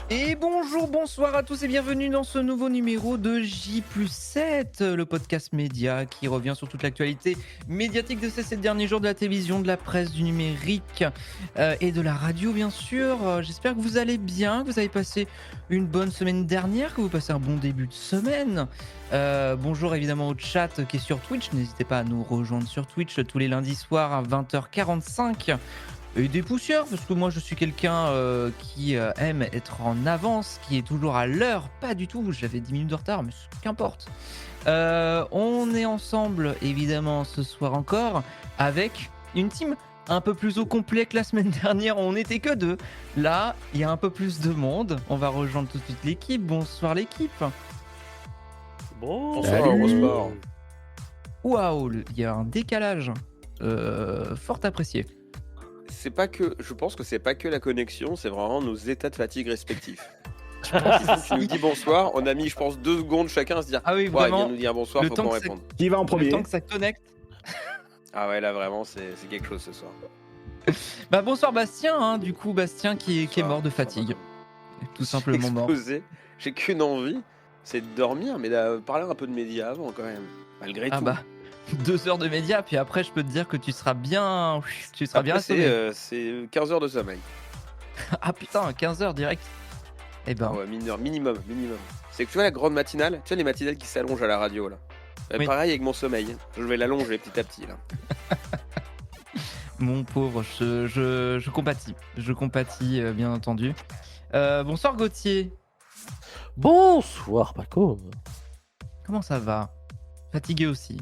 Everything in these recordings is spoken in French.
Et bonjour, bonsoir à tous et bienvenue dans ce nouveau numéro de J+7, le podcast média qui revient sur toute l'actualité médiatique de ces 7 derniers jours de la télévision, de la presse, du numérique et de la radio bien sûr. J'espère que vous allez bien, que vous avez passé une bonne semaine dernière, que vous passez un bon début de semaine. Bonjour évidemment au chat qui est sur Twitch, n'hésitez pas à nous rejoindre sur Twitch tous les lundis soirs à 20h45. Et des poussières, parce que moi je suis quelqu'un qui aime être en avance, qui est toujours à l'heure. Pas du tout, j'avais 10 minutes de retard, mais qu'importe. On est ensemble, évidemment, ce soir encore, avec une team un peu plus au complet que la semaine dernière. On n'était que deux. Là, il y a un peu plus de monde. On va rejoindre tout de suite l'équipe. Bonsoir l'équipe. Bonsoir, Salut. bonsoir. Waouh, il y a un décalage fort apprécié. Je pense que c'est pas que la connexion, c'est vraiment nos états de fatigue respectifs. Je pense qu'il faut que tu nous dis bonsoir. On a mis, je pense, 2 secondes chacun à se dire Ah oui, ouais, il vraiment. vient nous dire bonsoir, Le faut temps qu'on que ça- réponde. Qui va en Le premier? temps que ça connecte. Ah ouais, là vraiment, c'est quelque chose ce soir. Bah bonsoir Bastien, hein, du coup Bastien qui est Bonsoir, mort de bonsoir, fatigue, bonsoir. tout simplement mort. Explosé. J'ai qu'une envie, c'est de dormir, mais de parler un peu de médias avant quand même. Malgré Ah tout. bah 2 heures de médias, puis après je peux te dire que tu seras bien Après, assommé. c'est 15 heures de sommeil. Ah putain, 15 heures direct. Eh ben, Ah ouais, minimum. C'est que tu vois la grande matinale, tu vois les matinales qui s'allongent à la radio là. Oui. Pareil avec mon sommeil, je vais l'allonger petit à petit là. mon pauvre, je compatis bien entendu. Bonsoir Gauthier, Bonsoir Paco. comment ça va? Fatigué aussi,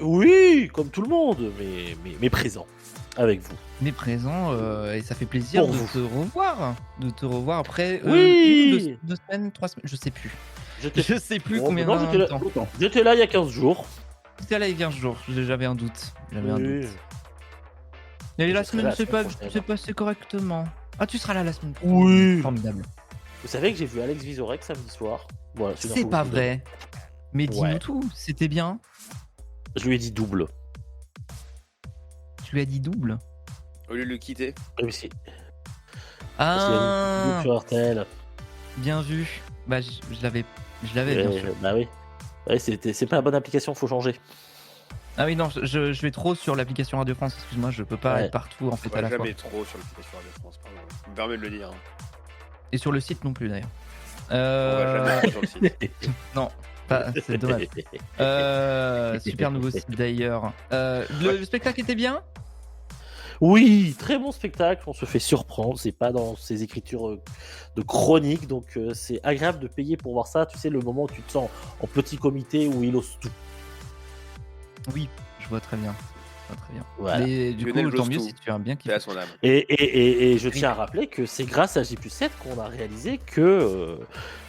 Oui, comme tout le monde, mais présent avec vous. mais présent et ça fait plaisir Pour de vous. te revoir après Oui. 2 semaines, 3 semaines, je sais plus. J'étais Je sais plus Bon, combien non, de temps. Longtemps. j'étais là il y a 15 jours. C'était là il y a 15 jours, j'avais un doute. Un Oui. doute. Et Je la serai semaine là la semaine prochaine. s'est passée correctement. Ah, tu seras là la semaine prochaine. Oui. Formidable. Vous savez que j'ai vu Alex Vizorek samedi soir. Voilà, une C'est info que pas je vous donne. vrai. Mais dis-nous Ouais. tout, c'était bien. Je lui ai dit double. Tu lui as dit double. Au lieu de le quitter. Réussi. Parce qu'il a mis double Ah, sur RTL. bien vu. Bah, je l'avais bien sûr. Bah oui. Ouais, c'est pas la bonne application, faut changer. Ah oui, non, je vais trop sur l'application Radio France, excuse-moi, je peux pas Ouais. être partout en fait On à va la fois. jamais trop sur l'application Radio France, pardon. Je me permets de le dire. Et sur le site non plus d'ailleurs. On va jamais trop sur le site. Non, c'est dommage. Super nouveau site d'ailleurs. Le spectacle était bien? Oui, très bon spectacle, on se fait surprendre, c'est pas dans ses écritures de chronique, donc c'est agréable de payer pour voir ça, tu sais, le moment où tu te sens en petit comité où il ose tout. Oui, je vois très bien. Voilà. Mais du Lionel coup, tant Jospin. mieux si tu as bien Paix à kiffé. son âme. Et je tiens à rappeler que c'est grâce à J+7 qu'on a réalisé que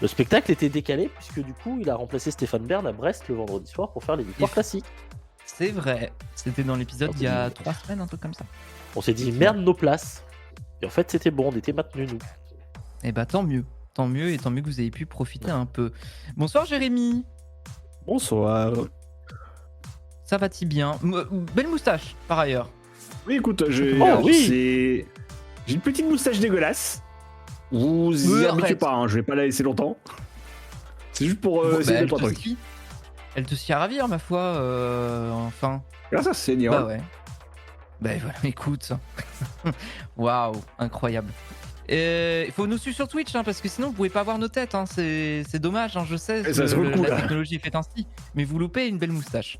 le spectacle était décalé, puisque du coup il a remplacé Stéphane Bern à Brest le vendredi soir pour faire les victoires Et- classiques. C'est vrai, c'était dans l'épisode il y a 3 semaines, un truc comme ça. On s'est dit merde nos places, et en fait c'était bon, on était maintenus nous. Et bah tant mieux, et tant mieux que vous ayez pu profiter un peu. Bonsoir Jérémy, Bonsoir. ça va-t-il bien? Belle moustache par ailleurs. Oui, écoute, j'ai une petite moustache dégueulasse. Vous y Arrête. habituez pas, hein, je vais pas la laisser longtemps. C'est juste pour Bon, essayer bah, deux, trois trucs. elle te suit à ravir ma foi, enfin. Là, ça c'est Bah ouais. Bah voilà, écoute. Waouh, incroyable. Il faut nous suivre sur Twitch hein, parce que sinon vous pouvez pas voir nos têtes. Hein. C'est dommage, hein, je sais. Et ça se vaut le coup, la là. technologie fait ainsi, mais vous loupez une belle moustache.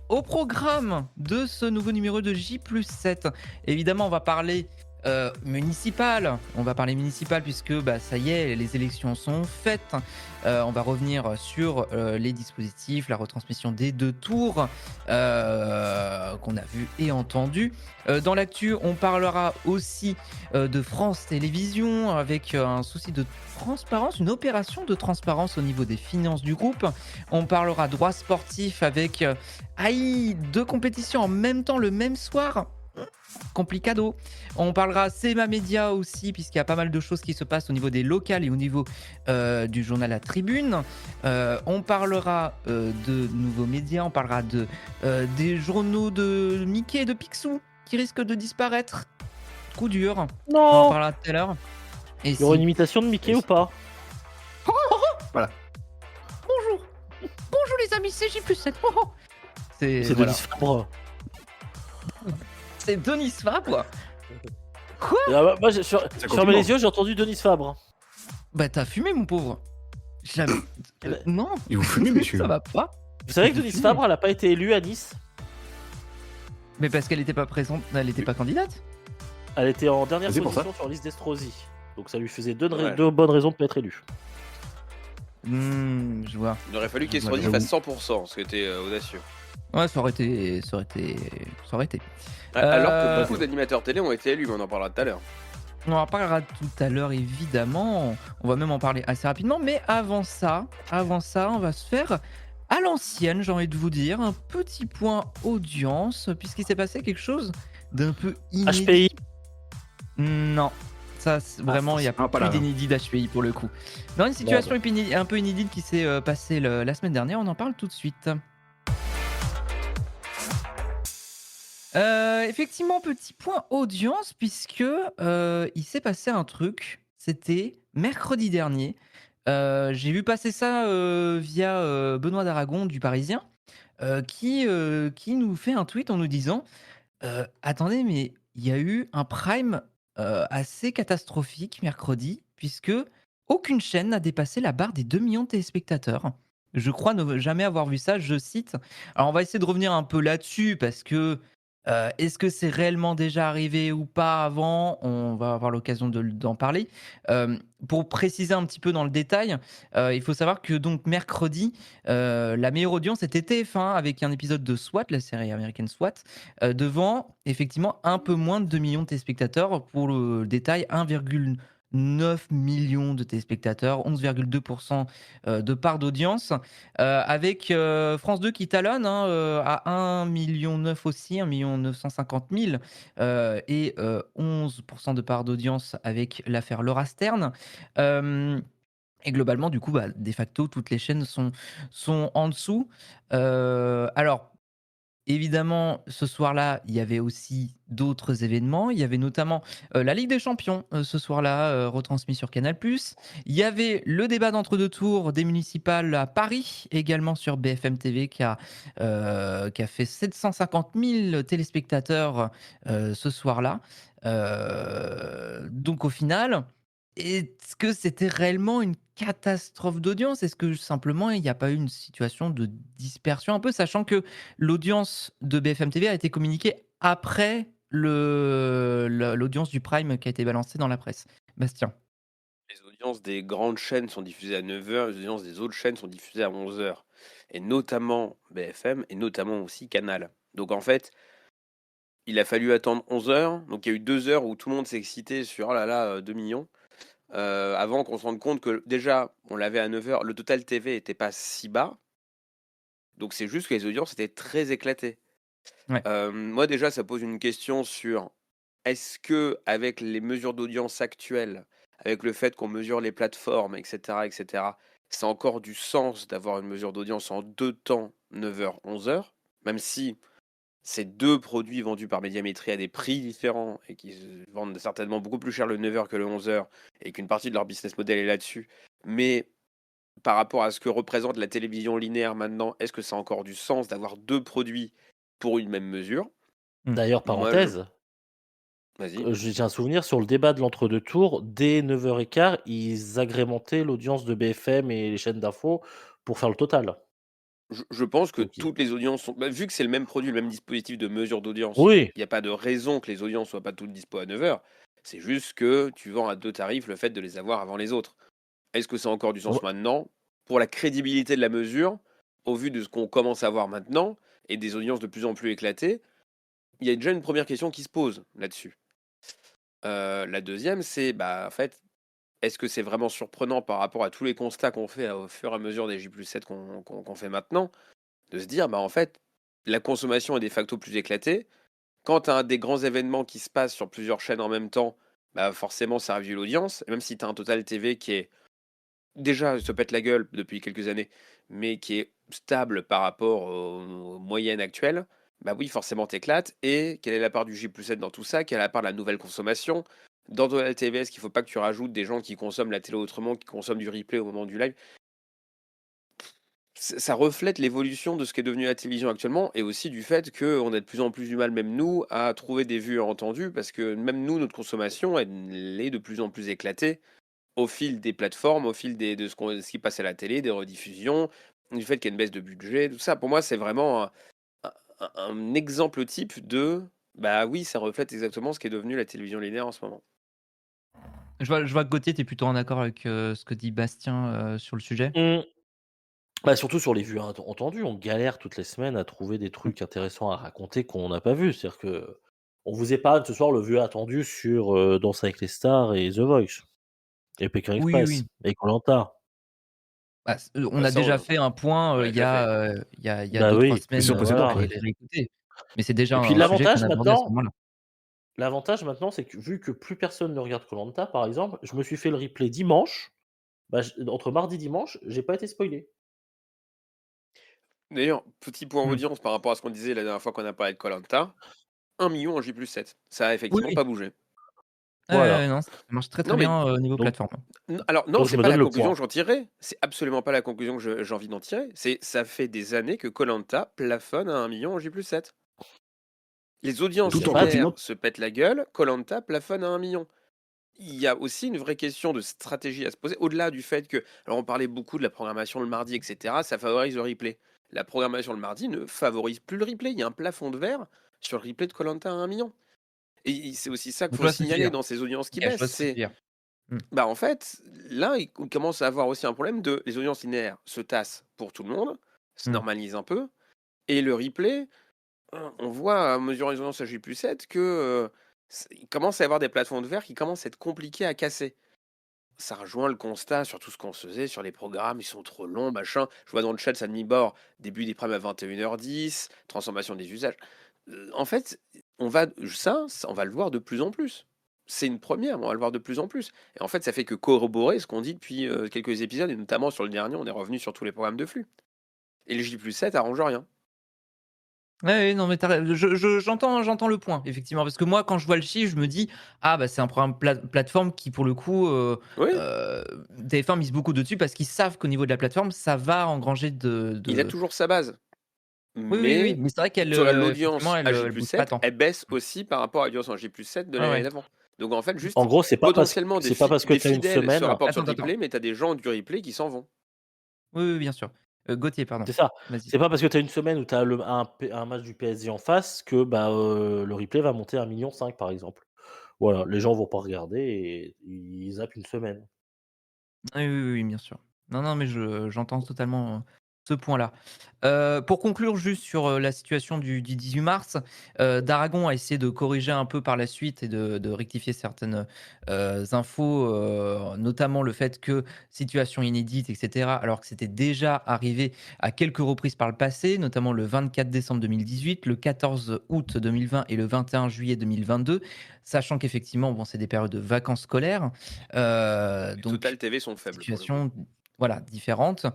Au programme de ce nouveau numéro de J+7, évidemment, on va parler municipal. On va parler municipal puisque bah, ça y est, les élections sont faites. On va revenir sur les dispositifs, la retransmission des 2 tours qu'on a vu et entendu. Dans l'actu, on parlera aussi de France Télévisions avec un souci de transparence, une opération de transparence au niveau des finances du groupe. On parlera droit sportif avec 2 compétitions en même temps le même soir. Complicado. On parlera CMA Média aussi, puisqu'il y a pas mal de choses qui se passent au niveau des locales et au niveau du journal La Tribune. On parlera de nouveaux médias, on parlera des journaux de Mickey et de Picsou qui risquent de disparaître. Coup dur. On en Non. parlera tout à l'heure. Et Il y aura une si. imitation de Mickey ou pas? Bonjour. Bonjour les amis, c'est J+7. C'est C'est voilà. Denis Fabre. C'est Denis Fabre. Moi, je fermé compliment. les yeux, j'ai entendu Denis Fabre. Bah t'as fumé mon pauvre. Jamais. Non. Et vous fumez, monsieur? Ça va pas. Vous savez que Vous Denis fumez. Fabre, elle a pas été élue à Nice? Mais parce qu'elle était pas présente, elle était pas candidate. Elle était en dernière C'est pour position sur la liste d'Estrosi. Donc ça lui faisait deux Ouais. bonnes raisons de pas être élu. Je vois. Il aurait fallu Ouais, qu'Estrosi j'avoue. fasse 100%, ce qui était audacieux. Ouais, ça aurait été. Alors Euh, que beaucoup d'animateurs télé ont été élus, mais on en parlera tout à l'heure. On en parlera tout à l'heure, évidemment. On va même en parler assez rapidement. Mais avant ça, on va se faire à l'ancienne, j'ai envie de vous dire, un petit point audience, puisqu'il s'est passé quelque chose d'un peu inédit. HPI. Non. Ça, vraiment, il n'y a pas plus là. d'inédit d'HPI pour le coup. Non, une situation un peu inédite qui s'est passée la semaine dernière, on en parle tout de suite. Effectivement, petit point audience, puisque il s'est passé un truc. C'était mercredi dernier. J'ai vu passer ça via Benoît d'Aragon du Parisien, qui nous fait un tweet en nous disant attendez, mais il y a eu un prime assez catastrophique mercredi, puisque aucune chaîne n'a dépassé la barre des 2 millions de téléspectateurs. Je crois ne jamais avoir vu ça, je cite. Alors on va essayer de revenir un peu là-dessus, parce que est-ce que c'est réellement déjà arrivé ou pas avant? On va avoir l'occasion d'en parler. Pour préciser un petit peu dans le détail, il faut savoir que donc mercredi, la meilleure audience était TF1 avec un épisode de SWAT, la série américaine SWAT, devant effectivement un peu moins de 2 millions de téléspectateurs. Pour le détail, 1,9 million de téléspectateurs, 11,2% de part d'audience, avec France 2 qui talonne à 1,9 million aussi, 1,950 000 et 11% de part d'audience avec l'affaire Laura Stern. Et globalement, du coup, de facto, toutes les chaînes sont en dessous. Alors, évidemment, ce soir-là, il y avait aussi d'autres événements. Il y avait notamment la Ligue des Champions ce soir-là, retransmis sur Canal+. Il y avait le débat d'entre-deux tours des municipales à Paris, également sur BFM TV, qui a fait 750 000 téléspectateurs ce soir-là. Donc au final, est-ce que c'était réellement une catastrophe d'audience? Est-ce que simplement il n'y a pas eu une situation de dispersion un peu, sachant que l'audience de BFM TV a été communiquée après l'audience du Prime qui a été balancée dans la presse? Bastien. Les audiences des grandes chaînes sont diffusées à 9h, les audiences des autres chaînes sont diffusées à 11h. Et notamment BFM et notamment aussi Canal. Donc en fait, il a fallu attendre 11h. Donc il y a eu 2 heures où tout le monde s'est excité sur oh là là, 2 millions. Avant qu'on se rende compte que déjà, on l'avait à 9h, le Total TV n'était pas si bas. Donc c'est juste que les audiences étaient très éclatées. Ouais. Moi déjà, ça pose une question sur est-ce que avec les mesures d'audience actuelles, avec le fait qu'on mesure les plateformes, etc., ça a encore du sens d'avoir une mesure d'audience en 2 temps, 9h, 11h, même si c'est 2 produits vendus par Médiamétrie à des prix différents et qui se vendent certainement beaucoup plus cher le 9h que le 11h et qu'une partie de leur business model est là-dessus. Mais par rapport à ce que représente la télévision linéaire maintenant, est-ce que ça a encore du sens d'avoir 2 produits pour une même mesure? D'ailleurs, Moi, parenthèse, Vas-y. j'ai un souvenir sur le débat de l'entre-deux tours, dès 9h15, ils agrémentaient l'audience de BFM et les chaînes d'infos pour faire le total. Je pense que Donc, toutes les audiences sont vu que c'est le même produit, le même dispositif de mesure d'audience, oui, il y a pas de raison que les audiences soient pas toutes dispo à 9h. C'est juste que tu vends à 2 tarifs le fait de les avoir avant les autres. Est-ce que ça a encore du sens Ouais. maintenant? Pour la crédibilité de la mesure, au vu de ce qu'on commence à voir maintenant et des audiences de plus en plus éclatées, il y a déjà une première question qui se pose là-dessus. La deuxième, c'est, en fait, est-ce que c'est vraiment surprenant par rapport à tous les constats qu'on fait au fur et à mesure des J+7 qu'on fait maintenant, de se dire, en fait, la consommation est de facto plus éclatée. Quand tu as des grands événements qui se passent sur plusieurs chaînes en même temps, forcément, ça réduit l'audience. Et même si tu as un Total TV qui est déjà se pète la gueule depuis quelques années, mais qui est stable par rapport aux moyennes actuelles, oui, forcément, t'éclates. Et quelle est la part du J+7 dans tout ça? Quelle est la part de la nouvelle consommation? dans Total TV, est-ce qu'il faut pas que tu rajoutes des gens qui consomment la télé autrement, qui consomment du replay au moment du live? Ça reflète l'évolution de ce qu'est devenu la télévision actuellement et aussi du fait qu'on a de plus en plus du mal, même nous, à trouver des vues entendues parce que même nous, notre consommation, elle est de plus en plus éclatée au fil des plateformes, au fil de ce qui passe à la télé, des rediffusions, du fait qu'il y a une baisse de budget, tout ça. Pour moi, c'est vraiment un exemple type de bah oui, ça reflète exactement ce qui est devenu la télévision linéaire en ce moment. Je vois que Gauthier, tu es plutôt en accord avec ce que dit Bastien sur le sujet. Mmh. Bah, surtout sur les vues entendues, on galère toutes les semaines à trouver des Mm. trucs intéressants à raconter qu'on n'a pas vu. C'est-à-dire que on vous épargne ce soir le vue attendu sur, Danse avec les stars et The Voice et Pékin Oui, Express oui. et koh. Bah, on Bah a ça, déjà fait un point on l'a déjà fait. il y a Bah 2-3 oui, Mais semaines, sur le précédent, voilà, ouais. les réécouter. Mais c'est déjà et puis un sujet qu'on abordait à ce moment-là. l'avantage maintenant, c'est que vu que plus personne ne regarde koh, par exemple, je me suis fait le replay dimanche, bah, entre mardi et dimanche, j'ai pas été spoilé. D'ailleurs, petit point Mm. audience par rapport à ce qu'on disait la dernière fois qu'on a parlé de koh 1 million en J+7. Ça a Oui, effectivement oui. pas bougé. Voilà, Non, ça marche très, très Non mais bien au niveau donc plateforme. alors non, donc je c'est me pas donne la le conclusion point. que j'en tirerai. C'est absolument pas la conclusion que j'ai envie d'en tirer. C'est ça fait des années que koh plafonne à 1 million en J+7. Les Donc il audiences y a Tout en pas linéaires continuant. se pètent la gueule, koh plafonne à 1 million. Il y a aussi une vraie question de stratégie à se poser, au-delà du fait que, alors on parlait beaucoup de la programmation le mardi, etc., ça favorise le replay. La programmation le mardi ne favorise plus le replay. Il y a un plafond de verre sur le replay de koh à 1 million. Et c'est aussi ça qu'il Je faut vois ce que tu veux signaler dire. dans ces audiences qui Ok, je baissent. vois ce que tu veux C'est, dire. Mm. bah en fait, là, on commence à avoir aussi un problème de les audiences linéaires se tassent pour tout le monde, se Mm. normalisent un peu, et le replay, on voit à mesure les audiences à J+7 que il commence à y avoir des plafonds de verre qui commencent à être compliqués à casser. Ça rejoint le constat sur tout ce qu'on se faisait sur les programmes, ils sont trop longs, machin. Je vois dans le chat, ça bord début des primes à 21h10, transformation des usages. En fait, on va le voir de plus en plus. C'est une première, mais on va le voir de plus en plus. Et en fait, ça fait que corroborer ce qu'on dit depuis quelques épisodes, et notamment sur le dernier, on est revenu sur tous les programmes de flux. Et le J+7 arrange rien. Ouais, ouais, non, mais j'entends le point, effectivement. Parce que moi, quand je vois le chiffre, je me dis, ah, bah, c'est un programme plateforme qui, pour le coup, Oui, TF1 mise beaucoup dessus parce qu'ils savent qu'au niveau de la plateforme, ça va engranger il a toujours sa base. Oui, oui, oui. Mais Mais c'est vrai qu'elle, effectivement, l'audience à elle booste pas J+7, tant. elle baisse aussi par rapport à l'audience en J+7 de Ouais, l'année ouais. d'avant. Donc en fait, en juste gros, potentiellement c'est pas parce que des tu as une fidèles se semaine. rapportent sur Attends, le attends, attends. replay, mais tu as des gens du replay qui s'en vont. Oui, oui, bien sûr. Gauthier, pardon. C'est ça. Vas-y. C'est pas parce que tu as une semaine où tu as un match du PSG en face que bah, le replay va monter à 1,5 million, par exemple. Voilà, les gens vont pas regarder et ils zappent une semaine. Oui, oui, oui, bien sûr. Non, non, mais j'entends totalement ce point-là. Pour conclure juste sur la situation du 18 mars, Daragon a essayé de corriger un peu par la suite et de rectifier certaines infos, notamment le fait que situation inédite, etc., alors que c'était déjà arrivé à quelques reprises par le passé, notamment le 24 décembre 2018, le 14 août 2020 et le 21 juillet 2022, sachant qu'effectivement, bon, c'est des périodes de vacances scolaires. Les Donc, Total TV sont faibles pour le coup. situation voilà, différente.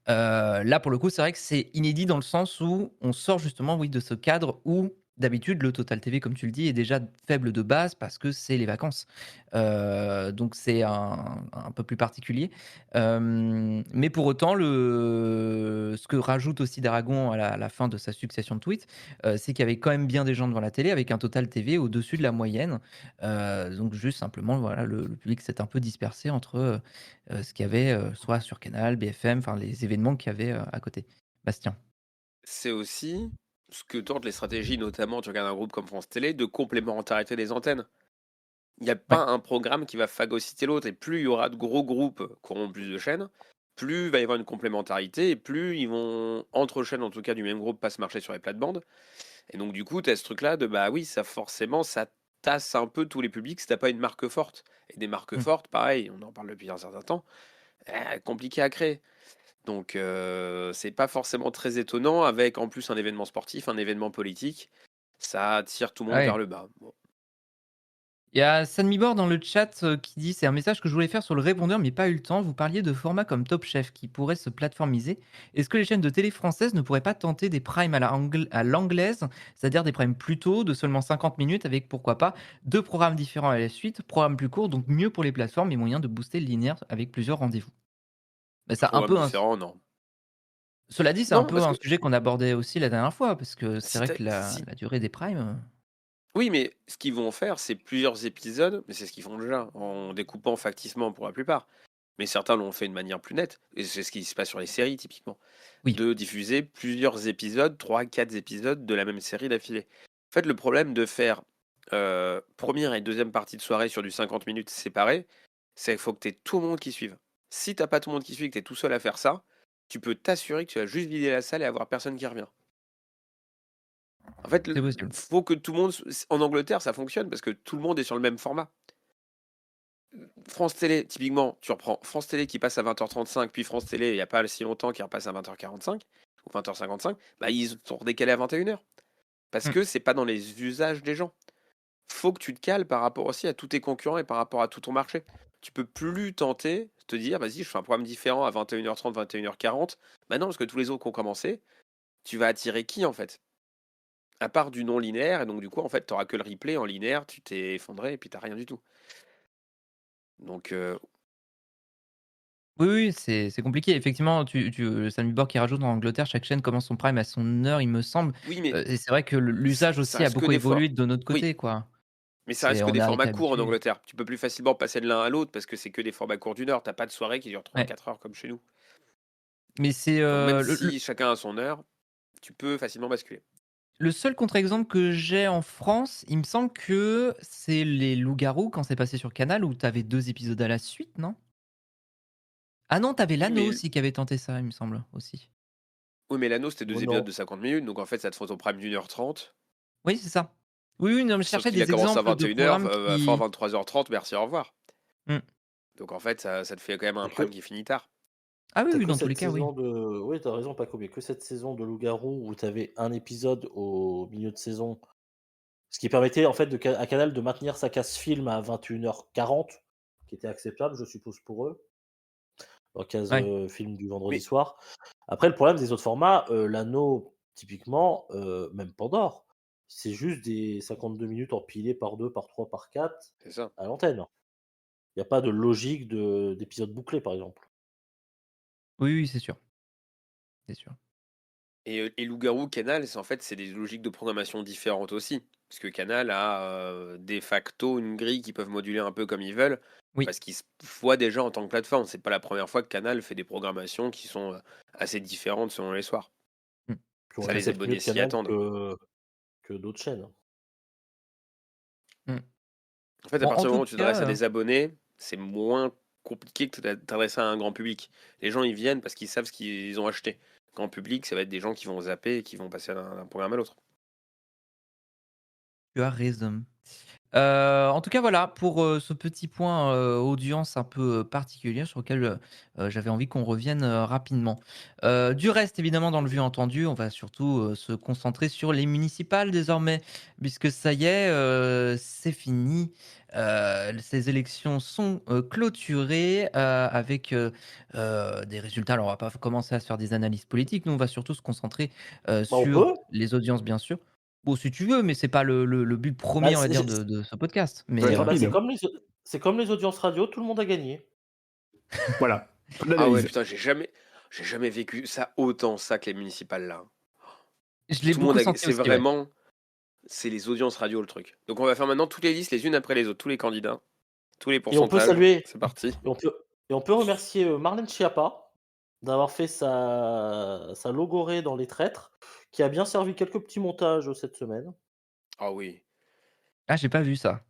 Là, pour le coup, c'est vrai que c'est inédit dans le sens où on sort justement, oui, de ce cadre où d'habitude le Total TV, comme tu le dis, est déjà faible de base parce que c'est les vacances. Donc c'est un peu plus particulier. Mais pour autant, ce que rajoute aussi Daragon à la fin de sa succession de tweets, c'est qu'il y avait quand même bien des gens devant la télé avec un Total TV au-dessus de la moyenne. Donc juste simplement, voilà, le public s'est un peu dispersé entre ce qu'il y avait, soit sur Canal, BFM, enfin les événements qu'il y avait, à côté. Bastien? C'est aussi ce que tentent les stratégies, notamment tu regardes un groupe comme France Télé, de complémentarité des antennes. Il n'y a Ouais. pas un programme qui va phagocyter l'autre, et plus il y aura de gros groupes qui auront plus de chaînes, plus il va y avoir une complémentarité, et plus ils vont, entre chaînes en tout cas du même groupe, pas se marcher sur les plates-bandes. Et donc du coup, tu as ce truc-là de, bah oui, ça forcément, ça tasse un peu tous les publics si t'as pas une marque forte. Et des marques Mmh. fortes, pareil, on en parle depuis un certain temps, compliqué à créer. Donc c'est pas forcément très étonnant, avec en plus un événement sportif, un événement politique, ça tire tout le monde vers Ouais. le bas. Bon. Il y a Sanmibor dans le chat qui dit: «C'est un message que je voulais faire sur le répondeur, mais pas eu le temps. Vous parliez de formats comme Top Chef qui pourraient se plateformiser. Est-ce que les chaînes de télé françaises ne pourraient pas tenter des primes à l'anglaise, c'est-à-dire des primes plus tôt, de seulement 50 minutes, avec pourquoi pas 2 programmes différents à la suite, programmes plus courts, donc mieux pour les plateformes et moyen de booster le linéaire avec plusieurs rendez-vous?» Bah, c'est un Programme peu différent, non. cela dit, c'est un Non, peu parce un que sujet qu'on abordait aussi la dernière fois, parce que c'est si vrai tu que la si la durée des primes, oui, mais ce qu'ils vont faire, c'est plusieurs épisodes, mais c'est ce qu'ils font déjà, en découpant facticement pour la plupart. Mais certains l'ont fait de manière plus nette, et c'est ce qui se passe sur les séries typiquement, oui. de diffuser plusieurs épisodes, 3, 4 épisodes de la même série d'affilée. En fait, le problème de faire première et deuxième partie de soirée sur du 50 minutes séparées, c'est qu'il faut que tu aies tout le monde qui suive. Si t'as pas tout le monde qui suit, que tu es tout seul à faire ça, tu peux t'assurer que tu vas juste vider la salle et avoir personne qui revient. En fait, C'est possible. faut que tout le monde. En Angleterre, ça fonctionne parce que tout le monde est sur le même format. France Télé, typiquement, tu reprends France Télé qui passe à 20h35, puis France Télé, il n'y a pas si longtemps, qui repasse à 20h45 ou 20h55, bah, ils sont décalés à 21h. Parce Mmh. que c'est pas dans les usages des gens. Faut que tu te cales par rapport aussi à tous tes concurrents et par rapport à tout ton marché. Tu peux plus tenter, te dire, vas-y, je fais un programme différent à 21h30, 21h40. Bah non, parce que tous les autres qui ont commencé, tu vas attirer qui en fait? À part du non linéaire, et donc du coup, en fait, tu auras que le replay en linéaire, tu t'es effondré et puis t'as rien du tout. Donc, Oui, oui, c'est compliqué. Effectivement, le Sammy Borg qui rajoute en Angleterre, chaque chaîne commence son prime à son heure, il me semble. oui, mais Et c'est vrai que l'usage ça aussi a reste que beaucoup des évolué fois. de notre Oui, côté, quoi. mais ça reste que On des est formats arrêté courts en habitué. Angleterre. Tu peux plus facilement passer de l'un à l'autre parce que c'est que des formats courts d'1 heure. T'as pas de soirée qui dure trois Ouais. quatre heures comme chez nous. Mais c'est, Donc même le si chacun a son heure, tu peux facilement basculer. le seul contre-exemple que j'ai en France, il me semble que c'est les Loups-garous quand c'est passé sur Canal où tu avais 2 épisodes à la suite, non? Ah non, tu avais Oui, L'Anneau mais aussi qui avait tenté ça, il me semble, aussi. oui, mais l'anneau, c'était Oh 2 épisodes non. de 50 minutes, donc en fait, ça te fait ton prime d'1h30. Oui, c'est ça. Oui, oui, non, mais je Sauf cherchais qu'il a des commencé à exemples de 21h, programmes à fin qui 23h30, merci, au revoir. mmh. Donc en fait, ça te fait quand même un Et prime que qui finit tard. Ah oui, tu oui, que dans tous les cette cas, oui. saison de oui, t'as raison Paco, mais que cette saison de Loup-garou où tu avais un épisode au milieu de saison, ce qui permettait en fait à Canal de maintenir sa case film à 21h40, qui était acceptable, je suppose pour eux, leur case, Ouais. film du vendredi Mais soir. Après le problème des autres formats, l'Anneau typiquement, même Pandore, c'est juste des 52 minutes empilées par 2, par 3, par 4 c'est ça. à l'antenne. Il y a pas de logique d'épisode bouclé, par exemple. Oui, oui, c'est sûr, c'est sûr. Et Loup-garou, Canal, c'est en fait, c'est des logiques de programmation différentes aussi. Parce que Canal a de facto une grille qu'ils peuvent moduler un peu comme ils veulent, Oui. parce qu'ils se voient déjà en tant que plateforme. C'est pas la première fois que Canal fait des programmations qui sont assez différentes selon les soirs. Mmh. Puis on Ça, est les peut-être mieux abonnés de s'y Canal attendent. que d'autres chaînes. Mmh. En fait, à Bon, en partir du tout moment où tu t'adresses à cas, des abonnés, c'est moins compliqué que de t'adresser à un grand public. Les gens, ils viennent parce qu'ils savent ce qu'ils ont acheté. Grand public, ça va être des gens qui vont zapper et qui vont passer d'un programme à l'autre. tu as raison. En tout cas, voilà pour, ce petit point, audience un peu, particulier sur lequel, j'avais envie qu'on revienne, rapidement. Du reste, évidemment, dans le vu entendu, on va surtout, se concentrer sur les municipales désormais, puisque ça y est, c'est fini. Ces élections sont, clôturées, avec, des résultats. Alors, on va pas commencer à se faire des analyses politiques. Nous, on va surtout se concentrer, Bah, on sur peut. les audiences, bien sûr. Bon, si tu veux, mais c'est pas le but Bah, premier, on va dire, de ce podcast. Ça va Mais, être rapide, c'est hein. comme c'est comme les audiences radio, tout le monde a gagné. Voilà. Pas Ah ouais, d'analyse. putain, j'ai jamais vécu ça autant ça que les municipales là. je l'ai Tout le monde beaucoup a, senti c'est aussi, ouais. vraiment, c'est les audiences radio le truc. Donc on va faire maintenant toutes les listes les unes après les autres, tous les candidats, tous les Et on peut pourcentages. saluer C'est parti. et on peut remercier, Marlène Schiappa d'avoir fait sa logorée dans Les Traîtres, qui a bien servi quelques petits montages, cette semaine. Ah oui. Ah, j'ai pas vu ça.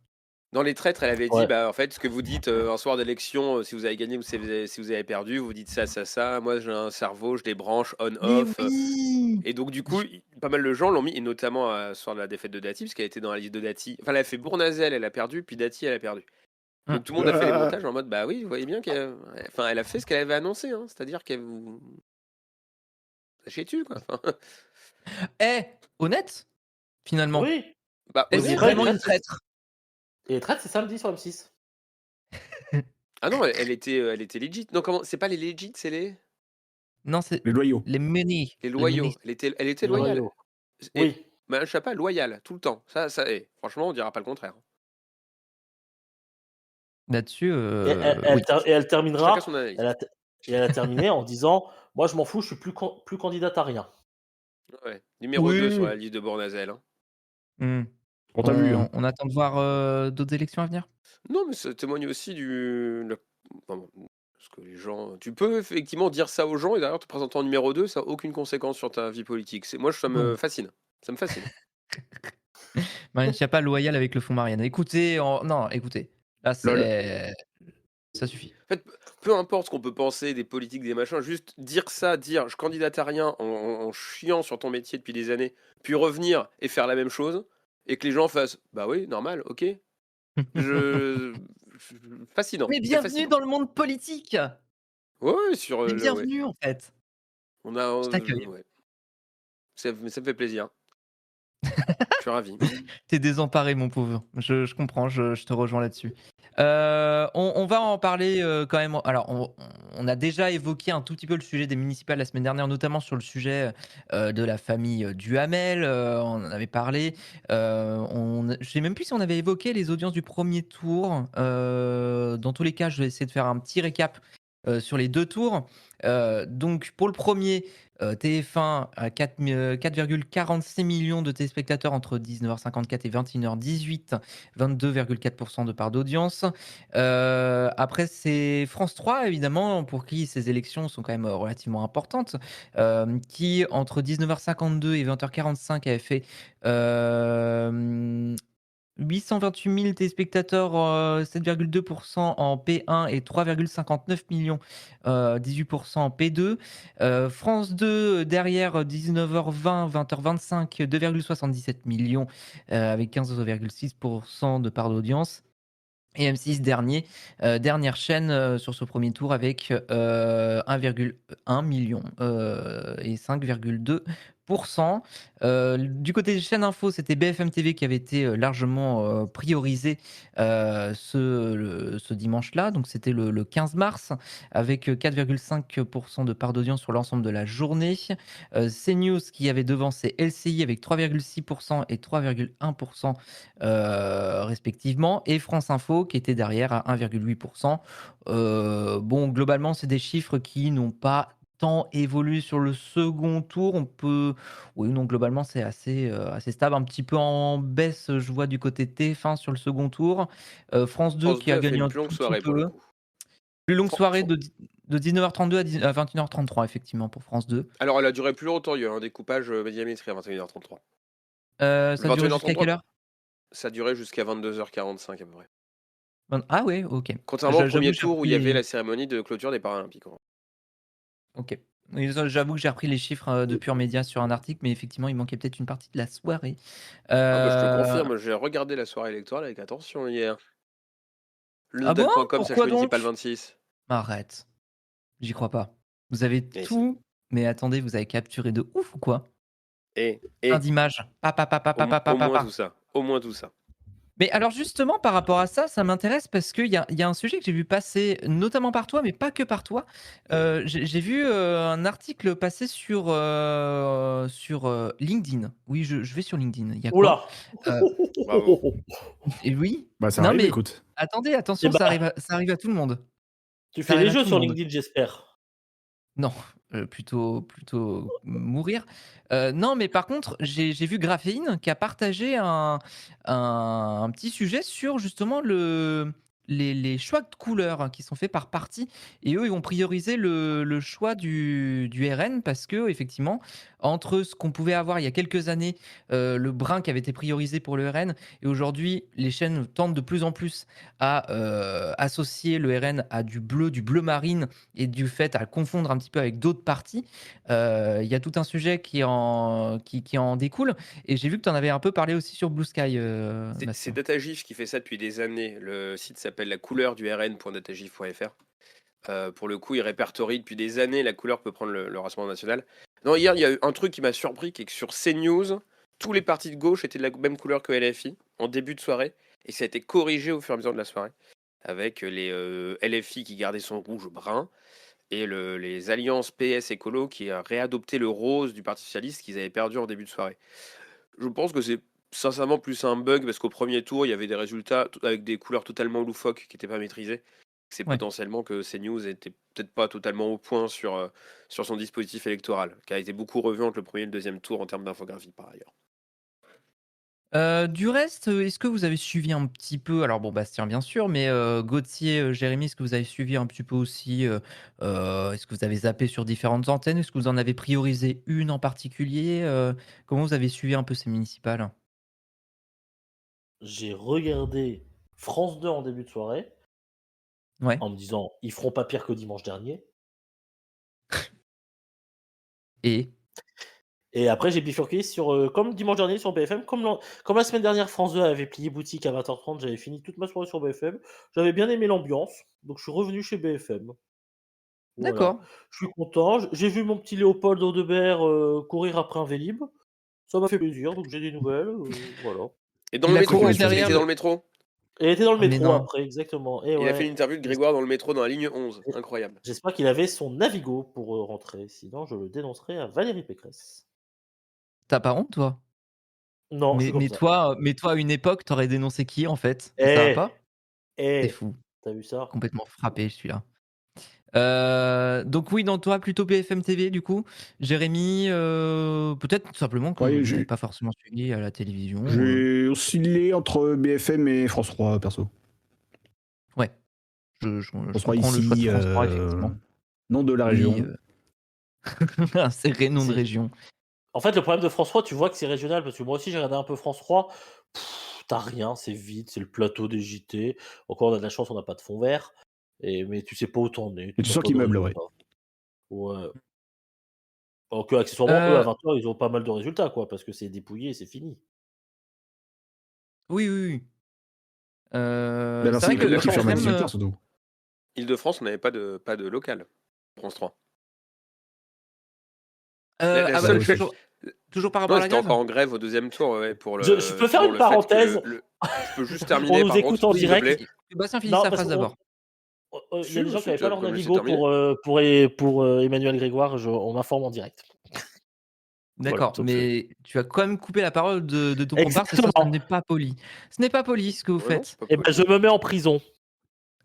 Dans les traîtres, elle avait dit, Ouais. bah en fait, ce que vous dites un soir d'élection, si vous avez gagné ou si vous avez perdu, vous dites ça, ça, ça. Moi, j'ai un cerveau, je les branche Mais on-off. oui! Et donc, du coup, J pas mal de gens l'ont mis, et notamment ce soir de la défaite de Dati, parce qu'elle était dans la liste de Dati. Enfin, elle a fait Bournazel, elle a perdu, puis Dati, elle a perdu. mmh, Donc tout le monde a fait les montages en mode, bah oui, vous voyez bien qu'elle, enfin, elle a fait ce qu'elle avait annoncé, hein, c'est-à-dire qu'elle vous lâchez dessus, quoi. Enfin, honnête, finalement. Oui, bah Est-ce Audrey vraiment honnête, Plaine une traître? Et les traites, c'est samedi sur M6. Ah non, elle était legit. Non, comment? C'est pas les legit, c'est Non, c'est Les loyaux. les menus. les Les menus. loyaux. Elle était Les loyale. royaux. Et Oui. Madame Chapa, loyale, tout le temps. Franchement, on dira pas le contraire. Là-dessus, Et oui. elle Chacun terminera. son analyse. Elle a terminé en disant moi, je m'en fous, je suis plus candidate à rien. Ouais. Numéro 2 sur Oui. la liste de Bournazel. Hein. Mmh. On t'a vu, hein. On attend de voir, d'autres élections à venir? Non, mais ça témoigne aussi enfin, parce que les gens. Tu peux effectivement dire ça aux gens et derrière te présenter en numéro 2, ça n'a aucune conséquence sur ta vie politique. Moi, ça me Non. fascine. Ça me fascine. Marine Schiappa loyale avec le fonds Marianne. Écoutez, non, écoutez, là, Lol. ça suffit. En fait, peu importe ce qu'on peut penser des politiques, des machins, juste dire ça, dire je candidate à rien en chiant sur ton métier depuis des années, puis revenir et faire la même chose, et que les gens fassent bah oui, normal, ok. Je. Fascinant, Mais c'est bienvenue fascinant. dans le monde politique! Ouais, ouais, sur Mais le. Ouais. bienvenue, en fait! On a. Je t'accueille. Ouais. Ça me fait plaisir. Je suis ravi. Tu désemparé, mon pauvre. Je comprends, je te rejoins là-dessus. On va en parler, quand même. Alors, on a déjà évoqué un tout petit peu le sujet des municipales la semaine dernière, notamment sur le sujet, de la famille, Duhamel, on en avait parlé. Je sais même plus si on avait évoqué les audiences du premier tour. Dans tous les cas, je vais essayer de faire un petit récap, sur les 2 tours. Donc pour le premier, TF1 à 4,46 millions de téléspectateurs entre 19h54 et 21h18, 22,4% de part d'audience. Après, c'est France 3, évidemment, pour qui ces élections sont quand même relativement importantes, qui, entre 19h52 et 20h45, avait fait 828 000 téléspectateurs, 7,2% en P1 et 3,59 millions, 18% en P2. France 2 derrière, 19h20, 20h25, 2,77 millions, avec 15,6% de part d'audience. Et M6 dernière chaîne, sur ce premier tour avec, 1,1 million, et 5,2%. Du côté des chaînes info, c'était BFM TV qui avait été, largement, priorisé, ce dimanche-là, donc c'était le 15 mars avec, 4,5% de part d'audience sur l'ensemble de la journée. CNews qui avait devancé LCI avec 3,6% et 3,1%, respectivement, et France Info qui était derrière à 1,8%. Bon, globalement, c'est des chiffres qui n'ont pas tant évolué sur le second tour. Oui, non, globalement, c'est assez stable, un petit peu en baisse, je vois du côté TF1 sur le second tour. France 2 France qui 2 a a fait gagné une un plus longue tout petit soirée pour le peu. coup. Plus longue Fran- soirée fran- de 19h32 à 21h33, effectivement, pour France 2. Alors, elle a duré plus longtemps, il y a eu un découpage médiamétrie à 21h33. Ça dure jusqu'à quelle 21h33, heure? ça durait jusqu'à 22h45 à peu près. Ah ouais, OK. Contrairement au J'avoue premier que j'ai tour où repris il y avait les la cérémonie de clôture des Paralympiques. OK. Oui, ça, j'avoue que j'ai repris les chiffres, de Pure Média sur un article, mais effectivement, il manquait peut-être une partie de la soirée. Ah bah je te Heu, confirme, j'ai regardé la soirée électorale avec attention hier. ah bon? Lenodal.com/municipal Pourquoi donc? 26. Arrête, j'y crois pas. Vous avez Et si. tout mais attendez, vous avez capturé de ouf ou quoi? Plein Et d'images. Pa pa pa pa pa pa pa au pa moins pa. tout ça. Au moins tout ça. Mais alors justement, par rapport à ça, ça m'intéresse parce qu'il y a un sujet que j'ai vu passer, notamment par toi, mais pas que par toi. J'ai vu, un article passer sur LinkedIn. Oui, je vais sur LinkedIn. Il y a quoi? Oula. Heu Bravo. et oui. Bah, ça Non, arrive, mais écoute. attendez, Eh attention, ben, ça arrive à tout le monde. tu Ça fais arrive les à jeux tout le sur monde. LinkedIn, j'espère. Non, plutôt mourir. Non, mais par contre, j'ai vu Graphene qui a partagé un petit sujet sur justement les choix de couleurs, hein, qui sont faits par parti, et eux, ils vont prioriser le choix du RN parce qu'effectivement, entre ce qu'on pouvait avoir il y a quelques années, le brun qui avait été priorisé pour le RN, et aujourd'hui, les chaînes tentent de plus en plus à, associer le RN à du bleu marine, et du fait à confondre un petit peu avec d'autres parties. Il y a tout un sujet qui en découle, et j'ai vu que tu en avais un peu parlé aussi sur Blue Sky, C'est Bastien. DataGIF qui fait ça depuis des années. Le site s'appelle la couleur du rn.datagif.fr. Pour le coup, il répertorie depuis des années la couleur que peut prendre le Rassemblement national. Non, hier, il y a eu un truc qui m'a surpris, qui est que sur CNews, tous les partis de gauche étaient de la même couleur que LFI en début de soirée. Et ça a été corrigé au fur et à mesure de la soirée, avec les LFI qui gardaient son rouge-brun, et les alliances PS écolo qui a réadopté le rose du Parti Socialiste qu'ils avaient perdu en début de soirée. Je pense que c'est sincèrement plus un bug, parce qu'au premier tour, il y avait des résultats avec des couleurs totalement loufoques qui n'étaient pas maîtrisées. C'est Ouais. potentiellement que CNews était peut-être pas totalement au point sur son dispositif électoral, qui a été beaucoup revu entre le premier et le deuxième tour en termes d'infographie par ailleurs. Du reste, est-ce que vous avez suivi un petit peu, alors bon, Bastien bien sûr, mais Gauthier, Jérémy, est-ce que vous avez suivi un petit peu aussi, est-ce que vous avez zappé sur différentes antennes? Est-ce que vous en avez priorisé une en particulier? Comment vous avez suivi un peu ces municipales? J'ai regardé France 2 en début de soirée Ouais. en me disant ils feront pas pire que dimanche dernier. Et? Et après, j'ai bifurqué sur, comme dimanche dernier sur BFM, comme la semaine dernière, France 2 avait plié boutique à 20h30, j'avais fini toute ma soirée sur BFM. J'avais bien aimé l'ambiance, donc je suis revenu chez BFM. Voilà. D'accord. Je suis content. J'ai vu mon petit Léopold Audebert courir après un Vélib. Ça m'a fait plaisir, donc j'ai des nouvelles. Voilà. Et dans Il le a métro, couru est-ce qu'il derrière était dans le le métro? Et il était dans le Ah mais métro non. après, exactement. Et Il a fait une ouais. interview de Grégoire dans le métro dans la ligne 11. Incroyable. J'espère qu'il avait son Navigo pour rentrer. Sinon, je le dénoncerai à Valérie Pécresse. Tu pas honte toi? Non, je Mais suis comme mais ça. toi, mais toi à une époque, t'aurais dénoncé qui en fait? Et ça va Eh, pas? C'est eh, fou. t'as vu ça? Complètement frappé celui-là. Donc oui, donc toi plutôt BFM TV du coup. Jérémy, peut-être tout simplement que Ouais, vous n'avez pas forcément suivi à la télévision, j'ai oscillé entre BFM et France 3, perso. Ouais, je France 3 comprends le choix de ici, France 3 effectivement. nom de la Oui, région. c'est nom de C'est région. En fait, le problème de France 3, tu vois que c'est régional, parce que moi aussi j'ai regardé un peu France 3. Tu rien, c'est vide, c'est le plateau des JT. Encore, on a de la chance, on n'a pas de fond vert. Mais tu sais pas où t'en es, Et tu tu sens pas qu'ils de meublent, ouais. résultats. Ouais. Alors que, accessoirement, eux, à Heu, 20h, ils ont pas mal de résultats, quoi, parce que c'est dépouillé et c'est fini. oui, oui, oui. Ben alors, C'est c'est vrai On a de que eux la qui chance, ferment à nous. BFM, 18h, surtout. Île-de-France, on n'avait pas de local. France 3. La Bah seule oui, chaîne. toujours par rapport Non, à la c'était grève? encore en grève au deuxième tour, ouais, pour Je peux faire toujours une le fait que parenthèse? je peux juste On terminer nous par écoute contre, en s'il te direct. plaît. Que Bastien finisse Non, sa parce phrase qu'on d'abord. il y a des gens qui Si, n'avaient tu pas vas leur pas me laisser Navigo terminer. pour Emmanuel Grégoire. On m'informe en direct. Voilà, D'accord, donc mais tu as quand même coupé la parole de ton comparse et ça, ce exactement. n'est pas poli. Ce n'est pas poli ce que vous Ouais, non, c'est faites. pas Et ben, je poli. me mets en prison.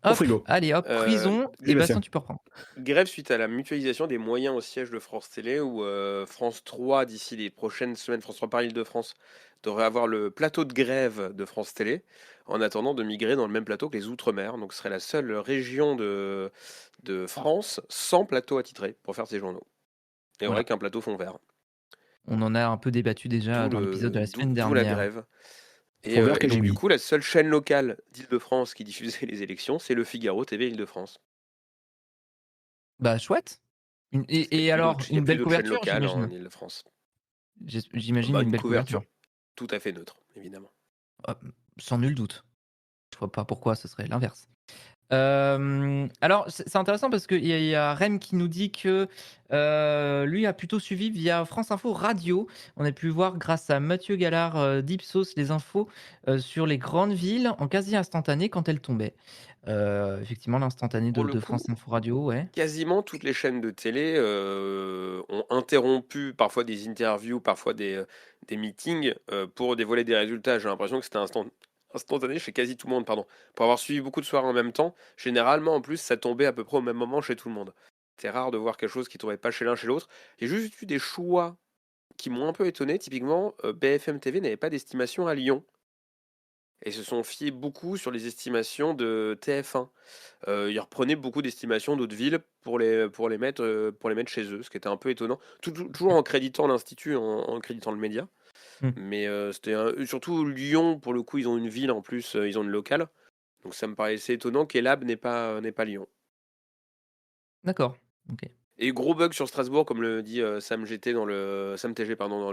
Au Hop, frigo. allez hop, prison Et et Bastien, Bastien. tu peux reprendre. Grève suite à la mutualisation des moyens au siège de France Télé, où France 3, d'ici les prochaines semaines, France 3 par Île-de-France, devrait avoir le plateau de grève de France Télé, en attendant de migrer dans le même plateau que les Outre-mer. Donc ce serait la seule région de France sans plateau attitré pour faire ses journaux. Et aurait Voilà. qu'un plateau fond vert. On en a un peu débattu déjà dans l'épisode de la semaine D'où la dernière. grève. Et, Fond vert, et donc du KGB. coup, la seule chaîne locale d'Île-de-France qui diffusait les élections, c'est le Figaro TV Île-de-France. Bah chouette. Parce qu'il n'y a Et plus alors, il y a une plus belle d'autres chaînes couverture, locales en j'imagine. Île-de-France. J'imagine Bah, une une belle couverture. couverture tout à fait neutre, évidemment. Ah, sans nul doute. Je vois pas pourquoi ce serait l'inverse. Alors, c'est intéressant parce qu'il y a Rem qui nous dit que lui a plutôt suivi via France Info Radio. On a pu voir grâce à Mathieu Gallard d'Ipsos les infos sur les grandes villes en quasi instantané quand elles tombaient. Effectivement, l'instantané Pour de, le de coup, France Info Radio, ouais. quasiment toutes les chaînes de télé ont interrompu parfois des interviews, parfois des meetings pour dévoiler des résultats. J'ai l'impression que c'était instantané chez quasi tout le monde, pardon. Pour avoir suivi beaucoup de soirées en même temps, généralement en plus ça tombait à peu près au même moment chez tout le monde. C'est rare de voir quelque chose qui tombait pas chez l'un chez l'autre. J'ai juste eu des choix qui m'ont un peu étonné. Typiquement, BFM TV n'avait pas d'estimation à Lyon. Et se sont fiés beaucoup sur les estimations de TF1. Ils reprenaient beaucoup d'estimations d'autres villes pour les mettre chez eux, ce qui était un peu étonnant. Toujours en créditant l'Institut, en créditant le média. Hmm. Mais surtout Lyon, pour le coup, ils ont une ville en plus, ils ont une locale. Donc ça me paraissait étonnant qu'Elab n'est pas Lyon. D'accord. Ok. Et gros bug sur Strasbourg, comme le dit Sam GT Sam TG pardon, dans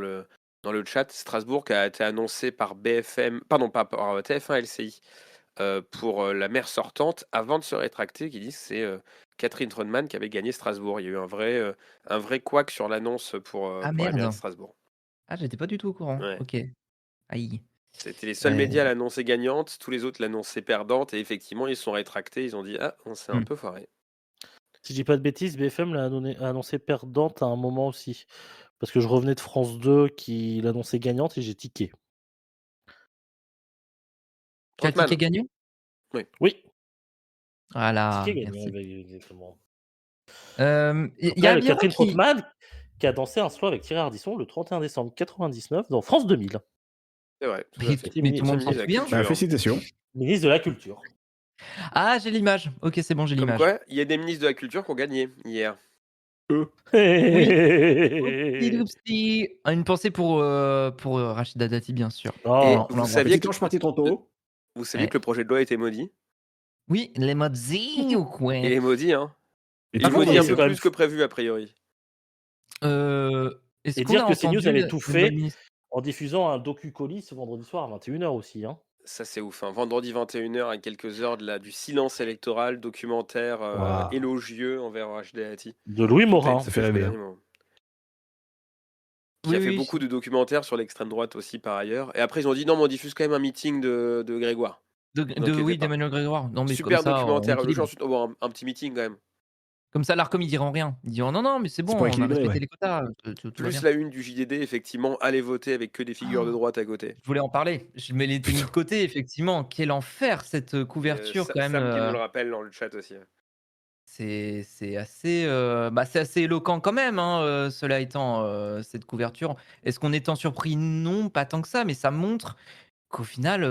le chat. Strasbourg qui a été annoncé par BFM, pardon, pas par TF1 LCI pour la maire sortante avant de se rétracter, qui dit que c'est Catherine Trotman qui avait gagné Strasbourg. Il y a eu un vrai couac sur l'annonce pour Ah la mairie de merde. Strasbourg. Ah, j'étais pas du tout au courant. Ouais. Ok. Aïe. C'était les seuls Euh, médias à l'annoncer gagnante, tous les autres l'annonçaient perdante, et effectivement, ils se sont rétractés, ils ont dit ah, on s'est un Hmm. peu foiré. Si je dis pas de bêtises, BFM a annoncé perdante à un moment aussi. Parce que je revenais de France 2 qui l'annonçait gagnante et j'ai tiqué. Quel Trautmann. ticket gagnant? Oui, Voilà, ticket gagnant, merci. exactement. Il Donc y a là, Abiram Catherine qui. Trautmann qui a dansé un slow avec Thierry Ardisson le 31 décembre 99 dans France 2000. C'est vrai, tout à Mais, fait. mais tout le Ancien monde s'en ministre de la souvient. Bah, Culture. félicitations. Ministre de la Culture. Ah, j'ai l'image. Ok, c'est bon, j'ai Comme l'image. quoi, il y a des ministres de la Culture qui ont gagné hier. Oui. Oupsie doupsie. Une pensée pour Rachida Dati, bien sûr. Et Oh, On vous l'embrasse. saviez Petit que, ange parti trop tôt. que le projet de loi était maudit? Oui, les mozzi ou quoi? Il est maudit, hein. Et Il est tout le monde maudit un est c'est peu quand même plus que prévu, a priori. Est-ce Et qu'on a dire que CNews entendu avait le tout mot fait ministre? en diffusant un docu-colis ce vendredi soir à 21h aussi. Hein. Ça, c'est ouf. Hein. Vendredi 21h, à quelques heures du silence électoral, documentaire Waouh. élogieux envers Rachida Dati. De Louis Tout a Morin. été Ça fait fait jusqu'au rêver. dernier moment. Qui Oui, a fait oui. beaucoup de documentaires sur l'extrême droite aussi, par ailleurs. Et après, ils ont dit non, mais on diffuse quand même un meeting de Grégoire. Vous inquiétez Oui, pas. d'Emmanuel Grégoire. Non, mais comme Super ça, on documentaire élogieux. équilibre. Ensuite, on va avoir un petit meeting quand même. Comme ça, l'ARCOM, ils diront rien. Ils diront non, non, mais c'est bon, C'est pour on a équilibrer, respecté ouais. les quotas. Tout va Plus bien. la une du JDD, effectivement, allez voter avec que des figures de Oh, droite à côté. je voulais en parler. Je mets les tennis de côté, effectivement. Quel enfer, cette couverture, quand même. Sam qui nous le rappelle dans le chat aussi. C'est assez, c'est assez éloquent quand même, hein, cela étant, cette couverture. Est-ce qu'on est tant surpris? Non, pas tant que ça, mais ça montre qu'au final,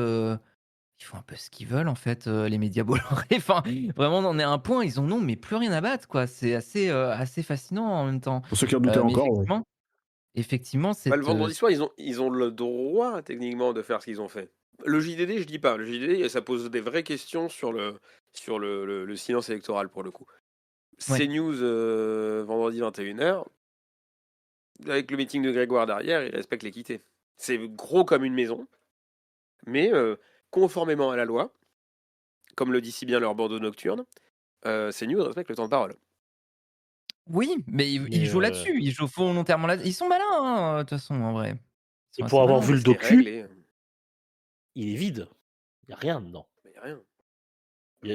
ils font un peu ce qu'ils veulent en fait, les médias Bolloré. Enfin, vraiment, on en est à un point, ils en ont mais plus rien à battre, quoi. C'est assez, assez fascinant en même temps. Pour ceux qui en doutaient Mais encore, ouais. effectivement, Bah, le cette, vendredi soir, ils ont le droit, techniquement, de faire ce qu'ils ont fait. Le JDD, je dis pas. Le JDD, ça pose des vraies questions sur le silence électoral, pour le coup. ouais. CNews, vendredi 21h, avec le meeting de Grégoire derrière, ils respectent l'équité. C'est gros comme une maison, mais conformément à la loi, comme le dit si bien leur bandeau nocturne, CNews respecte le temps de parole. Oui, mais ils jouent là-dessus, ils jouent volontairement là ils sont malins, hein, de toute façon, en vrai. Ils Et sont pour assez avoir malins. vu le C'est les docu, règles et il est vide. Il n'y a rien dedans. mais y a rien.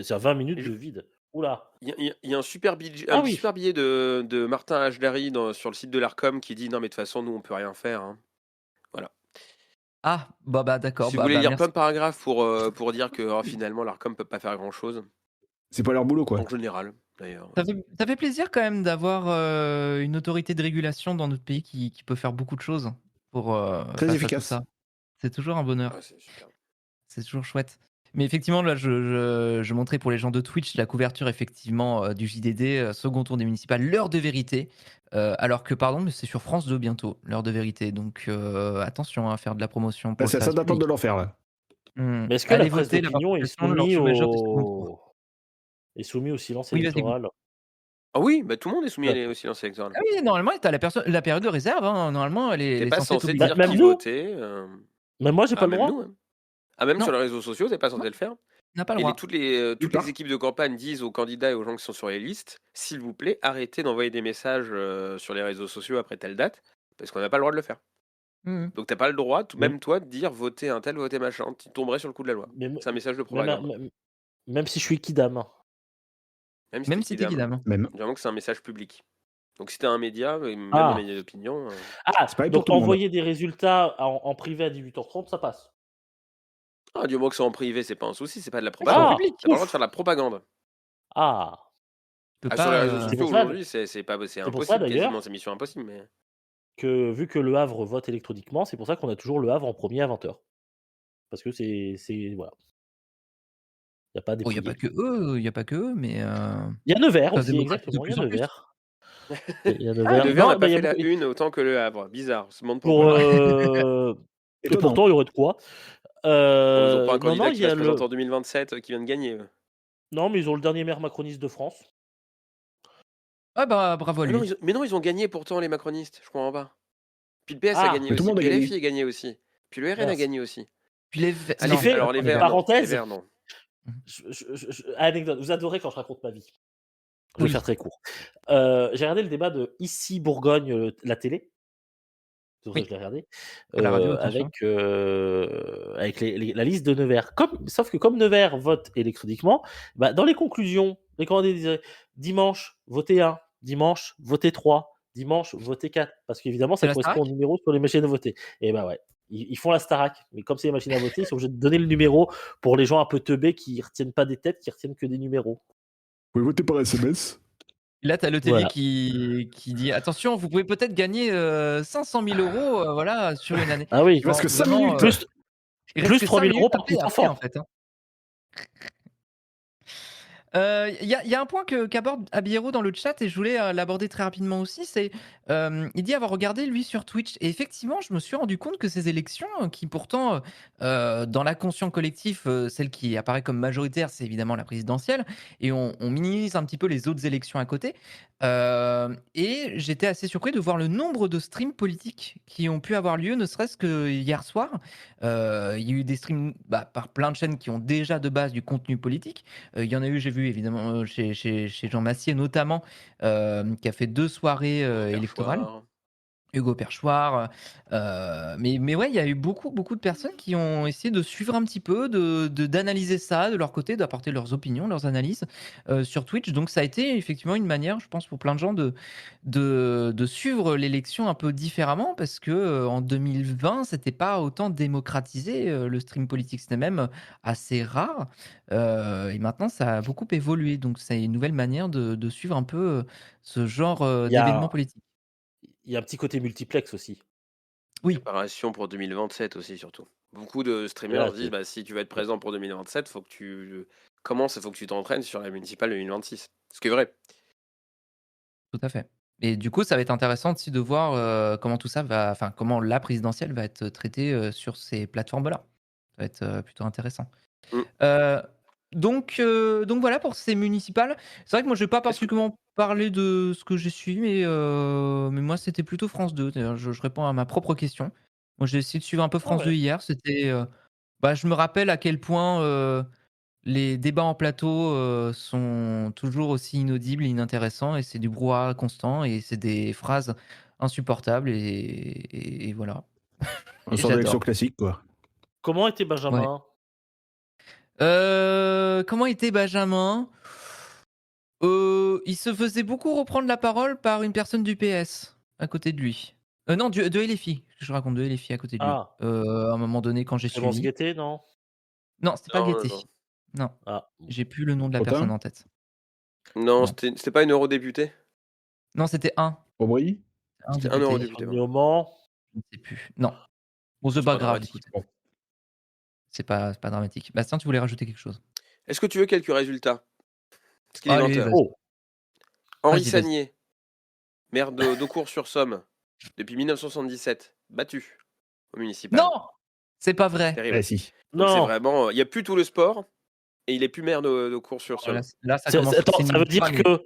C'est à 20 minutes Et de vide. Oula. Il y a un super billet, Ah oui. super billet de Martin Hachdari sur le site de l'Arcom qui dit non mais de toute façon nous on peut rien faire. Hein. Voilà. Ah, bah, d'accord, Si vous voulez lire merci. plein de paragraphes pour dire que finalement l'Arcom peut pas faire grand chose. C'est pas leur boulot, quoi. En général d'ailleurs. Ça fait plaisir quand même d'avoir, une autorité de régulation dans notre pays qui peut faire beaucoup de choses pour, Très face à tout efficace. ça. C'est toujours un bonheur, Ouais, c'est super. c'est toujours chouette. Mais effectivement, là, je montrais pour les gens de Twitch la couverture effectivement, du JDD, second tour des municipales, l'heure de vérité, alors que pardon, mais c'est sur France 2 bientôt, l'heure de vérité, donc attention à faire de la promotion pour Bah, le c'est à ça service d'attendre de public. l'enfer, là. Mais est-ce que la Allez presse voter, la d'opinion participation, leur soumet du second tour. est soumis au silence Oui, vas-y, go. électoral? Ah oui, bah tout le monde est soumis Bah, au silence électoral. Ah oui, normalement, tu as la période de réserve, hein, normalement, elle T'es est pas censée être censé dire obligatoire. même qui nous? voter. Même moi, j'ai pas le Même droit? nous. Hein. Ah même Non. sur les réseaux sociaux, t'es pas censé Non. le faire. N'a pas le Et droit. toutes Nulle les part. équipes de campagne disent aux candidats et aux gens qui sont sur les listes, s'il vous plaît, arrêtez d'envoyer des messages sur les réseaux sociaux après telle date, parce qu'on n'a pas le droit de le faire. Mmh. Donc t'as pas le droit, Même même toi, de dire voter un tel, voter machin. Tu tomberais sur le coup de la loi. même C'est un message de même propagande. même si je suis kidam. Même si Même t'es si t'es kidam, kidam. Même. vraiment que c'est un message public. Donc si t'es un média, et même les Ah! médias d'opinion, Ah! C'est pareil pour Donc tout le monde. envoyer des résultats en privé à 18h30, ça passe? du moment que c'est en privé, c'est pas un souci, c'est pas de la C'est en propagande. Ah! public. T'as pas le droit de faire de la propagande. Ah! Tu peux Sur les pas, réseaux C'est sociaux pour ça aujourd'hui, c'est c'est pour ça impossible, d'ailleurs quasiment, c'est mission impossible. Mais... que vu que Le Havre vote électroniquement, c'est pour ça qu'on a toujours Le Havre en premier à 20h. Parce que c'est voilà. Il y a pas à oh, il y a pas dépouiller. que eux, il y a pas que eux, mais Il y a Nevers ça se aussi, démocratise de exactement, il y a plus en plus. Nevers. Il y a Ah, Nevers. Nevers n'a Non, pas il y a fait la beaucoup une autant que Le Havre. Bizarre, on se demande pour, pourquoi. et Étonnant. pourtant, il y aurait de quoi. Bon, ils ont pas un Non, candidat il qui y va a se présenter le en 2027 qui vient de gagner. non, mais ils ont le dernier maire macroniste de France. ah bah, bravo à Ah non, lui. mais non, ils ont gagné pourtant les macronistes, je comprends pas. Puis le PS a Ah! gagné Mais tout le aussi, monde a puis gagné. LFI a gagné aussi, puis le RN a Mince. gagné aussi. Puis les Ce qui non, fait, Alors les les Verts, non. Les parenthèse, Verts, non. anecdote, vous adorez quand je raconte ma vie. Je vais Oui. faire très court. J'ai regardé le débat de Ici Bourgogne, la télé. C'est pour ça Oui, que je l'ai regardé. à la radio, attention. Avec la liste de Nevers. Sauf que comme Nevers vote électroniquement, bah, dans les conclusions, les candidats disaient dimanche, votez 1, dimanche, votez 3, dimanche, votez 4. Parce qu'évidemment, C'est ça la correspond au Starac? numéro sur les machines à voter. Et bah ouais. Ils font la Starac, mais comme c'est les machines à voter, ils sont obligés de donner le numéro pour les gens un peu teubés qui retiennent pas des têtes, qui retiennent que des numéros. Vous pouvez voter par SMS. Et là, tu as l'hôtelier Voilà. qui dit attention, vous pouvez peut-être gagner 500 000 euros voilà, sur une année. Ah oui, Il reste que 5 Vraiment, minutes. il reste plus que 3 5 000 euros minutes par après, petit après en enfant. fait. Hein. Il y a un point qu'aborde Abiero dans le chat et je voulais l'aborder très rapidement aussi, c'est il dit avoir regardé lui sur Twitch et effectivement je me suis rendu compte que ces élections qui pourtant dans l'inconscient collectif celle qui apparaît comme majoritaire c'est évidemment la présidentielle et on minimise un petit peu les autres élections à côté et j'étais assez surpris de voir le nombre de streams politiques qui ont pu avoir lieu ne serait-ce que hier soir. Il y a eu des streams par plein de chaînes qui ont déjà de base du contenu politique. Il y en a eu, j'ai vu évidemment chez Jean Massier notamment, qui a fait 2 soirées électorales. Perchoir. Hugo Perchoir, mais ouais, il y a eu beaucoup de personnes qui ont essayé de suivre un petit peu, d'analyser ça de leur côté, d'apporter leurs opinions, leurs analyses, sur Twitch. Donc ça a été effectivement une manière, je pense, pour plein de gens de suivre l'élection un peu différemment parce que, en 2020, c'était pas autant démocratisé, le stream politique. C'était même assez rare, et maintenant ça a beaucoup évolué. Donc c'est une nouvelle manière de suivre un peu, ce genre, Il y d'événements a, politiques. il y a un petit côté multiplex aussi. Oui. Préparation pour 2027 aussi, surtout. Beaucoup de streamers Voilà, se disent bah, si tu veux être présent pour 2027, faut que tu commences, il faut que tu t'entraînes sur la municipale de 2026. Ce qui est vrai. Tout à fait. Et du coup, ça va être intéressant aussi de voir, comment tout ça va enfin, comment la présidentielle va être traitée, sur ces plateformes-là. Ça va être, plutôt intéressant. Mm. Heu, donc voilà pour ces municipales. C'est vrai que moi, je vais pas Est-ce que particulièrement parler de ce que j'ai suivi, mais moi, c'était plutôt France 2. D'ailleurs, je réponds à ma propre question. Moi, j'ai essayé de suivre un peu Ah France 2 ouais. hier. C'était, je me rappelle à quel point, les débats en plateau, sont toujours aussi inaudibles et inintéressants et c'est du brouhaha constant et c'est des phrases insupportables et voilà Un et sort d'élection j'adore. classique, quoi. Comment était Ouais. Benjamin? Comment était Benjamin? Il se faisait beaucoup reprendre la parole par une personne du PS à côté de lui. Non, de LFI, je raconte, de LFI à côté de lui. Ah, À un moment donné quand j'ai Clémence suivi. Guettet, non? Non, c'était pas Non, non, Guettet. non. Non, Ah, j'ai plus le nom de la Potin. personne en tête. Non, Non. c'était pas une eurodéputée. Non, c'était Aubry. un C'était un député. eurodéputé. on est au Mans. Je ne sais plus. Non. Bon, c'est C'est pas pas grave, du coup. dramatique. C'est pas dramatique. Bastien, tu voulais rajouter quelque chose? Est-ce que tu veux quelques résultats? Parce qu'il est Allez, 20h. vas-y. Oh, Henri Vas-y, vas-y. Sagnier, maire d'Eaucourt-sur-Somme, depuis 1977, battu au municipal. Non! C'est pas vrai. Terrible. Eh si. Donc c'est non. vraiment. Il n'y a plus tout le sport et il est plus maire Oh, d'Eaucourt-sur-Somme. là, ça commence. Attends, C'est ça une veut dure dire année. que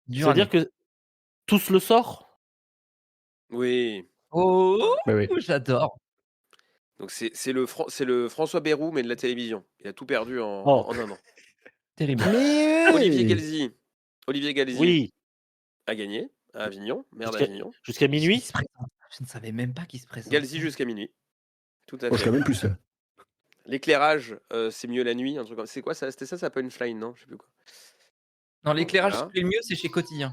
Dure année. tous le sort? Oui. Oh! Bah oui. J'adore. Donc c'est le François Bayrou, mais de la télévision. Il a tout perdu en Oh. un an. Terrible. Mais Olivier Galzi Oui. a gagné à Avignon, maire Jusqu'à d'Avignon. jusqu'à Qui minuit? se présente? Je ne savais même pas qu'il se présentait. Galzi jusqu'à minuit. Tout à Moi, je fait. serais même plus là. L'éclairage, c'est mieux la nuit, un truc comme c'est quoi ça? C'était ça, sa punchline, non? Je sais plus quoi. Non, l'éclairage, Voilà. ce qui est le mieux, c'est chez Cotillon.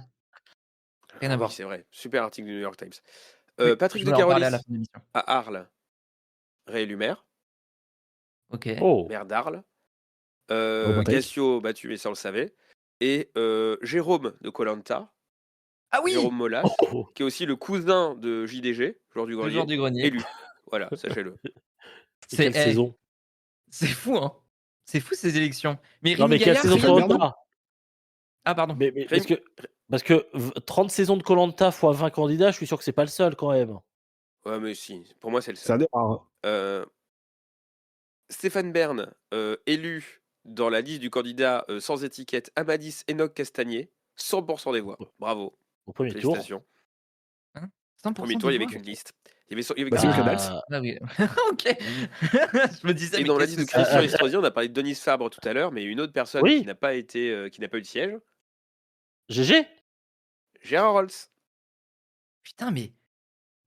Rien à Ah voir. oui, c'est vrai. Super article du New York Times. Oui, Patrick je de voulais en parler à Carolis la fin de l'émission. à Arles, réélu maire, OK. Oh. maire d'Arles. Montaïque. Cassio battu, mais ça on le savait. Et Jérôme de koh Ah oui! Jérôme Molas, Oh. qui est aussi le cousin de JDG, joueur du Le grenier, joueur du grenier. élu. Voilà, sachez-le. Et quelle saison? C'est fou, hein? C'est fou ces élections. Mais Non, Rémi mais quelle Gaillard, saison de c'est Koh-Lanta Koh-Lanta? Ah pardon. Mais parce que 30 saisons de Koh-Lanta fois 20 candidats, je suis sûr que c'est pas le seul quand même. Ouais, mais si, pour moi c'est le C'est un seul. des rares. Stéphane Bern, élu dans la liste du candidat sans étiquette Amadis Enoch Castagnier, 100% des voix. Bravo, Au premier tour. félicitations. 100% Premier des tour, il y voix? avait qu'une liste. Il y avait Bah, c'est qu'une une liste. cadence. Ah oui. OK. Je me disais, Et mais dans la qu'est-ce liste de que c'est? Christian Estrosi, on a parlé de Denis Fabre tout à l'heure, mais une autre personne Oui. qui n'a pas eu de siège, GG. Gérard Rolls. Putain, mais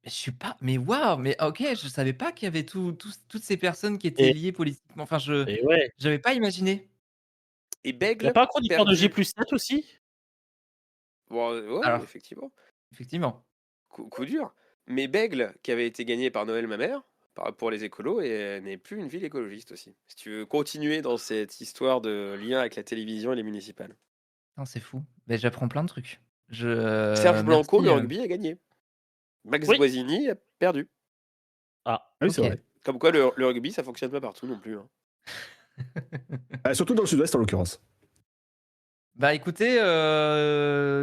Je suis pas mais waouh, mais OK, je savais pas qu'il y avait toutes ces personnes qui étaient Et liées politiquement. Enfin, je et ouais. j'avais pas imaginé. Et Il y a Bègle, pas un chroniqueur de perdu. J+7 aussi? Bon, ouais, Alors, effectivement. effectivement. Coup dur. Mais Bègle, qui avait été gagné par Noël Mamère, pour les écolos, et n'est plus une ville écologiste aussi. Si tu veux continuer dans cette histoire de lien avec la télévision et les municipales. Putain, c'est fou. Beh, j'apprends plein de trucs. Serge Blanco, Merci, le rugby, a gagné. Max Oui. Guazzini a perdu. Ah, Ah oui, c'est OK. vrai. Comme quoi, le rugby, ça fonctionne pas partout non plus. Hein. Surtout dans le sud-ouest, en l'occurrence. Bah, écoutez,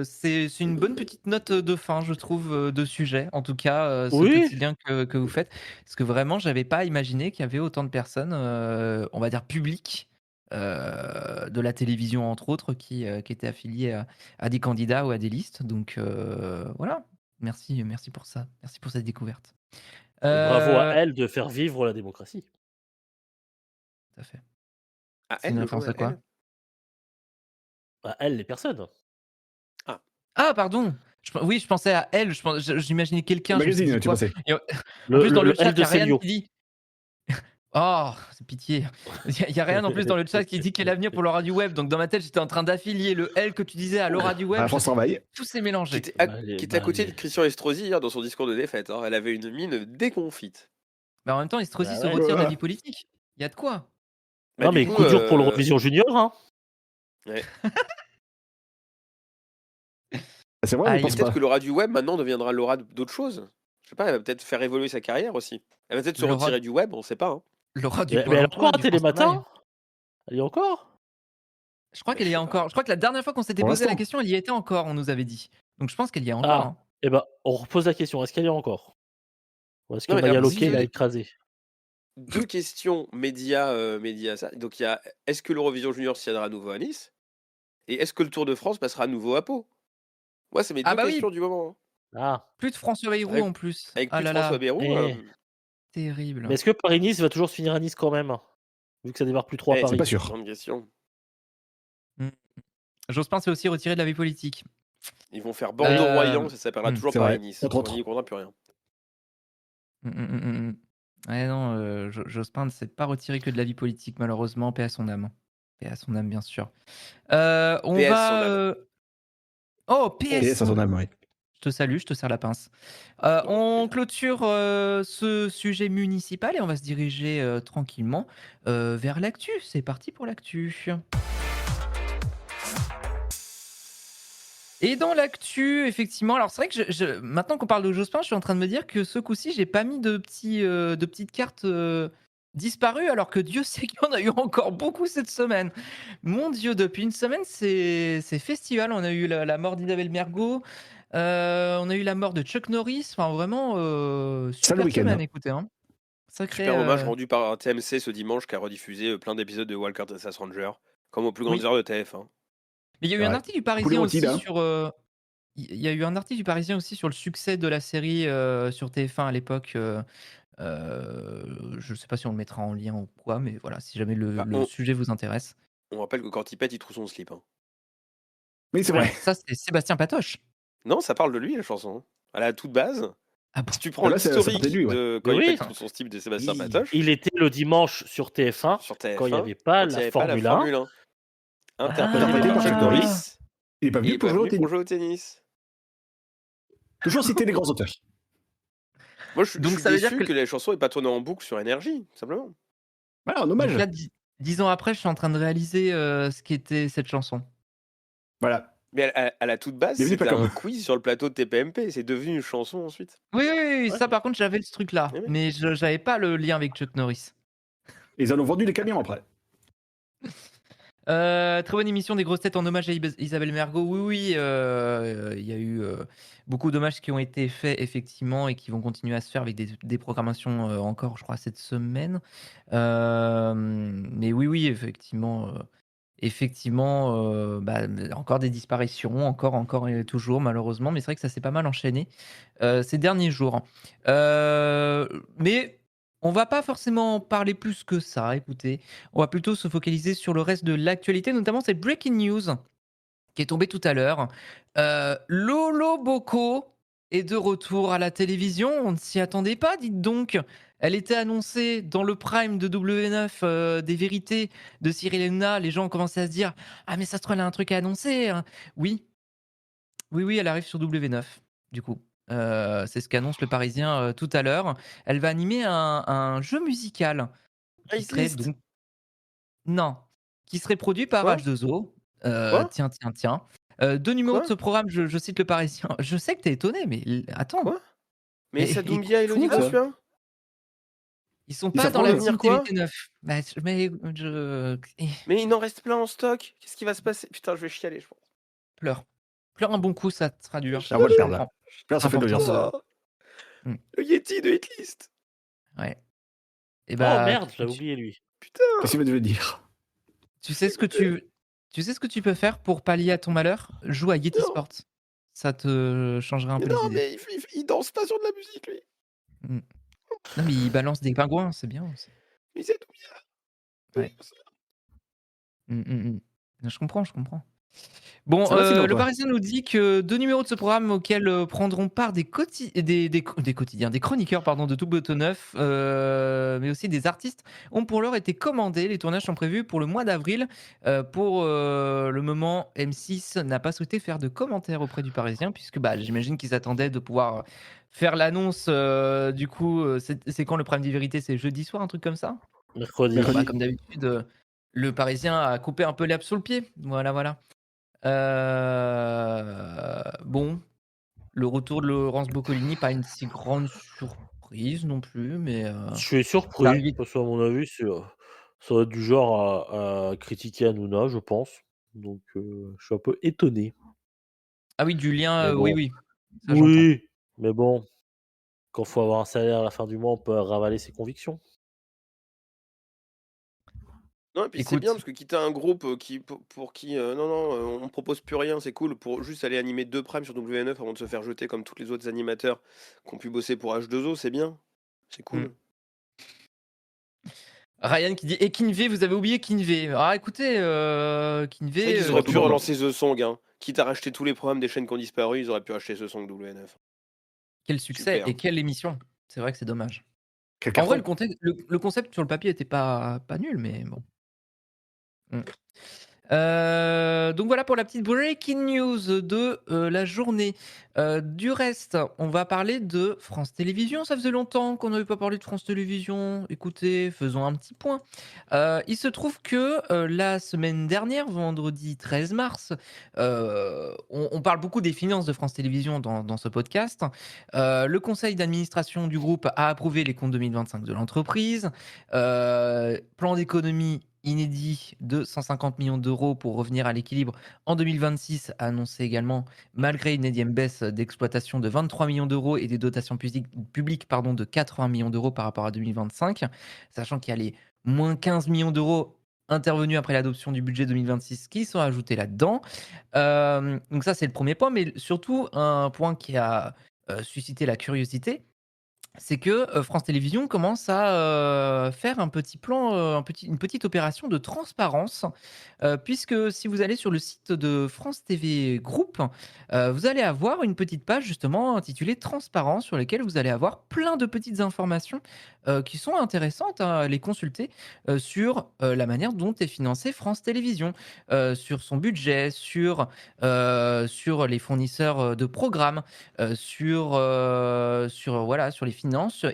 c'est une bonne petite note, de fin, je trouve, de sujet. En tout cas, ce oui, petit lien que vous faites. Parce que vraiment, j'avais pas imaginé qu'il y avait autant de personnes, on va dire publiques, de la télévision entre autres, qui étaient affiliées à des candidats ou à des listes. Donc, voilà. Merci pour ça. Merci pour cette découverte. et bravo à Tout elle de faire vivre la démocratie. à fait. Ah, C'est elle, une le référence à journal quoi? Elle. Bah, elle, les personnes. Ah, Ah pardon! Oui, je pensais à elle, j'imaginais Le quelqu'un, je me suis dit magazine, tu quoi? pensais. Et en Le plus, dans le le chat, L il y de a Ryan Célio. qui dit oh, c'est pitié. Il y a Ryan en plus dans le chat qui dit quel avenir pour l'aura du web. Donc dans ma tête, j'étais en train d'affilier le L que tu disais à l'aura du À web. la France Travail. Tout s'est qui mélangé. était à, Bah, les qui était à bah, côté de les Christian Estrosi hier dans son discours de défaite. Hein. Elle avait une mine déconfite. Mais en même temps, Estrosi bah, se ouais. retire de la vie politique. Il y a de quoi. Bah, Non, du mais coup, coup dur pour l'Eurovision Junior, hein. ouais. C'est vrai, on n'y Aïe. Mais pense peut-être pas. que l'aura du web maintenant deviendra l'aura d'autres choses. Je sais pas, elle va peut-être faire évoluer sa carrière aussi. Elle va peut-être se L'aura retirer du web, on sait pas. Hein. l'aura du Mais Pôle elle a emploi, encore un du France Travail. Télématin? Elle y est encore? Je crois Bah, qu'elle je y est sais pas. encore. Je crois que la dernière fois qu'on s'était Pour posé la l'instant. question, elle y était encore, on nous avait dit. Donc je pense qu'elle y est encore, Ah, hein. et ben, on repose la question, est-ce qu'elle y est encore? Ou est-ce que Non, mais Ah Maya bah, regarde, si si Loquet tu l'a veux écrasée? deux questions médias ça. Donc il y a est-ce que l'Eurovision Junior se tiendra à nouveau à Nice? Et est-ce que le Tour de France passera à nouveau à Pau? Moi, c'est mes Ah deux bah oui, questions du moment. Hein. Ah, plus de François Bayrou Avec, en plus. avec Ah plus de là François là, Bayrou, eh, terrible. mais est-ce que Paris-Nice va toujours se finir à Nice quand même? Vu que ça démarre plus trop à C'est Paris. pas sûr. grande question. Mmh. Jospin s'est aussi retiré de la vie politique. Ils vont faire Euh, Bordeaux-Royan, ça s'appellera mmh, toujours C'est vrai. Paris-Nice. Entre On autres. n'y comprendra plus rien. mmh. Ouais, non, Jospin ne s'est pas retiré que de la vie politique, malheureusement. Paix à son âme. Paix à son âme, bien sûr. On PS, son va. âme. Oh, Et PS! ça son âme, oui. Je te salue, je te serre la pince. Non, On plaisir. clôture ce sujet municipal et on va se diriger tranquillement vers l'actu. C'est parti pour l'actu. Et dans l'actu, effectivement, alors c'est vrai que maintenant qu'on parle de Jospin, je suis en train de me dire que ce coup-ci, j'ai pas mis de petites cartes disparues, alors que Dieu sait qu'il y en a eu encore beaucoup cette semaine. Mon Dieu, depuis une semaine, c'est festival. On a eu la mort d'Isabelle Mergo, on a eu la mort de Chuck Norris. Enfin, vraiment, Ça, le super week-end. semaine, écoutez. Hein. Sacré. Super hommage rendu par TMC ce dimanche qui a rediffusé plein d'épisodes de Walker Texas Ranger, comme aux plus grandes Oui. heures de TF1. Mais il y a eu C'est un vrai. article du Poulet Parisien rôti, aussi là. sur. Il y a eu un article du Parisien aussi sur le succès de la série sur TF1 à l'époque. Je ne sais pas si on le mettra en lien ou quoi, mais voilà, si jamais Bah, le sujet vous intéresse. on rappelle que quand il pète, il trouve son slip. Hein. Oui, c'est Alors, vrai. ça, c'est Sébastien Patoche. Non, ça parle de lui, la chanson. Hein. À la toute base, Ah bon? si tu prends Là, ça l'historique partait de lui, ouais. de quand Mais il oui. pète, il trouve son slip de Sébastien Oui. Patoche, Il était le dimanche sur TF1 sur quand il n'y TF1, avait pas quand il n'y la avait pas la Formule 1. Formule 1. Interprété Interprété par par Chuck Chuck Norris, Norris. Il est pas il venu est pour pas jouer au venu pour tennis. jouer au tennis. Toujours citer les grands auteurs. Moi, je Donc suis ça veut dire déçu que que la chanson n'ait pas tourné en boucle sur Énergie, simplement. Voilà, un donc hommage. là, 10 ans après, je suis en train de réaliser ce qu'était cette chanson. Voilà. Mais à la toute base, Bienvenue, c'était Paco. un quiz sur le plateau de TPMP. C'est devenu une chanson ensuite. Oui, Ouais. ça par contre, j'avais ce truc-là, Eh oui. mais je j'avais pas le lien avec Chuck Norris. Ils en ont vendu des camions après. Très bonne émission des grosses têtes en hommage à Isabelle Mergo. Oui, il y a eu beaucoup d'hommages qui ont été faits effectivement et qui vont continuer à se faire avec des programmations encore, je crois, cette semaine. Mais oui, effectivement, encore des disparitions, encore et toujours malheureusement. Mais c'est vrai que ça s'est pas mal enchaîné ces derniers jours. Mais on va pas forcément parler plus que ça. Écoutez, on va plutôt se focaliser sur le reste de l'actualité, notamment cette breaking news qui est tombée tout à l'heure. Lolo Bocco est de retour à la télévision. On ne s'y attendait pas, dites donc. Elle était annoncée dans le prime de W9 des vérités de Cyril Hanouna. Les gens ont commencé à se dire: ah, mais ça se trouve, elle a un truc à annoncer, hein. Oui, oui, oui, elle arrive sur W9, du coup. C'est ce qu'annonce le Parisien tout à l'heure. Elle va animer un jeu musical qui serait Whitelist. donc. Non, qui serait produit par Quoi? H2O. Quoi? Tiens, tiens, tiens. 2 numéros de Quoi? ce programme, je cite le Parisien. Je sais que tu es étonné, mais attends, Quoi? Mais mais Issa écoute, Doumbia et Elodie fou, ça. Gossuin? ils sont Ils pas savent dans pas la revenir team quoi? TVT9. Bah, mais je Mais il en reste plein en stock. Qu'est-ce qui va se passer? Putain, je vais chialer, je pense. pleure. Pleure un bon coup, ça sera Je vais dur. Ah, on va le chialer. perdre là. Imp Là, ça fait de important l'audience. de Oh, mmh, le Yeti de Hitlist. ouais et Oh bah, merde, j'avais oublié lui. Qu'est-ce Putain, qu'il va devenir? tu je sais suis ce que dégoûté. tu sais ce que tu peux faire pour pallier à ton malheur? Joue à Yeti Non, Sports. Ça te changerait un mais peu non, les idées. mais il danse pas sur de la musique, lui. Mmh. Non, mais il balance des pingouins, c'est bien aussi. Mais c'est Doumbia. Ouais. Mmh, mmh, mmh. Je comprends, je comprends. Bon, Ça va sinon, le toi? Parisien nous dit que 2 numéros de ce programme auxquels, prendront part des quotidiens, des chroniqueurs pardon de Tout Beau 9, mais aussi des artistes, ont pour l'heure été commandés. Les tournages sont prévus pour le mois d'avril. Pour, le moment, M6 n'a pas souhaité faire de commentaires auprès du Parisien puisque, bah, j'imagine qu'ils attendaient de pouvoir faire l'annonce, du coup, c'est quand le Prime de vérité? C'est jeudi soir, un truc comme ça? Mercredi. Bon, bah, Mercredi. comme d'habitude, le Parisien a coupé un peu l'herbe sous le pied. Voilà, voilà. Bon, le retour de Laurence Boccolini, pas une si grande surprise non plus, mais Je suis surpris, l'arrivée parce qu'à mon avis, ça va être du genre à critiquer Hanouna, je pense. Donc, je suis un peu étonné. ah oui, du lien, Mais oui, bon. oui, ça j'entends. Oui, mais bon, quand faut avoir un salaire à la fin du mois, on peut ravaler ses convictions. Non, et puis c'est bien Écoute, parce que quitter un groupe pour qui, non, non, on propose plus rien, c'est cool pour juste aller animer 2 primes sur W9 avant de se faire jeter comme tous les autres animateurs qui ont pu bosser pour H2O, c'est bien. C'est mmh, cool. Ryan qui dit: «Et Kinvey, vous avez oublié Kinvey». Ah écoutez, C'est vrai Kinvey, qu'ils Pas auraient tout pu le monde. relancer The Song, hein. Quitte à racheter tous les programmes des chaînes qui ont disparu, ils auraient pu racheter The Song W9. quel succès Super. et quelle émission. C'est vrai que c'est dommage. Quel En vrai, carton. le concept sur le papier était pas nul, mais bon. Mmh. Donc voilà pour la petite breaking news de, la journée. Du reste, on va parler de France Télévisions. Ça faisait longtemps qu'on n'avait pas parlé de France Télévisions. Écoutez, faisons un petit point. Il se trouve que, la semaine dernière, vendredi 13 mars, on parle beaucoup des finances de France Télévisions dans ce podcast. Le conseil d'administration du groupe a approuvé les comptes 2025 de l'entreprise. Plan d'économie inédit de 150 millions d'euros pour revenir à l'équilibre en 2026, a annoncé également, malgré une énième baisse d'exploitation de 23 millions d'euros et des dotations publiques pardon, de 80 millions d'euros par rapport à 2025, sachant qu'il y a les moins 15 millions d'euros intervenus après l'adoption du budget 2026 qui sont ajoutés là-dedans. Donc ça, c'est le premier point, mais surtout un point qui a suscité la curiosité, c'est que, France Télévisions commence à, faire un petit plan, une petite opération de transparence, puisque si vous allez sur le site de France TV Group, vous allez avoir une petite page justement intitulée «Transparence» sur laquelle vous allez avoir plein de petites informations, qui sont intéressantes à les consulter, sur, la manière dont est financée France Télévisions, sur son budget, sur les fournisseurs, de programmes, sur voilà, sur les finances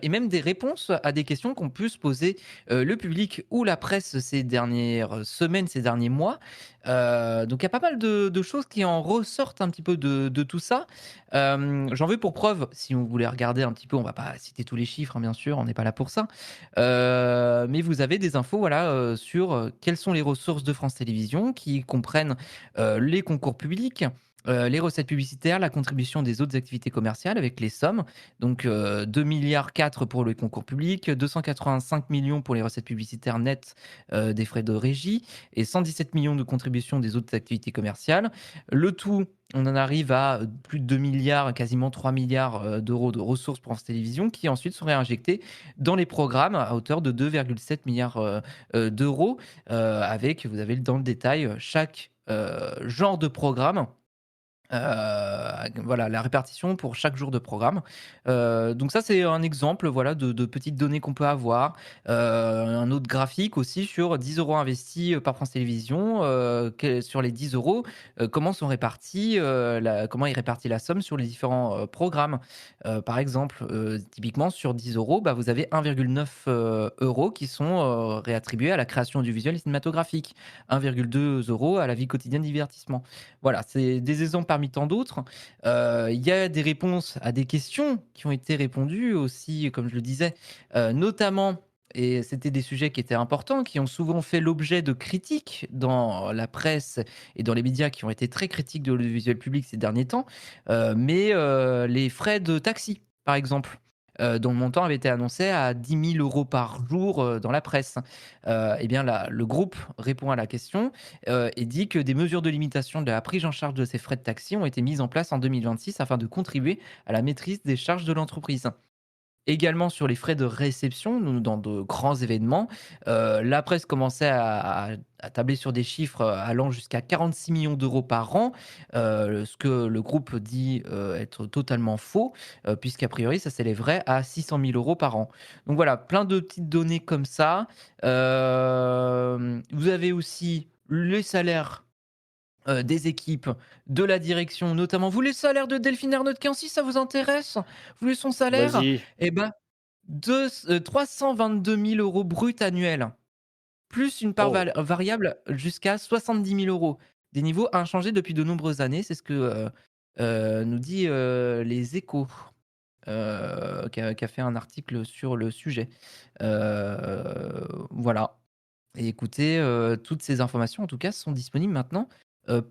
et même des réponses à des questions qu'ont pu se poser, le public ou la presse ces dernières semaines, ces derniers mois. Donc il y a pas mal de choses qui en ressortent un petit peu de tout ça. J'en veux pour preuve, si vous voulez regarder un petit peu, on va pas citer tous les chiffres, hein, bien sûr, on n'est pas là pour ça. Mais vous avez des infos, voilà, sur, quelles sont les ressources de France Télévisions qui comprennent, les concours publics, les recettes publicitaires, la contribution des autres activités commerciales avec les sommes. Donc, 2,4 pour les concours publics, 285 millions pour les recettes publicitaires nettes, des frais de régie et 117 millions de contributions des autres activités commerciales. Le tout, on en arrive à, plus de 2 milliards, quasiment 3 milliards d'euros de ressources pour France Télévisions qui ensuite seraient injectés dans les programmes à hauteur de 2,7 milliards d'euros, avec, vous avez dans le détail, chaque, genre de programme Voilà, la répartition pour chaque jour de programme. Donc ça, c'est un exemple, voilà, de petites données qu'on peut avoir. Un autre graphique aussi sur 10 € investis, par France Télévisions, sur les 10 €, comment sont répartis, comment est répartie la somme sur les différents, programmes. Par exemple, typiquement sur 10 €, bah, vous avez 1,9 € qui sont, réattribués à la création audiovisuelle et cinématographique, 1,2 € à la vie quotidienne divertissement. Voilà, c'est des exemples parmi tant d'autres. Il y a des réponses à des questions qui ont été répondues aussi, comme je le disais, notamment, et c'était des sujets qui étaient importants, qui ont souvent fait l'objet de critiques dans la presse et dans les médias qui ont été très critiques de l'audiovisuel public ces derniers temps, les frais de taxi, par exemple, dont le montant avait été annoncé à 10 000 € par jour, dans la presse. Et bien le groupe répond à la question et dit que des mesures de limitation de la prise en charge de ces frais de taxi ont été mises en place en 2026 afin de contribuer à la maîtrise des charges de l'entreprise. Également sur les frais de réception, nous dans de grands événements, la presse commençait à tabler sur des chiffres, allant jusqu'à 46 millions d'euros par an, ce que le groupe dit, être totalement faux, puisqu'a priori ça s'élèverait à 600 000 € par an. Donc voilà, plein de petites données comme ça. Vous avez aussi les salaires des équipes, de la direction, notamment. Vous voulez le salaire de Delphine Ernotte-Quincy, si ça vous intéresse? Vous voulez son salaire? Vas-y. Eh ben, 322 000 € bruts annuels, plus une part Oh, variable jusqu'à 70 000 €. Des niveaux inchangés depuis de nombreuses années, c'est ce que nous dit Les Échos, qui a fait un article sur le sujet. Voilà. Et écoutez, toutes ces informations, en tout cas, sont disponibles maintenant,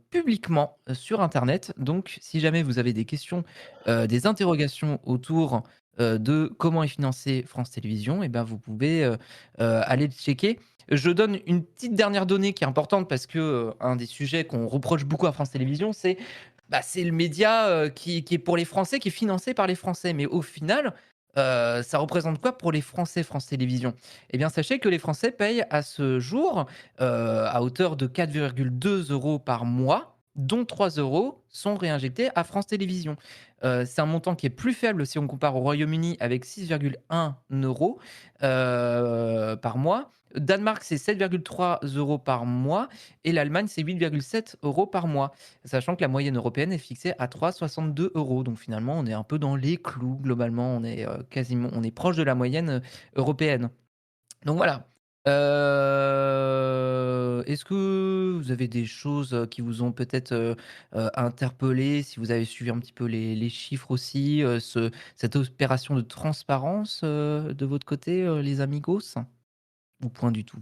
publiquement, sur internet. Donc si jamais vous avez des questions, des interrogations autour, de comment est financé France Télévisions, et ben, vous pouvez, aller le checker. Je donne une petite dernière donnée qui est importante parce que, un des sujets qu'on reproche beaucoup à France Télévisions, c'est, bah, c'est le média, qui est pour les Français, qui est financé par les Français. Mais au final, ça représente quoi pour les Français, France Télévisions? Eh bien, sachez que les Français payent à ce jour, à hauteur de 4,2 € par mois, dont 3 € sont réinjectés à France Télévisions. C'est un montant qui est plus faible si on compare au Royaume-Uni avec 6,1 € par mois. Danemark, c'est 7,3 € par mois et l'Allemagne, c'est 8,7 € par mois. Sachant que la moyenne européenne est fixée à 3,62 €. Donc finalement, on est un peu dans les clous globalement, on est, on est proche de la moyenne, européenne. Donc voilà. Est-ce que vous avez des choses, qui vous ont peut-être, interpellé? Si vous avez suivi un petit peu les chiffres aussi, cette opération de transparence, de votre côté, les amigos? Ou point du tout?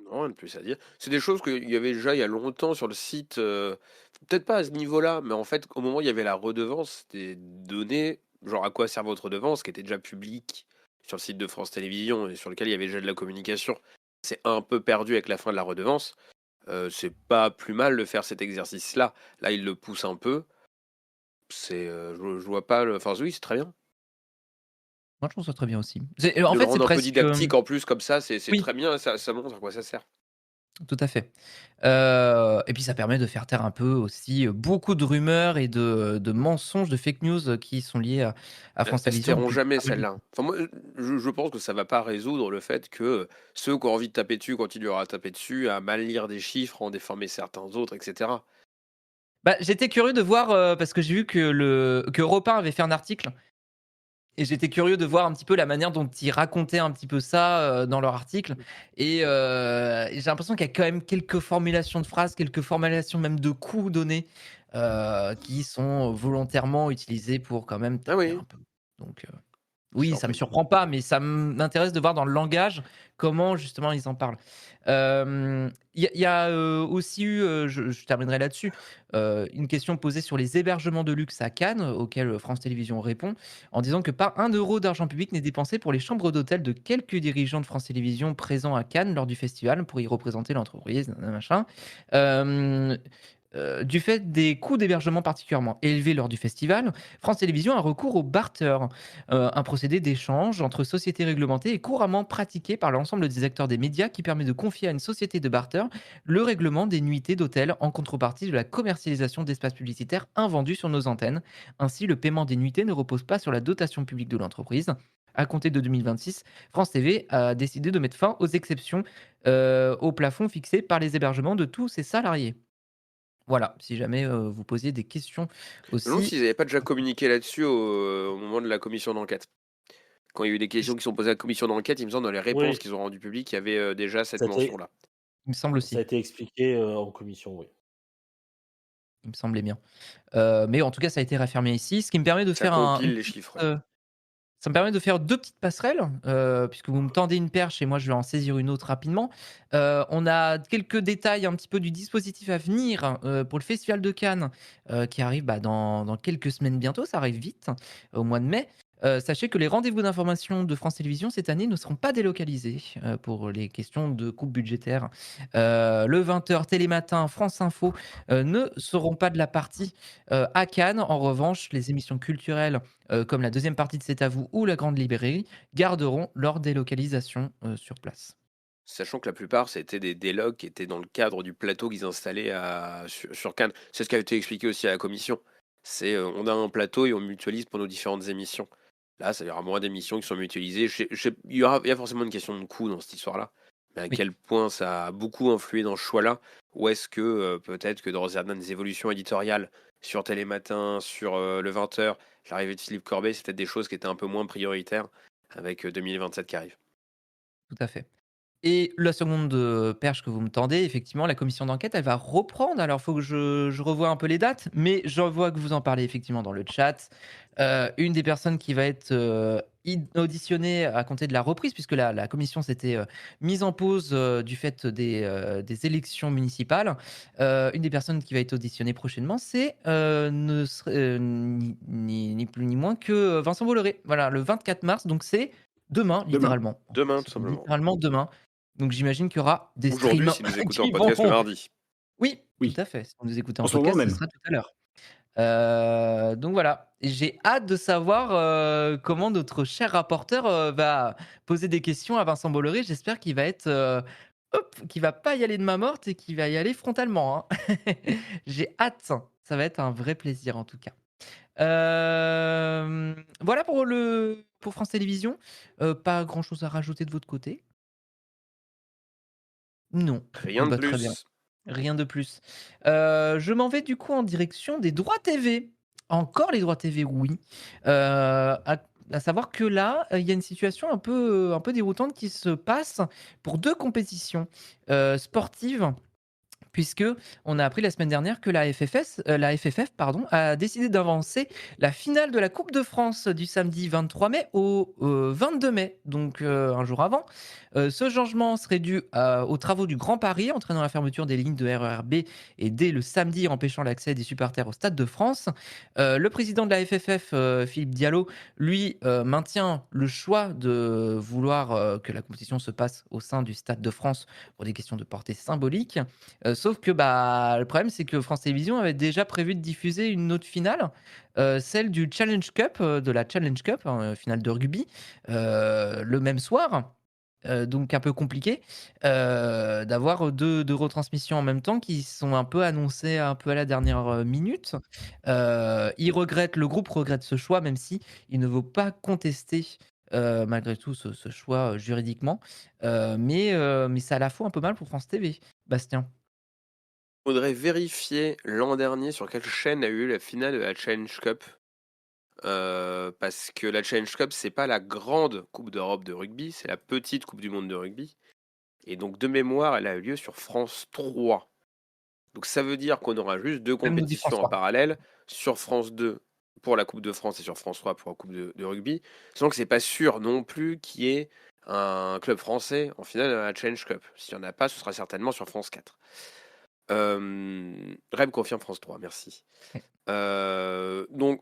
Non, rien de plus à dire. C'est des choses qu'il y avait déjà il y a longtemps sur le site, peut-être pas à ce niveau-là, mais en fait, au moment où il y avait la redevance, des données, genre à quoi sert votre redevance, qui était déjà publique sur le site de France Télévisions et sur lequel il y avait déjà de la communication. C'est un peu perdu avec la fin de la redevance. C'est pas plus mal de faire cet exercice-là. Là, il le pousse un peu. Je vois pas le. Enfin, oui, c'est très bien. Moi, je trouve ça très bien aussi. En De le fait, c'est rendre un peu presque, didactique en plus, comme ça, c'est oui. très bien, ça montre à quoi ça sert. Tout à fait. Et puis ça permet de faire taire un peu aussi, beaucoup de rumeurs et de mensonges, de fake news, qui sont liés à France Elles se Télévisions tairont depuis jamais pas mal de celles-là. temps. Enfin moi, je pense que ça va pas résoudre le fait que ceux qui ont envie de taper dessus continueront à taper dessus, à mal lire des chiffres, en déformer certains autres, etc. Bah, j'étais curieux de voir, parce que j'ai vu que Europe 1 avait fait un article et j'étais curieux de voir un petit peu la manière dont ils racontaient un petit peu ça, dans leur article et j'ai l'impression qu'il y a quand même quelques formulations de phrases, quelques formulations même de coups donnés, qui sont volontairement utilisés pour quand même Ah taper oui, un peu. Donc oui, ça me surpris. surprend pas, mais ça m'intéresse de voir dans le langage comment justement ils en parlent. Il y a, aussi eu, je terminerai là-dessus, une question posée sur les hébergements de luxe à Cannes, auquel, France Télévisions répond en disant que pas 1 € d'argent public n'est dépensé pour les chambres d'hôtel de quelques dirigeants de France Télévisions présents à Cannes lors du festival pour y représenter l'entreprise, machin. Hem Du fait des coûts d'hébergement particulièrement élevés lors du festival, France Télévisions a recours au barter, un procédé d'échange entre sociétés réglementées et couramment pratiqué par l'ensemble des acteurs des médias qui permet de confier à une société de barter le règlement des nuitées d'hôtel en contrepartie de la commercialisation d'espaces publicitaires invendus sur nos antennes. Ainsi, le paiement des nuitées ne repose pas sur la dotation publique de l'entreprise. À compter de 2026, France TV a décidé de mettre fin aux exceptions au plafond fixé par les hébergements de tous ses salariés. Voilà, si jamais, vous posiez des questions Je me demande aussi. s'ils n'avaient pas déjà communiqué là-dessus au moment de la commission d'enquête. Quand il y a eu des questions qui sont posées à la commission d'enquête, il me semble dans les réponses Oui, qu'ils ont rendues publiques, il y avait déjà cette ça a été, mention-là. Il me semble ça a aussi, été expliqué en commission, oui. il me semblait bien. Mais en tout cas, ça a été réaffirmé ici, ce qui me permet de Ça faire une compile les petite, chiffres. Ouais. ça me permet de faire 2 petites passerelles, puisque vous me tendez une perche et moi je vais en saisir une autre rapidement. On a quelques détails un petit peu du dispositif à venir, pour le festival de Cannes, qui arrive, bah, dans quelques semaines bientôt, ça arrive vite, au mois de mai. Sachez que les rendez-vous d'information de France Télévisions cette année ne seront pas délocalisés, pour les questions de coupes budgétaires. Le 20h Télématin, France Info, ne seront pas de la partie, à Cannes. En revanche, les émissions culturelles comme la deuxième partie de C'est à vous ou la Grande Librairie, garderont leur délocalisation sur place. Sachant que la plupart, c'était des délocs qui étaient dans le cadre du plateau qu'ils installaient sur Cannes. C'est ce qui a été expliqué aussi à la commission. C'est on a un plateau et on mutualise pour nos différentes émissions. Là, ça y aura moins d'émissions qui sont mutualisées. Il y a forcément une question de coût dans cette histoire-là. Mais à Oui, quel point ça a beaucoup influé dans ce choix-là? Ou est-ce que peut-être que dans certaines évolutions éditoriales sur Télématin, sur le 20h, l'arrivée de Philippe Corbet, c'était des choses qui étaient un peu moins prioritaires avec 2027 qui arrive. tout à fait. Et la seconde, perche que vous me tendez, effectivement, la commission d'enquête, elle va reprendre. Alors, il faut que je revoie un peu les dates, mais je vois que vous en parlez effectivement dans le chat. Une des personnes qui va être, auditionnée à compter de la reprise, puisque la commission s'était, mise en pause, du fait des élections municipales. Une des personnes qui va être auditionnée prochainement, c'est, ne serait ni plus ni moins que, Vincent Bolloré. Voilà, le 24 mars, donc c'est demain, Demain. littéralement. Demain, tout C'est simplement. littéralement demain. Donc j'imagine qu'il y aura des Aujourd'hui, streams si nous écoutez en qui podcast le vont. mardi. Oui, tout Oui, à fait. Si vous nous écoutez en en ce moment podcast, ce même. sera tout à l'heure. Donc voilà. Et j'ai hâte de savoir, comment notre cher rapporteur, va poser des questions à Vincent Bolloré. J'espère qu'il va être, qu'il va pas y aller de main morte et qu'il va y aller frontalement, hein. J'ai hâte. Ça va être un vrai plaisir en tout cas. Voilà pour France Télévisions. Pas grand chose à rajouter de votre côté? Non. Rien de Bah, très bien. plus. Rien de plus. Je m'en vais du coup en direction des droits TV. Encore les droits TV, oui. À savoir que là, il y a une situation un peu déroutante qui se passe pour 2 compétitions, sportives. Puisque on a appris la semaine dernière que la FFF pardon, a décidé d'avancer la finale de la Coupe de France du samedi 23 mai au 22 mai, donc un jour avant. Ce changement serait dû aux travaux du Grand Paris, entraînant la fermeture des lignes de RER B et dès le samedi empêchant l'accès des supporters au Stade de France. Le président de la FFF, Philippe Diallo, lui, maintient le choix de vouloir que la compétition se passe au sein du Stade de France pour des questions de portée symbolique. Sauf que, bah, le problème, c'est que France Télévisions avait déjà prévu de diffuser une autre finale, celle du Challenge Cup, de la Challenge Cup, hein, finale de rugby, le même soir. Donc un peu compliqué, d'avoir 2 retransmissions en même temps qui sont un peu annoncées un peu à la dernière, minute. Le groupe regrette ce choix, même si il ne veut pas contester, malgré tout ce choix, juridiquement. Mais ça la fout un peu mal pour France TV, Bastien. Faudrait vérifier l'an dernier sur quelle chaîne a eu la finale de la Challenge Cup. Parce que la Challenge Cup, c'est pas la grande Coupe d'Europe de rugby, c'est la petite Coupe du Monde de rugby. Et donc, de mémoire, elle a eu lieu sur France 3. Donc, ça veut dire qu'on aura juste 2 Comme nous dit compétitions en François. parallèle sur France 2 pour la Coupe de France et sur France 3 pour la Coupe de rugby. Sachant que c'est pas sûr non plus qu'il y ait un club français en finale à la Challenge Cup. S'il n'y en a pas, ce sera certainement sur France 4. Rem confirme France 3, merci. Ouais. Donc,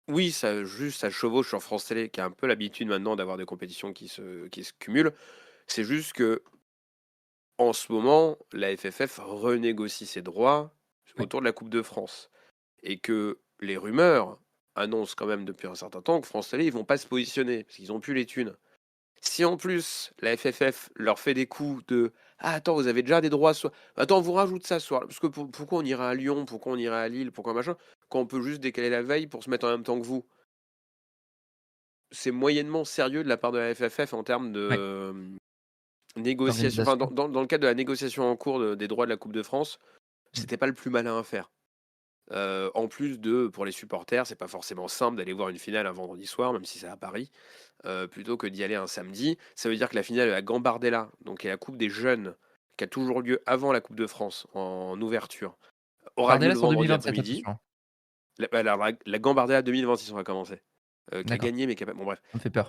oui, ça chevauche sur France Télé, qui a un peu l'habitude maintenant d'avoir des compétitions qui se cumulent. C'est juste que, en ce moment, la FFF renégocie ses droits Ouais. autour de la Coupe de France et que les rumeurs annoncent quand même depuis un certain temps que France Télé, ils vont pas se positionner parce qu'ils ont plus les thunes. Si en plus la FFF leur fait des coups de ah attends vous avez déjà des droits attends on vous rajoute ça ce soir parce que pourquoi on irait à Lyon, pourquoi on irait à Lille, pourquoi machin quand on peut juste décaler la veille pour se mettre en même temps que vous. C'est moyennement sérieux de la part de la FFF en termes de Ouais. négociation. Enfin, L'organisation. dans le cadre de la négociation en cours des droits de la Coupe de France, Mm. c'était pas le plus malin à faire. En plus pour les supporters, c'est pas forcément simple d'aller voir une finale un vendredi soir, même si c'est à Paris, plutôt que d'y aller un samedi. Ça veut dire que la finale à Gambardella, donc qui est la Coupe des jeunes, qui a toujours lieu avant la Coupe de France en ouverture, aura lieu Bardella le sur vendredi 2027, après-midi. attention. La Gambardella 2026, on va commencer. Qui a D'accord, gagné, mais qui a pas. Bon, bref. ça me fait peur.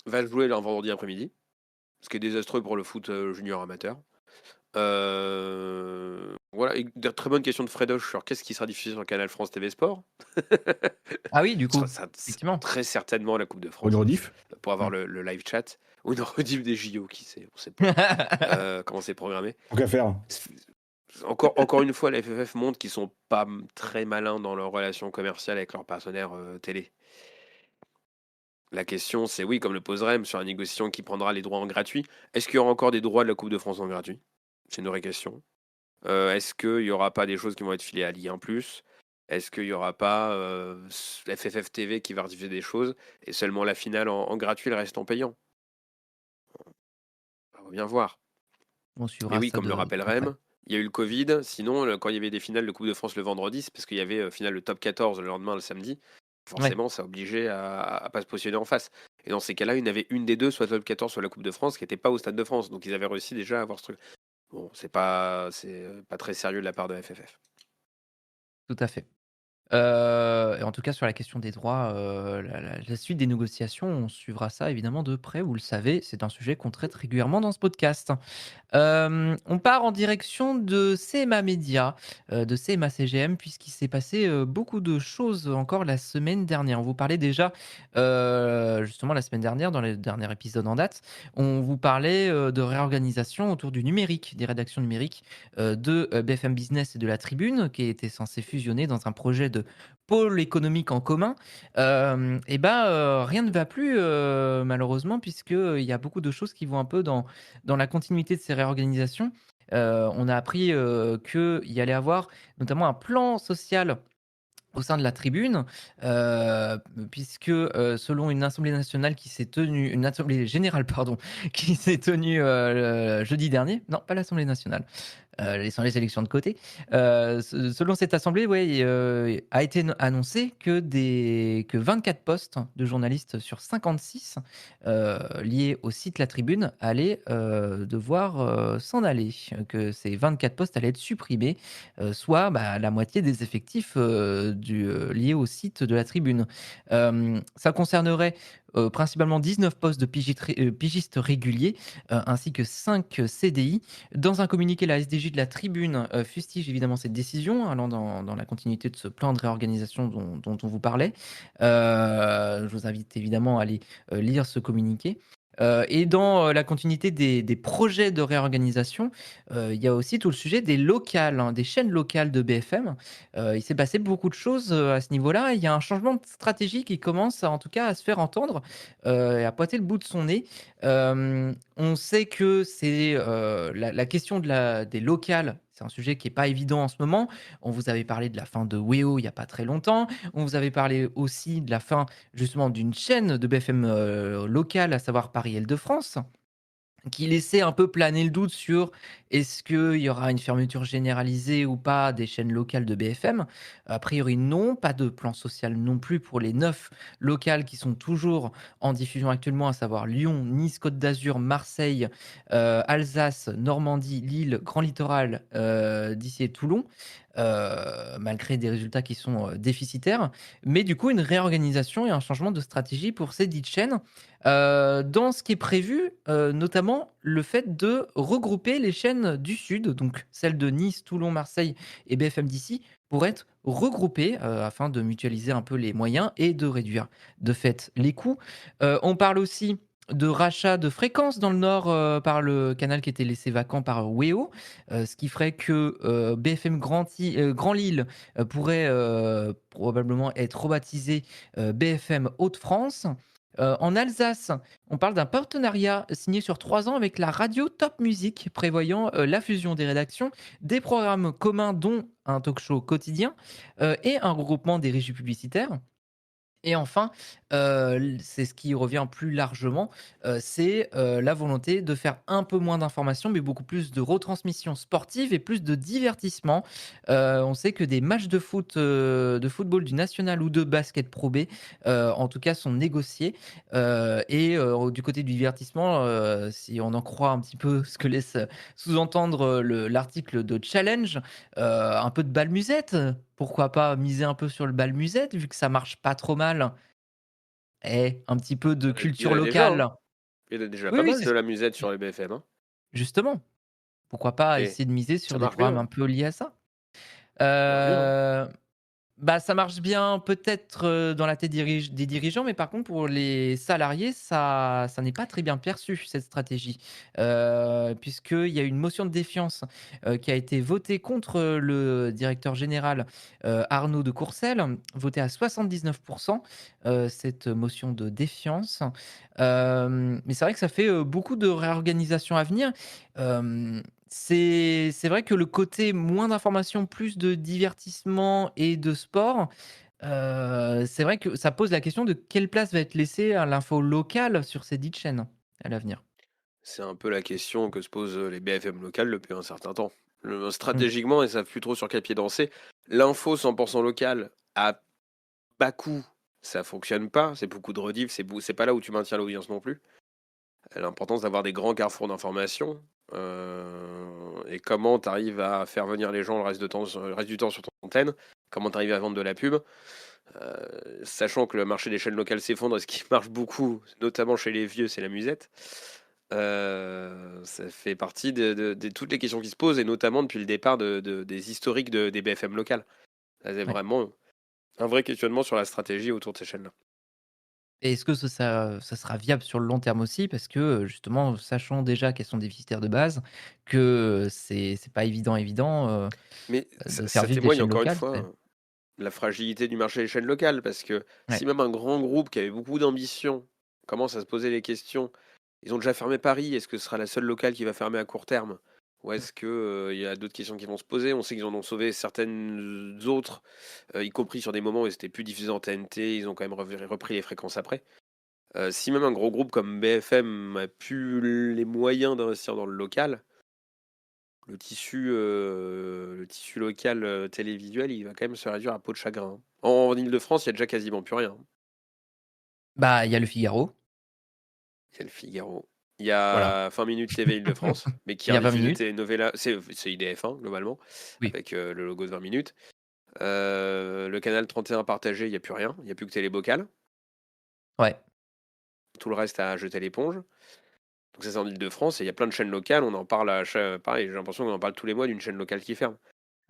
Va jouer un vendredi après-midi, ce qui est désastreux pour le foot junior amateur. Voilà, et très bonne question de Fredoche sur qu'est-ce qui sera diffusé sur Canal France TV Sport. Ah oui, du coup, Ça, effectivement. très certainement la Coupe de Pour une France rediff. pour avoir Mm. le live chat ou une rediff des JO, qui sait, on sait pas comment c'est programmé. Tant qu'à faire. Encore une fois, la FFF montre qu'ils sont pas très malins dans leurs relations commerciales avec leurs partenaires télé. La question, c'est oui, comme le pose Rem, sur la négociation qui prendra les droits en gratuit. Est-ce qu'il y aura encore des droits de la Coupe de France en gratuit? C'est une vraie question. Est-ce qu'il n'y aura pas des choses qui vont être filées à Ligue 1 +? Est-ce qu'il n'y aura pas FFF TV qui va rediffuser des choses et seulement la finale en gratuit, le reste en payant? On va bien voir. On Mais suivra oui, ça comme le de rappelle très près. Rem, il y a eu le Covid. Sinon, quand il y avait des finales de Coupe de France le vendredi, c'est parce qu'il y avait finale le top 14 le lendemain, le samedi. Ouais. Forcément, ça obligeait à pas se positionner en face. Et dans ces cas-là, il y en avait une des deux, soit top 14, soit la Coupe de France, qui n'était pas au Stade de France. Donc ils avaient réussi déjà à avoir ce truc. Bon, c'est pas très sérieux de la part de la FFF. Tout à fait. Et en tout cas, sur la question des droits, la suite des négociations, on suivra ça évidemment de près. Vous le savez, c'est un sujet qu'on traite régulièrement dans ce podcast. On part en direction de CMA Média, de CMA CGM, puisqu'il s'est passé, beaucoup de choses encore la semaine dernière. On vous parlait déjà, justement la semaine dernière, dans le dernier épisode en date, on vous parlait, de réorganisation autour du numérique, des rédactions numériques, de, BFM Business et de La Tribune, qui étaient censées fusionner dans un projet de pôle économique en commun. Rien ne va plus, malheureusement, puisqu'il y a beaucoup de choses qui vont un peu dans la continuité de ces réorganisations. On a appris qu'il y allait avoir notamment un plan social au sein de la tribune, puisque, selon une assemblée nationale qui s'est tenue, une assemblée générale, pardon, qui s'est tenue le jeudi dernier, non, pas l'Assemblée nationale, laissant les élections de côté. Selon cette assemblée, ouais, a été annoncé que 24 postes de journalistes sur 56 liés au site La Tribune allaient devoir s'en aller. Que ces 24 postes allaient être supprimés, soit la moitié des effectifs liés au site de La Tribune. Ça concernerait principalement 19 postes de pigistes réguliers, ainsi que 5 CDI. Dans un communiqué, la SDJ de La Tribune fustige évidemment cette décision, allant dans la continuité de ce plan de réorganisation dont on vous parlait. Je vous invite évidemment à aller lire ce communiqué. Et dans la continuité des projets de réorganisation, il y a aussi tout le sujet des locales, hein, des chaînes locales de BFM. Il s'est passé beaucoup de choses à ce niveau-là. Il y a un changement de stratégie qui commence en tout cas à se faire entendre et à pointer le bout de son nez. On sait que c'est la question des locales. C'est un sujet qui n'est pas évident en ce moment. On vous avait parlé de la fin de WEO il n'y a pas très longtemps. On vous avait parlé aussi de la fin justement d'une chaîne de BFM locale, à savoir Paris Île-de-France, qui laissait un peu planer le doute sur est-ce qu'il y aura une fermeture généralisée ou pas des chaînes locales de BFM. A priori, non. Pas de plan social non plus pour les 9 locales qui sont toujours en diffusion actuellement, à savoir Lyon, Nice, Côte d'Azur, Marseille, Alsace, Normandie, Lille, Grand Littoral, d'ici et Toulon, malgré des résultats qui sont déficitaires. Mais du coup, une réorganisation et un changement de stratégie pour ces dites chaînes. Dans ce qui est prévu, notamment le fait de regrouper les chaînes du Sud, donc celles de Nice, Toulon, Marseille et BFM d'ici, pour être regroupées afin de mutualiser un peu les moyens et de réduire de fait les coûts. On parle aussi de rachat de fréquences dans le Nord par le canal qui était laissé vacant par WEO, ce qui ferait que BFM Grand Lille pourrait probablement être rebaptisé BFM Hauts-de-France. En Alsace, on parle d'un partenariat signé sur 3 ans avec la radio Top Music, prévoyant la fusion des rédactions, des programmes communs, dont un talk show quotidien et un regroupement des régies publicitaires. Et enfin, c'est ce qui revient plus largement, c'est la volonté de faire un peu moins d'informations, mais beaucoup plus de retransmissions sportives et plus de divertissement. On sait que des matchs de football du national ou de basket Pro B, en tout cas, sont négociés. Du côté du divertissement, si on en croit un petit peu ce que laisse sous-entendre l'article de Challenge, un peu de bal musette. Pourquoi pas miser un peu sur le bal musette vu que ça marche pas trop mal? Un petit peu de Il y culture en a déjà, hein. locale. Il y en a déjà Oui, pas oui, mal c'est de ce la musette sur les BFM, hein. justement. Pourquoi pas Et essayer de miser ça sur des marche programmes bien, un peu liés à ça? ça marche bien. Heu Bah, ça marche bien peut-être, dans la tête des dirigeants, mais par contre pour les salariés, ça n'est pas très bien perçu cette stratégie. Puisqu'il y a une motion de défiance, qui a été votée contre, le directeur général, Arnaud de Courcelles, votée à 79 cette motion de défiance. Mais c'est vrai que ça fait, beaucoup de réorganisations à venir. C'est vrai que le côté moins d'informations, plus de divertissement et de sport, c'est vrai que ça pose la question de quelle place va être laissée à l'info locale sur ces dites chaînes, à l'avenir. C'est un peu la question que se posent les BFM locales depuis un certain temps. Mmh. Stratégiquement, ils savent plus trop sur quel pied danser. L'info 100% locale à bas coût, ça fonctionne pas. C'est beaucoup de rediff, c'est pas là où tu maintiens l'audience non plus. L'importance d'avoir des grands carrefours d'information et comment tu arrives à faire venir les gens le reste du temps sur ton antenne, comment tu arrives à vendre de la pub. Sachant que le marché des chaînes locales s'effondre, et ce qui marche beaucoup, notamment chez les vieux, c'est la musette. Ça fait partie de toutes les questions qui se posent, et notamment depuis le départ des historiques des BFM locales. C'est Ouais. vraiment un vrai questionnement sur la stratégie autour de ces chaînes-là. Et est-ce que ça sera viable sur le long terme aussi? Parce que, justement, sachant déjà qu'elles sont déficitaires de base, que c'est pas évident, Mais de faire ça vivre des témoigne chaînes encore une locales, fois c'est de la fragilité du marché des chaînes locales, parce que si ouais, même un grand groupe qui avait beaucoup d'ambition commence à se poser les questions, ils ont déjà fermé Paris, est-ce que ce sera la seule locale qui va fermer à court terme? Ou est-ce que, il y a d'autres questions qui vont se poser? On sait qu'ils en ont sauvé certaines autres, y compris sur des moments où c'était plus diffusé en TNT, ils ont quand même repris les fréquences après. Si même un gros groupe comme BFM a plus les moyens d'investir dans le local, le tissu local télévisuel, il va quand même se réduire à peau de chagrin, hein. En Ile-de-France, il y a déjà quasiment plus rien, hein. bah, il y a Le Figaro, Il y a le Figaro. Il y voilà. a 20 minutes TV Île-de-France, mais qui Il y a 20 rediffuse des minutes, télénovelas. C'est IDF1, globalement, oui, avec le logo de 20 minutes. Le canal 31 partagé, il n'y a plus rien. Il n'y a plus que Télébocal. ouais, Tout le reste a jeté l'éponge. Donc ça, c'est en Ile-de-France. Et il y a plein de chaînes locales. On en parle pareil, j'ai l'impression qu'on en parle tous les mois d'une chaîne locale qui ferme.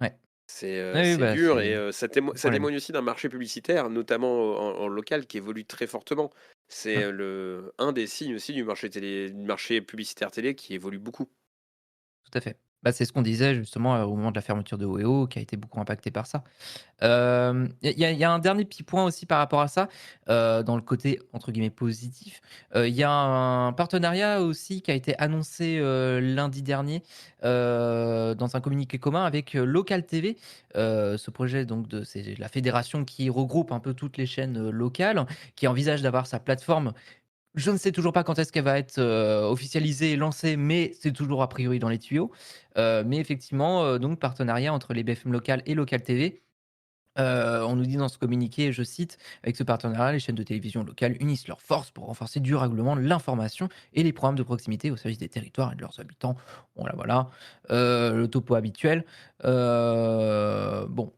ouais. C'est Oui, oui, c'est bah, dur, c'est et un ça problème. témoigne aussi d'un marché publicitaire, notamment en local, qui évolue très fortement. C'est Mmh. un des signes aussi du marché publicitaire télé qui évolue beaucoup. Tout à fait. Bah, c'est ce qu'on disait justement, au moment de la fermeture de WEO, qui a été beaucoup impacté par ça. Il y a un dernier petit point aussi par rapport à ça, dans le côté entre guillemets «positif». Il y a un partenariat aussi qui a été annoncé, lundi dernier, dans un communiqué commun avec, Local TV. Ce projet donc c'est la fédération qui regroupe un peu toutes les chaînes, locales, qui envisage d'avoir sa plateforme. Je ne sais toujours pas quand est-ce qu'elle va être, officialisée et lancée, mais c'est toujours a priori dans les tuyaux. Mais effectivement, donc partenariat entre les BFM locales et Local TV. On nous dit dans ce communiqué, je cite: «Avec ce partenariat, les chaînes de télévision locales unissent leurs forces pour renforcer durablement l'information et les programmes de proximité au service des territoires et de leurs habitants». Voilà, voilà, le topo habituel. Bon,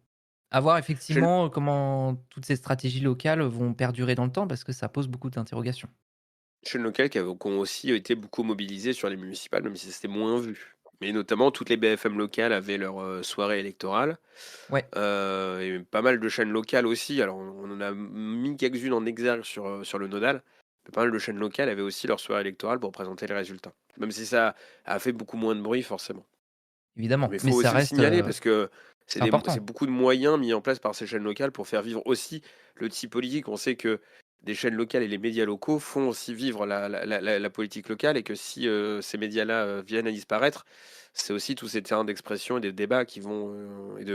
à voir Chaîne, effectivement comment toutes ces stratégies locales vont perdurer dans le temps parce que ça pose beaucoup d'interrogations. chaînes locales qui ont aussi été beaucoup mobilisées sur les municipales, même si c'était moins vu. Mais notamment, toutes les BFM locales avaient leur soirée électorale. Ouais. Et pas mal de chaînes locales aussi. Alors, on en a mis quelques-unes en exergue sur le nodal. pas mal de chaînes locales avaient aussi leur soirée électorale pour présenter les résultats. Même si ça a fait beaucoup moins de bruit, forcément. Évidemment, Mais il mais faut ça aussi le reste signaler parce que c'est important. c'est beaucoup de moyens mis en place par ces chaînes locales pour faire vivre aussi le tissu politique. On sait que des chaînes locales et les médias locaux font aussi vivre la politique locale et que si ces médias-là viennent à disparaître, c'est aussi tous ces terrains d'expression et des débats qui vont,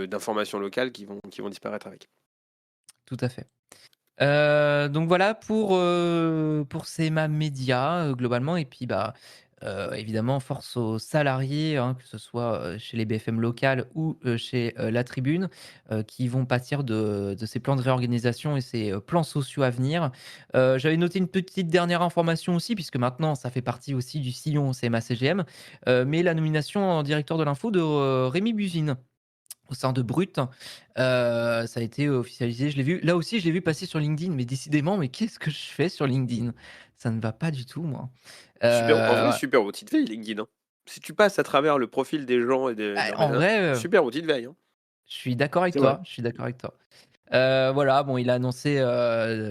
d'informations locales qui vont disparaître avec. Tout à fait. Donc voilà pour CMA Média, globalement et puis, évidemment force aux salariés, hein, que ce soit, chez les BFM locales ou, chez, La Tribune, qui vont pâtir de ces plans de réorganisation et ces, plans sociaux à venir. J'avais noté une petite dernière information aussi puisque maintenant ça fait partie aussi du sillon CMA-CGM, mais la nomination en directeur de l'info de, Rémi Buzine. Au sein de Brut, ça a été officialisé. Je l'ai vu là aussi, je l'ai vu passer sur LinkedIn, mais décidément, mais qu'est-ce que je fais sur LinkedIn? Ça ne va pas du tout, moi. Super, en vrai, Ouais. super outil de veille, LinkedIn, hein. Si tu passes à travers le profil des gens et de Bah, leurs en vrai, super outil de veille, hein. je suis d'accord avec C'est vrai. toi, je suis d'accord avec toi. Voilà, bon, il a annoncé,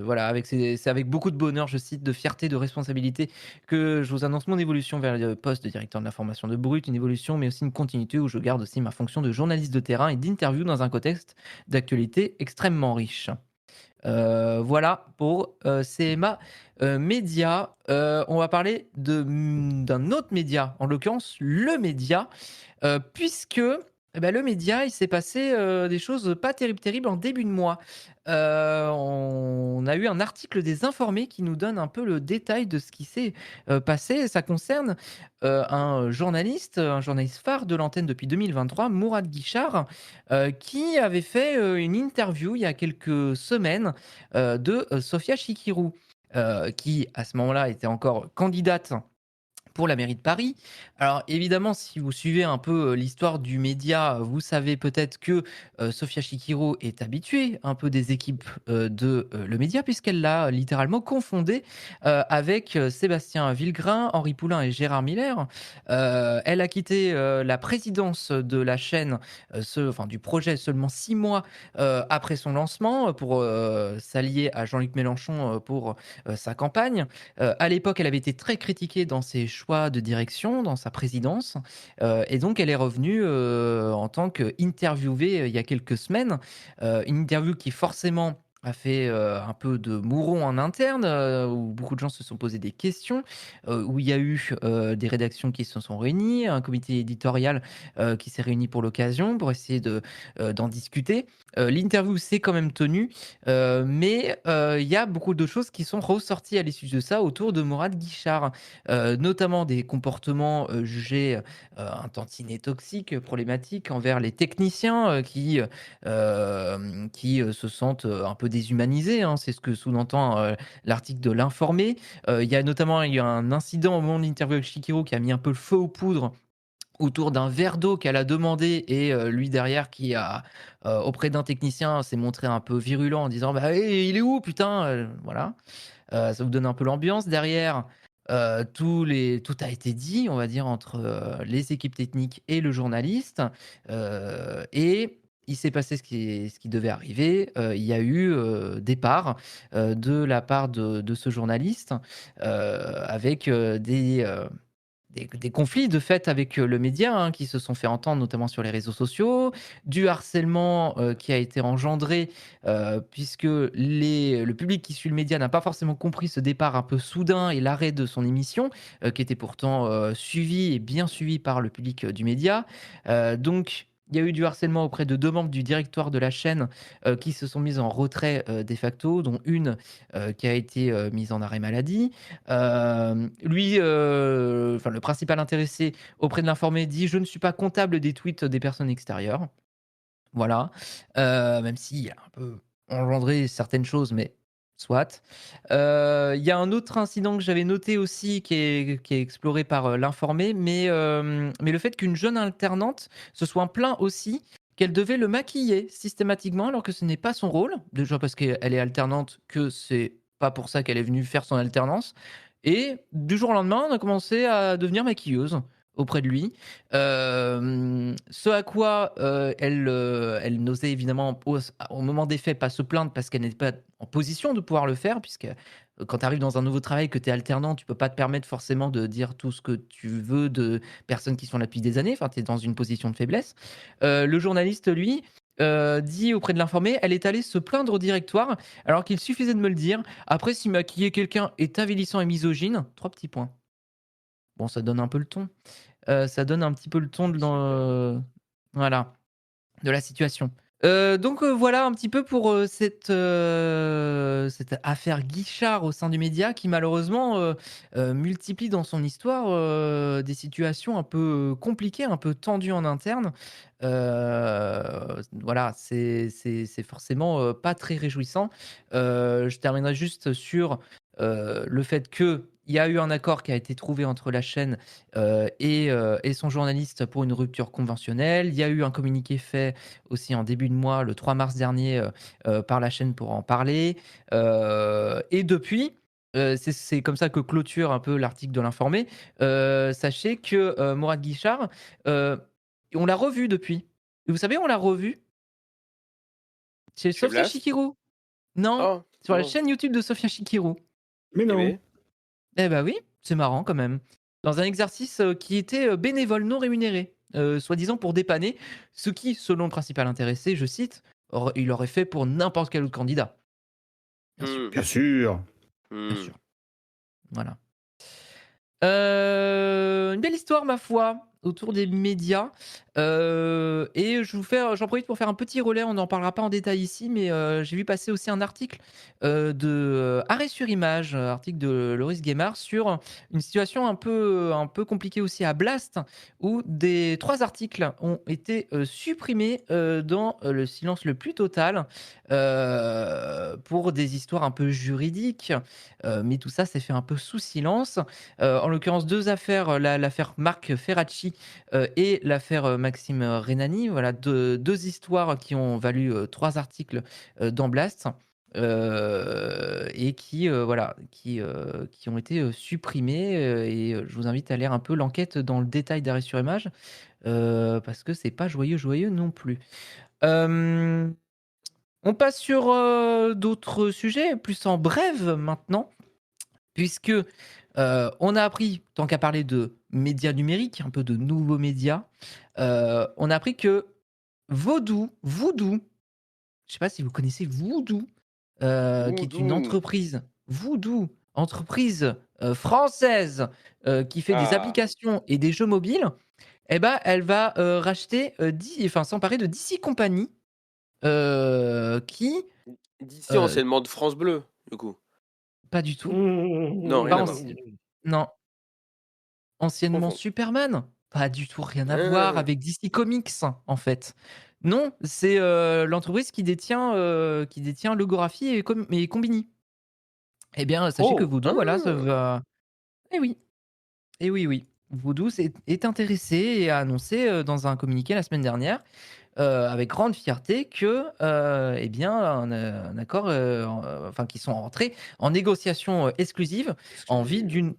voilà, c'est avec beaucoup de bonheur, je cite: «De fierté, de responsabilité que je vous annonce mon évolution vers le poste de directeur de l'information de Brut». Une évolution, mais aussi une continuité où je garde aussi ma fonction de journaliste de terrain et d'interview dans un contexte d'actualité extrêmement riche. Voilà pour, CMA, Média. On va parler d'un autre média, en l'occurrence Le Média, puisque, le Média, il s'est passé, des choses pas terribles en début de mois. On a eu un article des Informés qui nous donne un peu le détail de ce qui s'est, passé. Ça concerne, un journaliste phare de l'antenne depuis 2023, Mourad Guichard, qui avait fait, une interview il y a quelques semaines, de, Sophia Chikirou, qui à ce moment-là était encore candidate pour la mairie de Paris. Alors évidemment, si vous suivez un peu, l'histoire du média, vous savez peut-être que, Sophia Chikirou est habituée un peu des équipes, de, Le Média puisqu'elle l'a littéralement confondé, avec, Sébastien Villegrain, Henri Poulain et Gérard Miller. Elle a quitté, la présidence de la chaîne, du projet seulement 6 mois, après son lancement, pour, s'allier à Jean-Luc Mélenchon, pour, sa campagne. À l'époque, elle avait été très critiquée dans ses choix de direction, dans sa présidence, et donc elle est revenue, en tant qu'interviewée, il y a quelques semaines. Une interview qui forcément a fait, un peu de mouron en interne, où beaucoup de gens se sont posés des questions, où il y a eu, des rédactions qui se sont réunies, un comité éditorial, qui s'est réuni pour l'occasion, pour essayer d'en discuter. L'interview s'est quand même tenue, mais il y a beaucoup de choses qui sont ressorties à l'issue de ça autour de Mourad Guichard, notamment des comportements, jugés, un tantinet toxiques, problématiques envers les techniciens, qui se sentent, un peu déshumanisés, hein. C'est ce que sous-entend, l'article de l'Informé. Il y a notamment eu un incident au moment de l'interview avec Chikiro qui a mis un peu le feu aux poudres autour d'un verre d'eau qu'elle a demandé et lui derrière qui a, auprès d'un technicien, s'est montré un peu virulent en disant: «Bah, eh, il est où putain?» Voilà. Ça vous donne un peu l'ambiance. Derrière, tout a été dit, on va dire, entre, les équipes techniques et le journaliste, et il s'est passé ce qui devait arriver. Il y a eu, départ, de la part de ce journaliste, avec, des conflits de fait avec, le média, hein, qui se sont fait entendre notamment sur les réseaux sociaux, du harcèlement, qui a été engendré, puisque le public qui suit le média n'a pas forcément compris ce départ un peu soudain et l'arrêt de son émission, qui était pourtant, suivi et bien suivi par le public, du média. Donc il y a eu du harcèlement auprès de 2 membres du directoire de la chaîne, qui se sont mis en retrait, de facto, dont une, qui a été, mise en arrêt maladie. Lui, le principal intéressé auprès de l'informé dit: «Je ne suis pas comptable des tweets des personnes extérieures». Voilà, même s'il a un peu engendré certaines choses, mais soit. Il y a un autre incident que j'avais noté aussi qui est exploré par, l'informé, mais le fait qu'une jeune alternante se soit plaint aussi qu'elle devait le maquiller systématiquement alors que ce n'est pas son rôle. Déjà parce qu'elle est alternante, que c'est pas pour ça qu'elle est venue faire son alternance et du jour au lendemain, on a commencé à devenir maquilleuse. auprès de lui. Ce à quoi elle n'osait évidemment au moment des faits pas se plaindre parce qu'elle n'était pas en position de pouvoir le faire, puisque quand tu arrives dans un nouveau travail, que tu es alternant, tu peux pas te permettre forcément de dire tout ce que tu veux de personnes qui sont là depuis des années. Enfin, tu es dans une position de faiblesse. Le journaliste, lui, dit auprès de l'informé, elle est allée se plaindre au directoire alors qu'il suffisait de me le dire. Après, si maquiller quelqu'un est avilissant et misogyne, 3 petits points. Bon, ça donne un peu le ton. Ça donne un petit peu le ton voilà, de la situation. Donc voilà un petit peu pour, cette affaire Guichard au sein du média qui malheureusement, multiplie dans son histoire, des situations un peu compliquées, un peu tendues en interne. Voilà, c'est forcément, pas très réjouissant. Je terminerai juste sur, le fait qu'il y a eu un accord qui a été trouvé entre la chaîne, et son journaliste pour une rupture conventionnelle. Il y a eu un communiqué fait aussi en début de mois, le 3 mars dernier, par la chaîne pour en parler. Et depuis, c'est comme ça que clôture un peu l'article de l'Informé. Sachez que, Mourad Guichard, heu, on l'a revu depuis. Et vous savez où on l'a revu? Chez Chez Sofia Blast? Chikirou. Non, Oh, sur la non. chaîne YouTube de Sofia Chikirou. Mais Eh non. ben, Eh bah oui, c'est marrant quand même. Dans un exercice, qui était, bénévole, non rémunéré, soi-disant pour dépanner, ce qui, selon le principal intéressé, je cite, il aurait fait pour n'importe quel autre candidat. Bien sûr, mmh, Bien sûr. bien mmh. sûr. Voilà. Une belle histoire, ma foi, autour des médias. Et j'en profite pour faire un petit relais, on n'en parlera pas en détail ici, mais j'ai vu passer aussi un article, de, Arrêt sur Image, article de Loris Guémard sur une situation un peu compliquée aussi à Blast, où 3 articles ont été, supprimés, dans, le silence le plus total, pour des histoires un peu juridiques, mais tout ça s'est fait un peu sous silence. En l'occurrence, 2 affaires, l'affaire Marc Ferracci, et l'affaire, Maxime Renani. Voilà, deux histoires qui ont valu, 3 articles, dans Blast, et qui, voilà, qui ont été, supprimés, et je vous invite à lire un peu l'enquête dans le détail d'Arrêt sur Image, parce que c'est pas joyeux, joyeux non plus. Hem, on passe sur, d'autres sujets, plus en brève maintenant. Puisque, on a appris, tant qu'à parler de médias numériques, un peu de nouveaux médias, on a appris que Voodoo, je sais pas si vous connaissez Voodoo, qui est une Voodoo. entreprise Voodoo, entreprise, française, qui fait des Ah, applications et des jeux mobiles, et ben, elle va, racheter, s'emparer de DC Company, qui, d'ici heu, anciennement de France Bleu, du coup. pas du tout, Non, rien pas à voir. anci non. Anciennement Confond. Superman? Pas du tout, rien à voir Ah, avec DC Comics, en fait. Non, c'est, l'entreprise qui détient Logographie et Combini. Eh bien, sachez que Oh, Voodoo, voilà, ça ah! va eh oui, eh oui, oui. Voodoo est intéressé et a annoncé, dans un communiqué la semaine dernière, avec grande fierté que, eh bien, un accord, enfin, qu'ils sont entrés en négociation, exclusive en vue Exclusive. d'une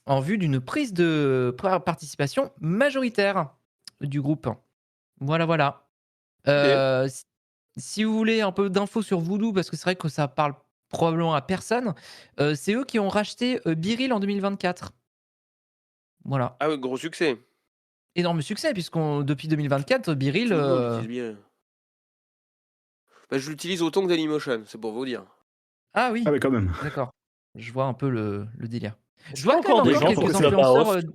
en vue d'une prise de participation majoritaire du groupe. Voilà, voilà. OK. Si vous voulez un peu d'infos sur Voodoo, parce que c'est vrai que ça parle probablement à personne, c'est eux qui ont racheté, Biril en 2024. Voilà. Ah oui, gros succès. Énorme succès puisqu'on depuis 2024, Biril, Tout le monde l'utilise bien. Bah, je l'utilise autant que Dailymotion, c'est pour vous dire. ah Ah oui, mais quand même. d'accord. Je vois un peu le délire. est-ce Je qu'il y a vois quand même encore des encore gens Regarde sur quelques pourquoi c'est influenceurs,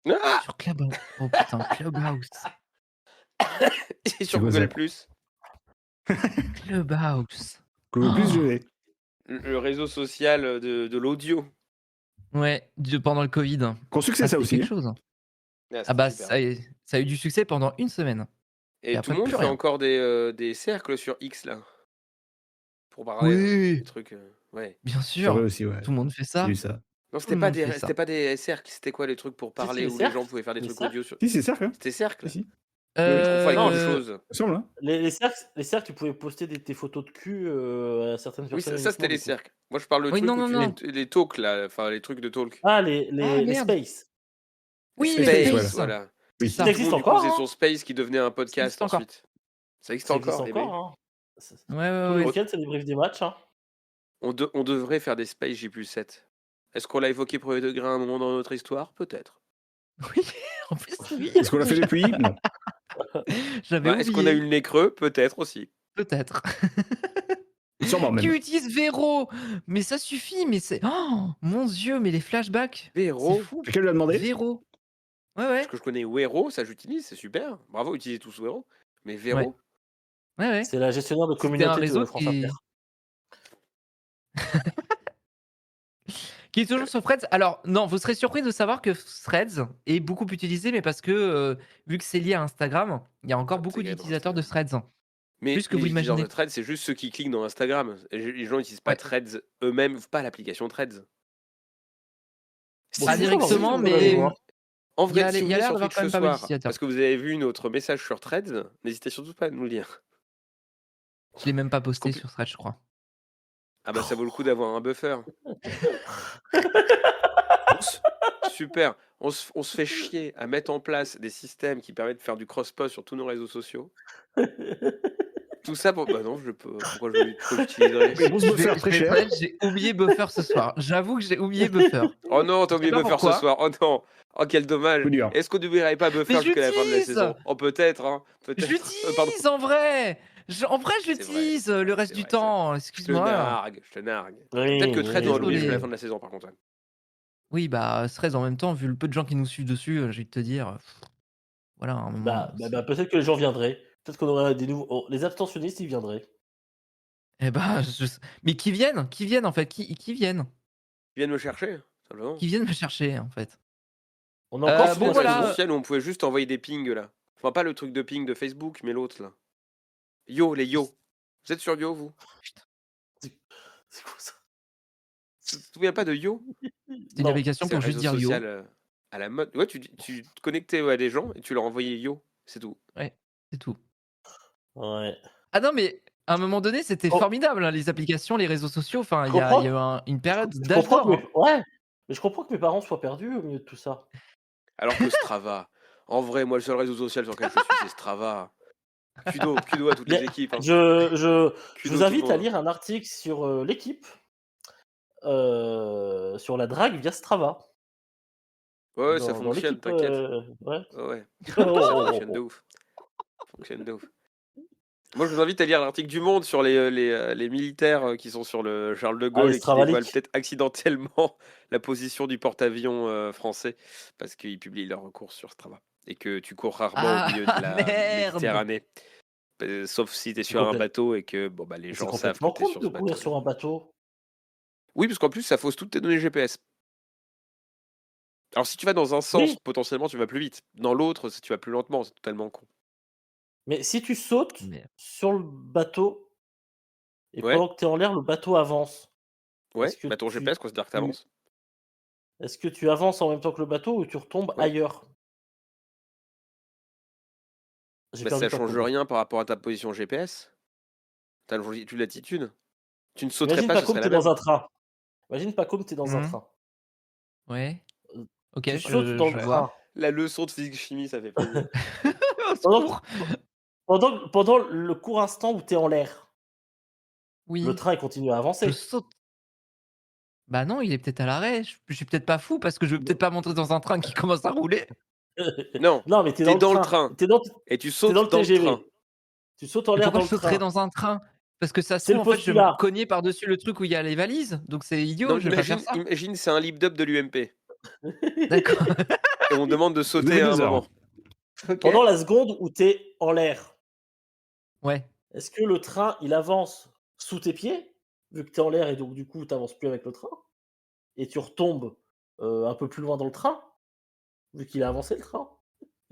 Clubhouse? Ah! sur Clubhouse. Oh putain, Clubhouse. Et C'est sur quoi ça? Google+. Clubhouse. Google Plus, je Oh! l'ai. Le réseau social, de l'audio. Ouais, pendant le Covid. Gros succès Ah, ça c'était aussi, quelque hein. chose, hein. Ah, Ah c'était bah, super. ça a eu du succès pendant une semaine et Et tout après le monde plus fait rien. encore des cercles sur X, là, pour parler, des Oui, trucs, ouais. bien C'est vrai sûr, aussi, ouais. tout le monde fait J'ai vu ça, ça. Non, tout le monde fait ça. c'était pas des cercles, c'était quoi les trucs pour Si, si, parler les où les gens cercles. pouvaient faire des Les trucs cercles. audio sur Si, c'est cercle, hein. c'était Si, cercle? si. Oui, oui. Je confonds avec Non, autre le, chose. Il me semble, hein. les cercles, tu pouvais poster tes photos de cul à certaines Oui, personnes ça, c'était uniquement, les du coup. cercles. Moi, je parle de Oui, non, trucs où non, tu non. les talks, là, enfin, les trucs de talk. Ah, Ah les merde! spaces. Oui, Space, les voilà. Space. Voilà. Oui. Ça. Ça existe Tout le monde encore, faisait hein. son space qui devenait un podcast existe encore. ensuite. Ça existe Ça existe encore, eh ben, encore, hein. Ouais, ouais, Tous les ouais. week-ends, c'est des briefs des matchs, hein. on devrait faire des space J+7. Est-ce qu'on l'a évoqué premier degré à un moment dans notre histoire? Peut-être. Oui, en plus, oui. Est-ce qu'on l'a fait depuis? Non. J'avais Est-ce qu'on a eu oublié. le nez creux? Peut-être aussi. Peut-être. Sûrement Qui même. utilise Véro? Mais ça suffit, mais c'est. Oh mon dieu, mais les flashbacks. C'est Véro? fou. Quelqu'un lui a demandé? Véro. Ouais, ouais. Parce que je connais Wero, ça j'utilise, c'est super. Bravo, utilisez tous Wero. Mais Véro? Ouais, ouais. C'est la gestionnaire de C'était un communauté réseau de France Inter. qui est toujours sur Threads. Alors, non, vous serez surpris de savoir que Threads est beaucoup utilisé, mais parce que, vu que c'est lié à Instagram, il y a encore Ah, beaucoup c'est grave, d'utilisateurs de Threads. Mais Plus que les vous utilisateurs l'imaginez. de Threads, c'est juste ceux qui cliquent dans Instagram. Les gens n'utilisent pas Ouais. Threads eux-mêmes, pas l'application Threads. Bon, Pas c'est ça, directement, on va aller mais voir. En il y a, vrai, si il vous y a venez l'air sur d'avoir Twitch quand ce même pas mal soir, d'utilisateurs. parce que vous avez vu notre message sur Threads, n'hésitez surtout pas à nous le dire. Je l'ai même pas posté Compl- sur Threads, je crois. Ah bah ça vaut le coup d'avoir un buffer. Super. On se fait chier à mettre en place des systèmes qui permettent de faire du cross-post sur tous nos réseaux sociaux. Tout ça pour... Bah non, je peux... pourquoi j'utiliserais? Mais bon, ce Je buffer vais très être cher. honnête, j'ai oublié Buffer ce soir. J'avoue que j'ai oublié Buffer. Oh non, t'as Je sais oublié pas Buffer ce pourquoi. soir. Oh non. Oh quel dommage. Peu dur. Est-ce qu'on n'oublierait pas Buffer Mais jusqu'à la fin de la j'utilise. saison? Oh peut-être, hein. Je Peut-être. Pardon. l'utilise en vrai. En vrai, je C'est vrai, l'utilise le reste c'est du vrai, c'est vrai. temps. Je te Excuse-moi. nargue, je te nargue. Oui, Peut-être que Threads, on va l'oublier jusqu'à la Désolé. fin de la saison par contre. Oui, bah, Threads en même temps, vu le peu de gens qui nous suivent dessus, j'ai envie de te dire. Voilà, à un moment. Peut-être que les gens viendraient. Peut-être qu'on aurait des nouveaux. Oh, les abstentionnistes, ils viendraient. Eh bah, mais qui viennent en fait, qui viennent, Ils viennent me chercher, simplement. qui viennent me chercher en fait. On a encore bon, signé Bon, un voilà. réseau réseau. social où on pouvait juste envoyer des pings là. Enfin, pas le truc de ping de Facebook, mais l'autre là. Yo, les yo. Vous êtes sur Yo, vous? C'est quoi ça? Tu te souviens pas de Yo? C'est une Non. application C'est un pour juste réseau dire yo. social à la mode. Ouais, tu te connectais à des gens et tu leur envoyais Yo. C'est tout. Ouais, c'est tout. Ouais. Ah non, mais à un moment donné, c'était Oh. formidable, hein, les applications, les réseaux sociaux. Enfin, Je il y a comprends. eu une période Je d'âge comprends d'or. que ouais. Mais je comprends que mes parents soient perdus au milieu de tout ça. Alors que Strava. En vrai, moi, le seul réseau social sur lequel je suis, c'est Strava. Kudo à toutes les équipes. Hein. Je Kudo vous tout invite le à monde. lire un article sur l'équipe, sur la drague via Strava. Ouais, ça Dans fonctionne, l'équipe, t'inquiète. ouais. Ouais, Oh, ça oh, fonctionne oh, de oh. ouf. Ça fonctionne de ouf. Moi, je vous invite à lire l'article du Monde sur les militaires qui sont sur le Charles de Gaulle les et qui Stravaliques. dévoilent peut-être accidentellement la position du porte-avions français parce qu'ils publient leurs recours sur Strava et que tu cours rarement au milieu de la merde. Méditerranée. Sauf si tu es sur un bateau et que bon, bah, les C'est gens savent que complètement tu es con sur de ce courir bateau. sur un bateau. Oui, parce qu'en plus, ça fausse toutes tes données GPS. Alors, si tu vas dans un sens, Oui. potentiellement, tu vas plus vite. Dans l'autre, si tu vas plus lentement, c'est totalement con. Mais si tu sautes Mais- sur le bateau et Ouais. pendant que tu es en l'air, le bateau avance. Ouais, Est-ce que bah ton tu- GPS considère que tu avances. Est-ce que tu avances en même temps que le bateau ou tu retombes Ouais. ailleurs? J'ai Bah, perdu ça ta change paume. rien par rapport à ta position GPS. Ta longitude, latitude. Tu ne sauterais Imagine pas, pas ce comme serait t'es la même. dans un train. Imagine pas comme t'es dans un Mhm. train. Ouais. Euh, Ok, Tu sautes dans le je vois. train. La leçon de physique-chimie, ça fait plaisir. Au Pendant, secours. pendant le court instant où t'es en l'air, Oui, le train il continue à je avancer. saute. Bah non, il est peut-être à l'arrêt. Je suis peut-être pas fou parce que je vais peut-être pas monter dans un train qui commence à rouler. Non, Non, mais t'es t'es dans, dans le le train. train. T'es dans, Et tu t'es sautes dans le dans le TGV. train. Tu sautes en Mais l'air pourquoi dans je le sauterais train. dans un train? Parce que ça se C'est trouve, le en fait, je vais me postulat. cogner par-dessus le truc où il y a les valises. Donc c'est idiot, Non, je vais pas faire ça. imagine, c'est un lip-dub de l'UMP. D'accord. Et on demande de Vous sauter avez à un 2 heures. moment. Ok. Pendant la seconde où t'es en l'air, Ouais. est-ce que le train il avance sous tes pieds, vu que t'es en l'air et donc du coup t'avances plus avec le train, et tu retombes un peu plus loin dans le train, vu qu'il a avancé le train?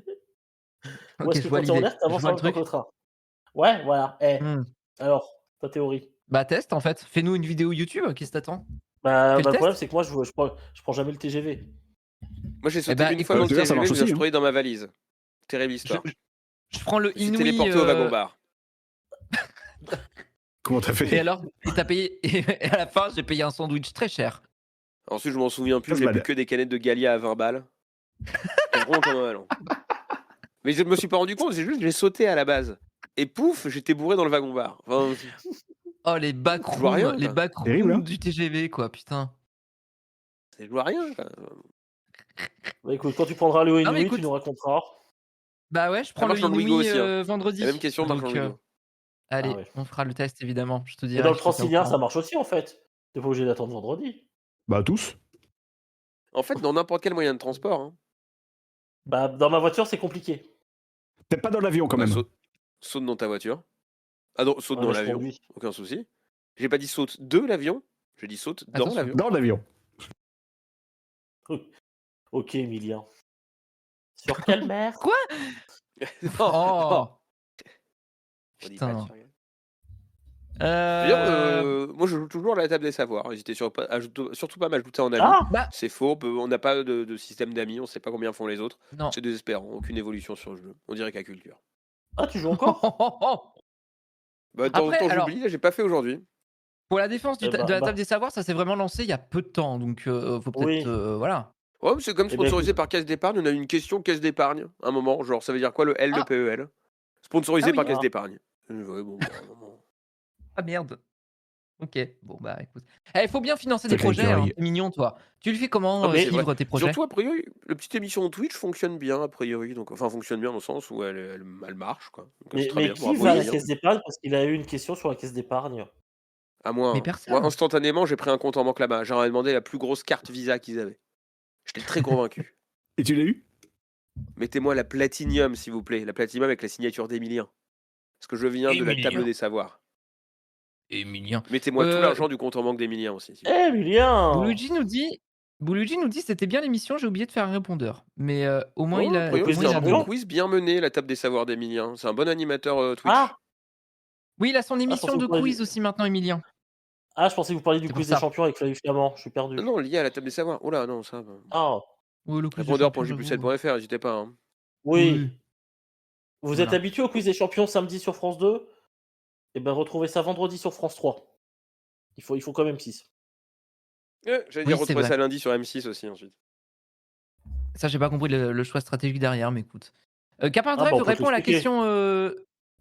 Ou Ok, est-ce je que vois quand t'es en l'idée. l'air, Je t'avances vois en le même temps truc. que le train? Ouais, voilà. Hmm. Alors, ta théorie? Bah teste en fait. Fais-nous une vidéo YouTube. Qu'est-ce que t'attends? Bah, Fais le le problème test. c'est que moi je prends jamais le TGV. Moi, j'ai sauté bah, une fois écoute, dans le d'ailleurs, ça TGV, marche je me suis aussi, hein. retrouvé dans ma valise. Terrible Je, histoire. je prends le Je me suis Inouï. téléporté au wagon-bar. Comment t'as Et fait? alors, et t'as payé. Et à la fin, j'ai payé un sandwich très cher. Ensuite, je m'en souviens plus, Pas j'ai mal. plus que des canettes de Galia à 20 balles. rond comme un ballon. Mais je me suis pas rendu compte, c'est juste que j'ai sauté à la base. Et pouf, j'étais bourré dans le wagon-bar. Enfin, Oh, les je vois backrooms, rien, les quoi. Terrible, hein. backrooms du TGV, quoi, putain. Je vois rien, quoi. Bah écoute, quand tu prendras le Ah, mais Inouï, tu écoute, nous raconteras. bah ouais, je Ça prends le marche dans le Wigo Inouï aussi, hein. La vendredi. même question marche dans Donc, le Wigo. Ah allez, ouais. on fera le test, évidemment. Je te Et dirai, dans le je te tiens au Transilien, ça courant. marche aussi en fait. T'es pas obligé d'attendre vendredi. Bah, tous. En fait, dans n'importe quel moyen de transport, hein. Bah dans ma voiture, c'est compliqué. Peut-être pas dans l'avion, quand Bah, même. saute dans ta voiture. Ah non, saute Ouais, dans mais je l'avion. conduis. Aucun souci. J'ai pas dit saute de l'avion, j'ai dit saute dans Attention. l'avion. Dans l'avion. Ok, Emilien. Sur quelle mer? Quoi? Non, Oh, non, on dit pas de putain. surgage. D'ailleurs, Euh... moi je joue toujours à la table des savoirs. N'hésitez surtout pas à m'ajouter en ami. Ah Bah, C'est faux, on n'a pas de système d'amis, on sait pas combien font les autres. non. C'est désespérant, aucune évolution sur le jeu. On dirait qu'à culture. Ah, tu joues encore? Bah, de temps en Après, temps alors, j'oublie, là j'ai pas fait aujourd'hui. pour la défense Eh de bah, la bah, table des savoirs, ça s'est vraiment lancé il y a peu de temps. Donc, faut peut-être. oui. Voilà. Ouais, mais c'est comme Eh ben, sponsorisé écoute. par Caisse d'épargne, on a eu une question Caisse d'épargne, un moment, genre ça veut dire quoi le L de Ah. PEL? Sponsorisé Ah par oui. Caisse Ah. d'épargne. Ouais, bon, bah, un moment. Ah merde. Ok, bon bah écoute. Il faut bien financer des Sacré projets, hein. écureuil. T'es mignon toi. Tu le fais comment Ah, mais- C'est vrai. vivre tes projets? Surtout, a priori, la petite émission Twitch fonctionne bien, a priori. Donc, enfin, fonctionne bien dans le sens où elle marche, quoi. Donc, c'est très Mais bien. qui Bravo, va à la Emilien. caisse d'épargne parce qu'il a eu une question sur la caisse d'épargne? À moi, Mais hein. personne. Moi, instantanément, j'ai pris un compte en banque là-bas. J'aurais demandé la plus grosse carte Visa qu'ils avaient. J'étais très convaincu. Et tu l'as eu? Mettez-moi la Platinium, s'il vous plaît. La Platinium avec la signature d'Emilien. Parce que je viens de la Emilien. table des savoirs. Emilien. Mettez-moi tout l'argent du compte en banque d'Emilien aussi. s'il vous plaît. Eh, Emilien! Bouluji nous dit c'était bien l'émission, j'ai oublié de faire un répondeur. Mais au moins Oh, il a a. priori, Au quiz moins, c'était il un a bon bon. quiz bien mené, la table des savoirs d'Emilien. C'est un bon animateur Twitch. Ah! Oui, il a son émission pensais de que vous parliez quiz aussi maintenant, Emilien. Ah, je pensais que vous parliez du C'est pour quiz des ça. champions avec Flavie Flamand. Je suis perdu. Non, lié à la table des savoirs. Oh là, non, ça. Ah, Oui, le quiz des champions, j'avoue. Répondeur.j7.fr, n'hésitez pas. Hein. oui. Vous êtes Voilà. habitué au quiz des champions samedi sur France 2? Eh ben, retrouvez ça vendredi sur France 3. Il faut quand même 6. J'allais Oui, dire c'est retrouver vrai. ça lundi sur M6 aussi ensuite. Ça, j'ai pas compris le choix stratégique derrière, mais écoute. Capar Ah, Drive bah, on peut te répond à la l'expliquer. question.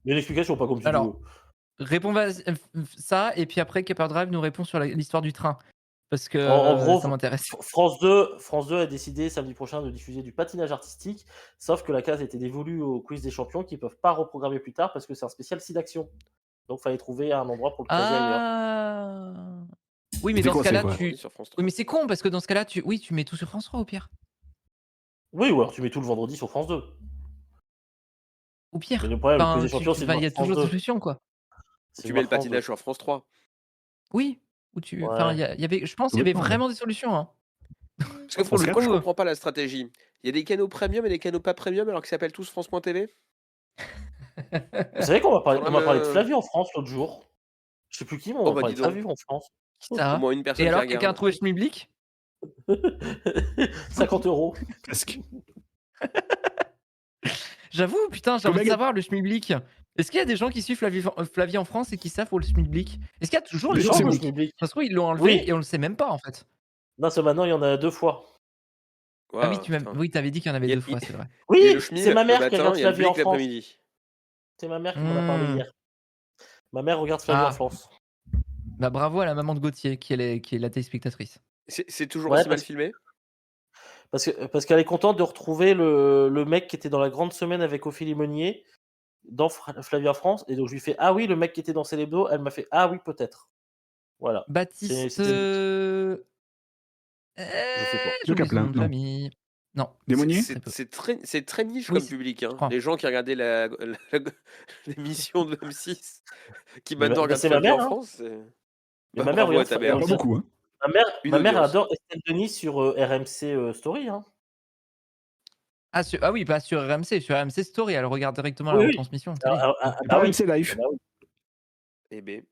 Mais l'explication, pas comme tu Alors, veux. réponds ça, et puis après, Capar Drive nous répond sur l'histoire du train. Parce que En gros, ça m'intéresse. France 2 a décidé samedi prochain de diffuser du patinage artistique, sauf que la case était dévolue au quiz des champions qui ne peuvent pas reprogrammer plus tard parce que c'est un spécial site d'action. Donc, il fallait trouver un endroit pour le caser ailleurs. Ah. Oui, mais C'était dans ce quoi, cas-là, c'est quoi tu. Sur France 3. Oui, mais c'est con parce que dans ce cas-là, tu mets tout sur France 3 au pire. Oui, ou alors tu mets tout le vendredi sur France 2. Au pire. Mais le problème, le quiz Enfin, des champions, c'est il y a France toujours des 2. solutions, quoi. Tu mets le patinage sur France 3. Oui. Enfin, Ouais. il y avait, je pense qu'il y avait Complètement, vraiment des solutions. Hein. Parce que Pour le moi, je coup, comprends pas la stratégie. Il y a des canaux premium et des canaux pas premium alors qu'ils s'appellent tous France.tv. Vous savez qu'on m'a parlé, Faudra on m'a parlé de me- Flavie en France l'autre jour. Je sais plus qui, mais on Oh m'a bah parlé dis de donc. Flavie en France. ça. Au moins une personne Et alors, qui quelqu'un a regarde. trouvé Schmilblick 50 €. Presque. J'avoue, putain, j'ai envie de Collègue. savoir le Schmilblick. Est-ce qu'il y a des gens qui suivent Flavie en France et qui savent pour le Schmilblick? Est-ce qu'il y a toujours le Bien sûr, Change c'est le Schmilblick? Schmilblick. Ça se trouve, ils l'ont enlevé Oui. et on le sait même pas, en fait. Non, c'est maintenant, il y en a 2 fois. Ah oui, Putain. oui, t'avais dit qu'il y en avait Il y a- 2 fois, c'est vrai. Il y a Oui, le schmil c'est ma le mère qui matin, regarde il y a le Flavie en blick France. l'après-midi. C'est ma mère qui m'en a parlé hier. Ma mère regarde Flavie Ah. en France. Bah, bravo à la maman de Gauthier, qui est la téléspectatrice. C'est toujours Ouais, aussi mal parce- filmé. Parce qu'elle est contente de retrouver le mec qui était dans la grande semaine avec Ophélie Meunier dans Flavie en France. Et donc je lui fais ah oui, le mec qui était dans Célébdo. Elle m'a fait ah oui, peut-être. Voilà. Baptiste. sais pas. J'ai oublié son Caplin, nom de non. famille. Non. Démonier Très peu. C'est très niche Oui, comme public. Hein. crois. Les gens qui regardaient l'émission de M6, qui Mais maintenant bah, regardent c'est ma Flavie en mère, hein. France. Mais Bah, ma mère bravo à regarde ta Il y en mère. a pas beaucoup, hein. Une Ma mère audience. adore Estelle Denis sur RMC Story. Hein. Ah oui, pas sur RMC, sur RMC Story, elle regarde directement la Oui, oui. retransmission. télé. Bah oui. RMC Live. Bah oui. Eh ben,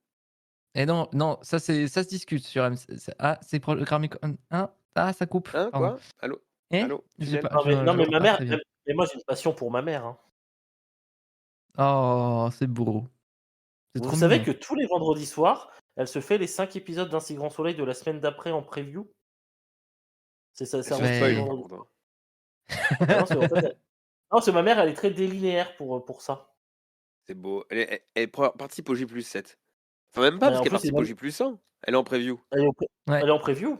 Et non, ça se discute sur RMC. Ah, c'est programmé comme. Hein, ah, ça coupe. hein, Pardon. quoi? Allô? Eh Allô? J'ai Fidèle pas- Non, mais, je- non, mais j'entends ma pas mère, très bien. mais moi j'ai une passion pour ma mère. Hein. Oh, c'est beau. C'est Vous trop savez mignon. que tous les vendredis soirs, elle se fait les 5 épisodes d'Un si grand soleil de la semaine d'après en preview. C'est ça, c'est Elles un sont Ouais. spoil, vendredi. par contre. Hein. Ah non, en fait, non, c'est ma mère, elle est très délinéaire pour ça. C'est beau. Elle participe au J+7. Enfin, même pas, Mais parce en qu'elle plus, participe au J+1. Elle est en preview. elle est, Ouais, elle est en preview.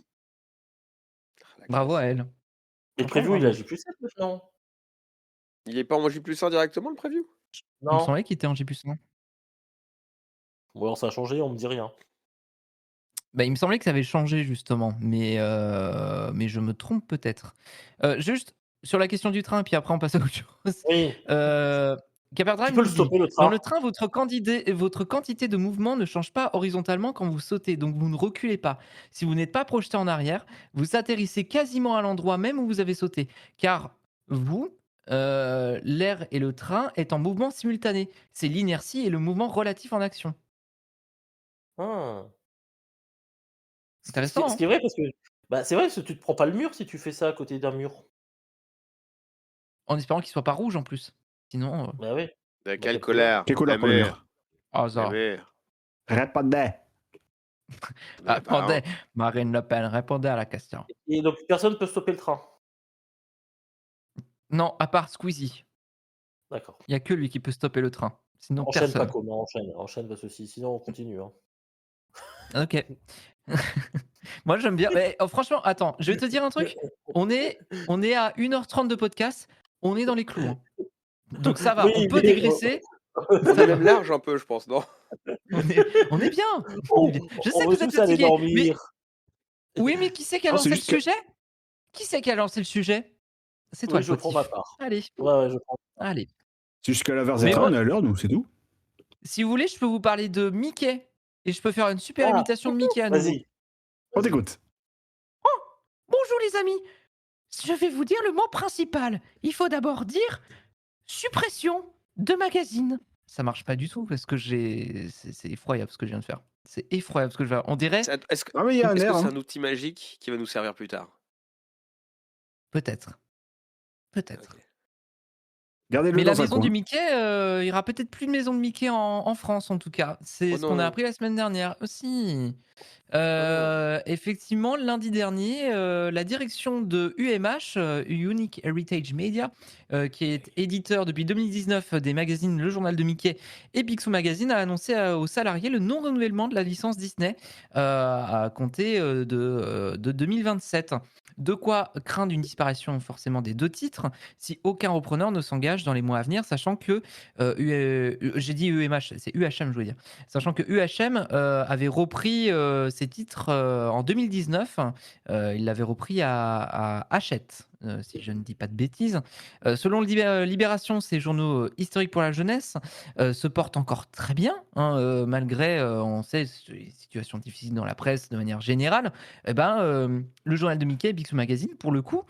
La bravo à classe. elle. Et le Franchement, preview, il a bravo. J+7 maintenant. Il est pas en J+1 directement, le preview? Il me Non. semblait qu'il était en J+1. Ou alors ça a changé, on me dit rien. Bah, il me semblait que ça avait changé justement, mais je me trompe peut-être. Juste sur la question du train, puis après on passe à autre chose. Oui, Heu, tu Caperdrive peux le nous dit: stopper le «Dans le train. train, votre quantité de mouvement ne change pas horizontalement quand vous sautez, donc vous ne reculez pas. Si vous n'êtes pas projeté en arrière, vous atterrissez quasiment à l'endroit même où vous avez sauté, car vous, l'air et le train est en mouvement simultané. C'est l'inertie et le mouvement relatif en action». Ah. Intéressant, Ce hein? qui est vrai parce que bah, c'est vrai parce que tu te prends pas le mur si tu fais ça à côté d'un mur. En espérant qu'il soit pas rouge en plus. Sinon, Bah oui. De Bah quelle quelle couleur? colère? Quelle La couleur pour le mer. mur? ah La ça. mer. Répondez. Il y a pas Répondez, un. Marine Le Pen, répondez à la question. Et donc personne peut stopper le train? Non, à part Squeezie. D'accord. Il y a que lui qui peut stopper le train. Sinon Enchaîne personne. Paco, non, enchaîne parce que sinon on continue, hein. OK. Moi j'aime bien mais franchement, attends, je vais te dire un truc. On est à 1h30 de podcast, on est dans les clous, hein. Donc ça va, on Oui, peut mais dégraisser, On ça est même va. large un peu, je pense, non? On est bien, on est bien. Je sais on que veut vous êtes tous aller fatigués, mais dormir. oui, mais qui c'est qui a Non, c'est lancé le juste que. sujet? Qui c'est qui a lancé le sujet? C'est toi Oui, le je prends ma fautif. part. Allez, Ouais, ouais, je prends. allez. C'est juste que Lovers Mais Etra, moi on est à l'heure, nous, c'est tout. si vous voulez, je peux vous parler de Mickey et je peux faire une super Ah, imitation de Mickey à nouveau. vas-y, On vas-y. t'écoute. Bonjour les amis, je vais vous dire le mot principal. Il faut d'abord dire suppression de magazine. Ça marche pas du tout parce que c'est effroyable ce que je viens de faire. C'est effroyable ce que je viens de faire. On dirait Est-ce que Ah, mais il y a un est-ce que air, c'est hein. un outil magique qui va nous servir plus tard? peut-être, peut-être. Ok. Gardez-le Mais la dans un maison du coin. Mickey, il y aura peut-être plus de maison de Mickey en France en tout cas. C'est Oh ce qu'on a non, appris la semaine dernière aussi. oh non. Effectivement, lundi dernier, la direction de UMH, Unique Heritage Media, qui est éditeur depuis 2019 des magazines Le Journal de Mickey et Picsou Magazine, a annoncé aux salariés le non-renouvellement de la licence Disney à compter de 2027. De quoi craindre une disparition forcément des deux titres si aucun repreneur ne s'engage dans les mois à venir, sachant que j'ai dit UMH, c'est UHM, je voulais dire. Sachant que UHM avait repris ses titres en 2019. Il l'avait repris à Hachette, si je ne dis pas de bêtises. Selon Libération, ces journaux historiques pour la jeunesse se portent encore très bien, hein, malgré, on sait, les situations difficiles dans la presse de manière générale. Eh ben, le journal de Mickey et Picsou Magazine, pour le coup,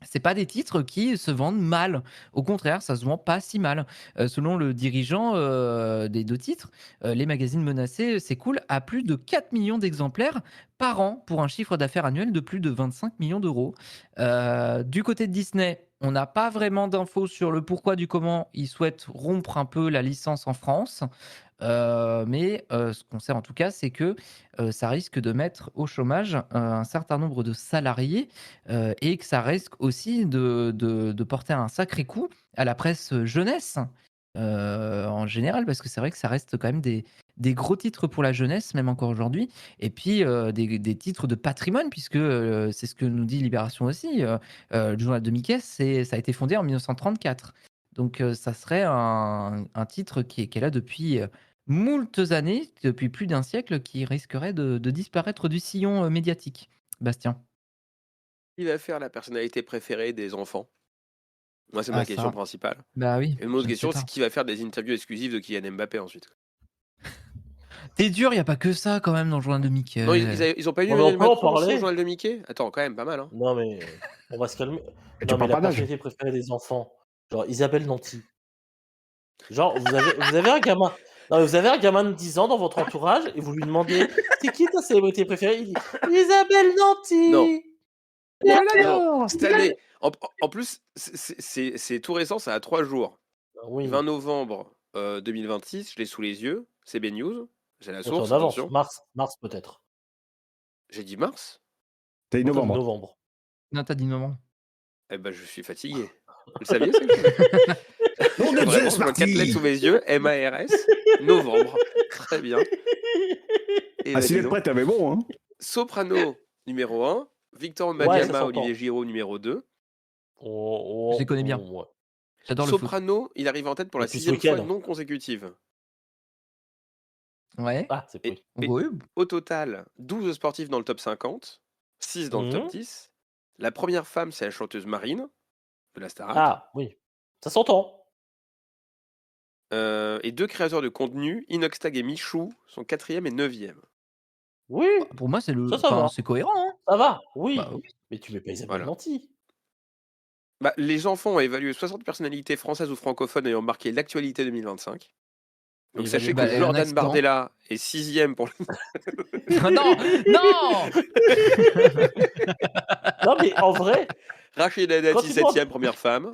c'est pas des titres qui se vendent mal. Au contraire, ça se vend pas si mal. Selon le dirigeant, des 2 titres, les magazines menacés s'écoulent à plus de 4 millions d'exemplaires par an pour un chiffre d'affaires annuel de plus de 25 millions d'euros. Du côté de Disney, on n'a pas vraiment d'infos sur le pourquoi du comment ils souhaitent rompre un peu la licence en France. Mais ce qu'on sait en tout cas, c'est que, ça risque de mettre au chômage, un certain nombre de salariés, et que ça risque aussi de porter un sacré coup à la presse, jeunesse, en général. Parce que c'est vrai que ça reste quand même des gros titres pour la jeunesse, même encore aujourd'hui et puis, des titres de patrimoine puisque, c'est ce que nous dit Libération aussi, le journal de Mickey, ça a été fondé en 1934. Donc, ça serait un titre qui est là depuis, moultes années, depuis plus d'un siècle, qui risquerait de disparaître du sillon, médiatique. Bastien? Qui va faire la personnalité préférée des enfants? Moi, c'est Ah ma question ça, principale. bah oui, Et une je autre ne sais question, c'est pas. qui va faire des interviews exclusives de Kylian Mbappé ensuite? Tu dur, il y a pas que ça quand même dans le journal de Non, Mickey. ils ont pas eu Non, mais on Emmanuel peut en Macron aussi au parler. journal de Mickey? Attends, quand même pas mal, hein? Non, mais on va se calmer. Et tu Non, mais parles la pas d'âge. personnalité préférée des enfants, genre Isabelle Nanty. Genre, vous avez un gamin non, mais vous avez un gamin de 10 ans dans votre entourage et vous lui demandez: «C'est qui ta célébrité préférée?» Il dit: «Isabelle Non, Nanty!» Je non, l'adore! cette année. En plus, c'est tout récent, ça a 3 jours. 20 Oui, novembre 2026, je l'ai sous les yeux, c'est BNews, j'ai la on est en source, avance. attention. Mars peut-être. J'ai dit mars? T'as dit Non, tu as dit novembre. novembre. Non, tu as dit non. Eh ben, je suis fatigué. Vous le saviez, ça? Nom de Dieu, Vraiment, c'est je vois 4 lettres parti. sous mes yeux. MARS. Novembre. Très bien. Et Ah, bah, si dis vous êtes donc. prêts, t'avais bon, hein. Soprano numéro 1. Victor Ouais, ça Wembanyama, s'entend. Olivier Giroud numéro 2. Je les connais bien. Ouais. J'adore le foot. Soprano, il arrive en tête pour la Depuis ce 6e fois week-end. non consécutive. Ouais. Ah, c'est Et, oui. et Oui. au total, 12 sportifs dans le top 50, 6 dans le top Mhm. 10. La première femme, c'est la chanteuse Marine de la Starac. Ah, oui. Ça s'entend. Et 2 créateurs de contenu, Inoxtag et Michou, sont 4e et 9e. Oui, Pour moi, c'est ça enfin, va. c'est cohérent. Hein. Ça va, oui. Bah oui. Mais tu mets pas Isabelle Voilà. Nanty. Bah, les enfants ont évalué 60 personnalités françaises ou francophones ayant marqué l'actualité 2025. Donc Et sachez évalué que un Jordan accident. Bardella est 6e pour le... Non, non. Non, mais en vrai, Rachida quand Dati, tu demandes, 7e, première femme.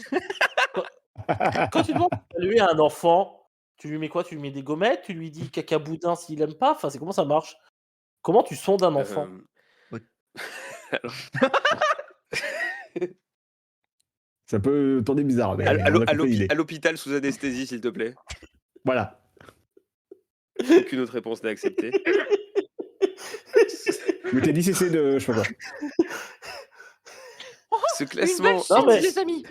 quand tu demandes d'évaluer un enfant, tu lui mets quoi? Tu lui mets des gommettes? Tu lui dis caca boudin s'il aime pas? Enfin, c'est comment ça marche? Comment tu sondes un enfant? Alors, Ça peut tourner bizarre, mais on a compris l'idée. à l'hôpital sous anesthésie, s'il te plaît. Voilà. Aucune autre réponse n'est acceptée. Je m'étais dit CC de... Je sais pas quoi. Ce Une classement... belle Non, chute, mais- les amis.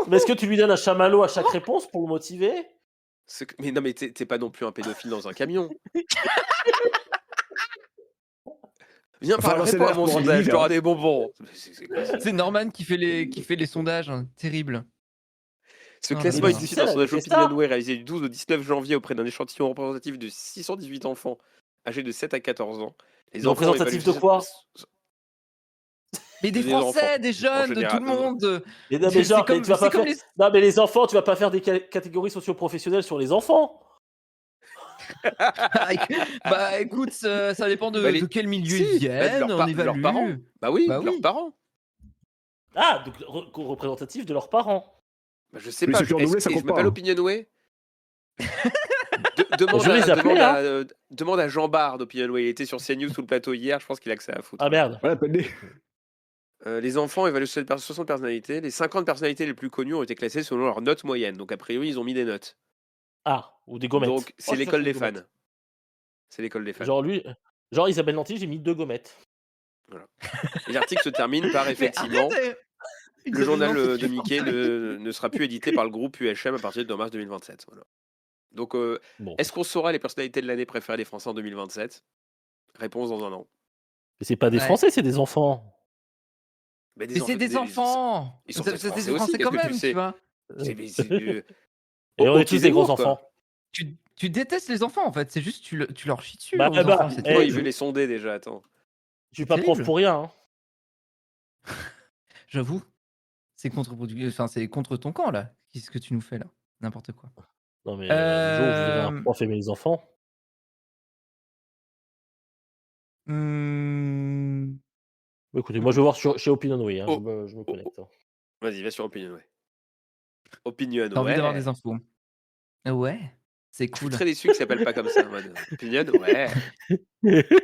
Mais est-ce que tu lui donnes un chamallow à chaque réponse pour le motiver? Mais non, mais t'es pas non plus un pédophile dans un camion. Viens Enfin, par là, lancer réponds à l'air mon pour sondage, Andy, t'auras là. des bonbons. C'est quoi ça? C'est Norman qui fait les sondages. Hein. Terrible. Ce Non, classement mais est non. issu C'est d'un ça, sondage c'est ça. Opinionway réalisé du 12 au 19 janvier auprès d'un échantillon représentatif de 618 enfants âgés de 7 à 14 ans. Les enfants ont Représentatif évalué de quoi? Mais des Des Français, enfants, des jeunes, de tout général. le monde. Mais non, mais genre, C'est comme, mais tu vas c'est pas comme faire... les... Non, mais les enfants, tu vas pas faire des catégories socio-professionnelles sur les enfants. Bah écoute, ça dépend Bah, de quel milieu Si, ils bah, de viennent, on leurs évalue. parents. Bah oui, Bah de leurs oui. parents. Ah, donc représentatif de leurs parents. Bah, je sais Mais pas, ceux qui ont doublé, ça je compte m'appelle pas, hein. Opinionway. Demande, Je vais les appeler, demande à Jean Bard d'Opinionway. Il était sur CNews sous le plateau hier, je pense qu'il a que ça à foutre. Ah merde. Voilà, PD. Les enfants évaluent 60 personnalités. Les 50 personnalités les plus connues ont été classées selon leur note moyenne. Donc a priori, ils ont mis des notes. Ah, ou des gommettes. Donc c'est Oh, je l'école cherche des des fans. gommettes. C'est l'école des fans. Genre Isabelle Nanty, j'ai mis 2 gommettes. Et l'article se termine par effectivement. Le journal de Mickey ne sera plus édité par le groupe UHM à partir de mars 2027. Voilà. Donc, Bon. est-ce qu'on saura les personnalités de l'année préférées des Français en 2027? Réponse dans un an. Mais c'est pas des Ouais. Français, c'est des enfants. Mais Mais c'est des enfants. Ils sont C'est peut-être des français aussi, Français qu'est-ce quand que tu même, sais? tu vois. Et on est tous des gros quoi. enfants. Tu détestes les enfants en fait, c'est juste tu leur chies dessus. Bah, aux bah, enfants, c'est Moi, eh, il veut les sonder déjà, attends. Je suis pas terrible. prof pour rien. Hein. J'avoue, c'est contre-productif. Enfin, c'est contre ton camp là. Qu'est-ce que tu nous fais là? N'importe quoi. Non mais le jour où je verrai un Euh, prof aimer les enfants. hmm, Bah, écoutez, moi je vais voir chez Opinionway. Hein. Oh. Je me connecte. Hein. Vas-y, va sur Opinionway. T'as Opinionway. envie d'avoir des infos. Ouais, c'est Je suis cool. très déçu que ça s'appelle pas comme ça. En mode Opinionway.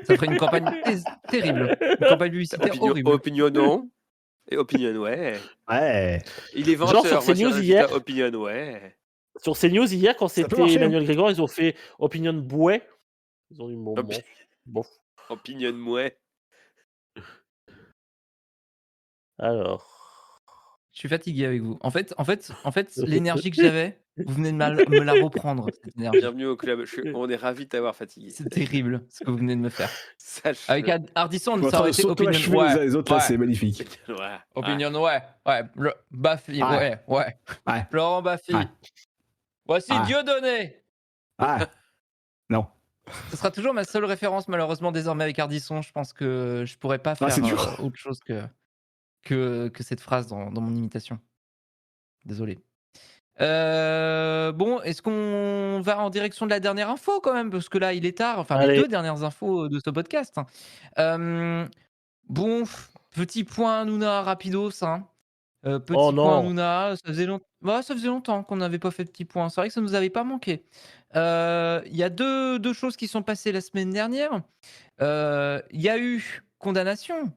Ça ferait une campagne terrible. Une campagne publicitaire horrible. Opinionon. Et Opinionway. Ouais. Il est 20h. Genre sur CNews hier. Opinionway. Sur CNews hier, quand Ça peut c'était marcher, Emmanuel Grégoire, ils ont fait Opinion Bouet. Ils ont dit bon. Opinionway. Alors. Je suis fatigué avec vous. En fait, l'énergie que j'avais, vous venez de me la reprendre, cette énergie. Bienvenue au club. On est ravis de t'avoir fatigué. C'est terrible ce que vous venez de me faire. Sache. Avec Ardisson, On ça aurait été Opinion. les uns les autres, là, c'est magnifique. Ouais. Opinion, ouais. Baffy, Ouais. ouais. Laurent Baffy. Ouais. Voici Ouais. Dieudonné. Ah. Non. Ce sera toujours ma seule référence, malheureusement, désormais avec Ardisson. Je pense que je pourrais pas faire c'est dur. autre chose que cette phrase dans mon imitation. Désolé. Bon, est-ce qu'on va en direction de la dernière info quand même? Parce que là, il est tard. Enfin, Allez. les 2 dernières infos de ce podcast. Bon, petit point Nouna rapidos. Hein. Petit Oh point non. Nouna. Ça faisait longtemps qu'on n'avait pas fait de petit point. C'est vrai que ça nous avait pas manqué. Il y a deux choses qui sont passées la semaine dernière. Il y a eu condamnation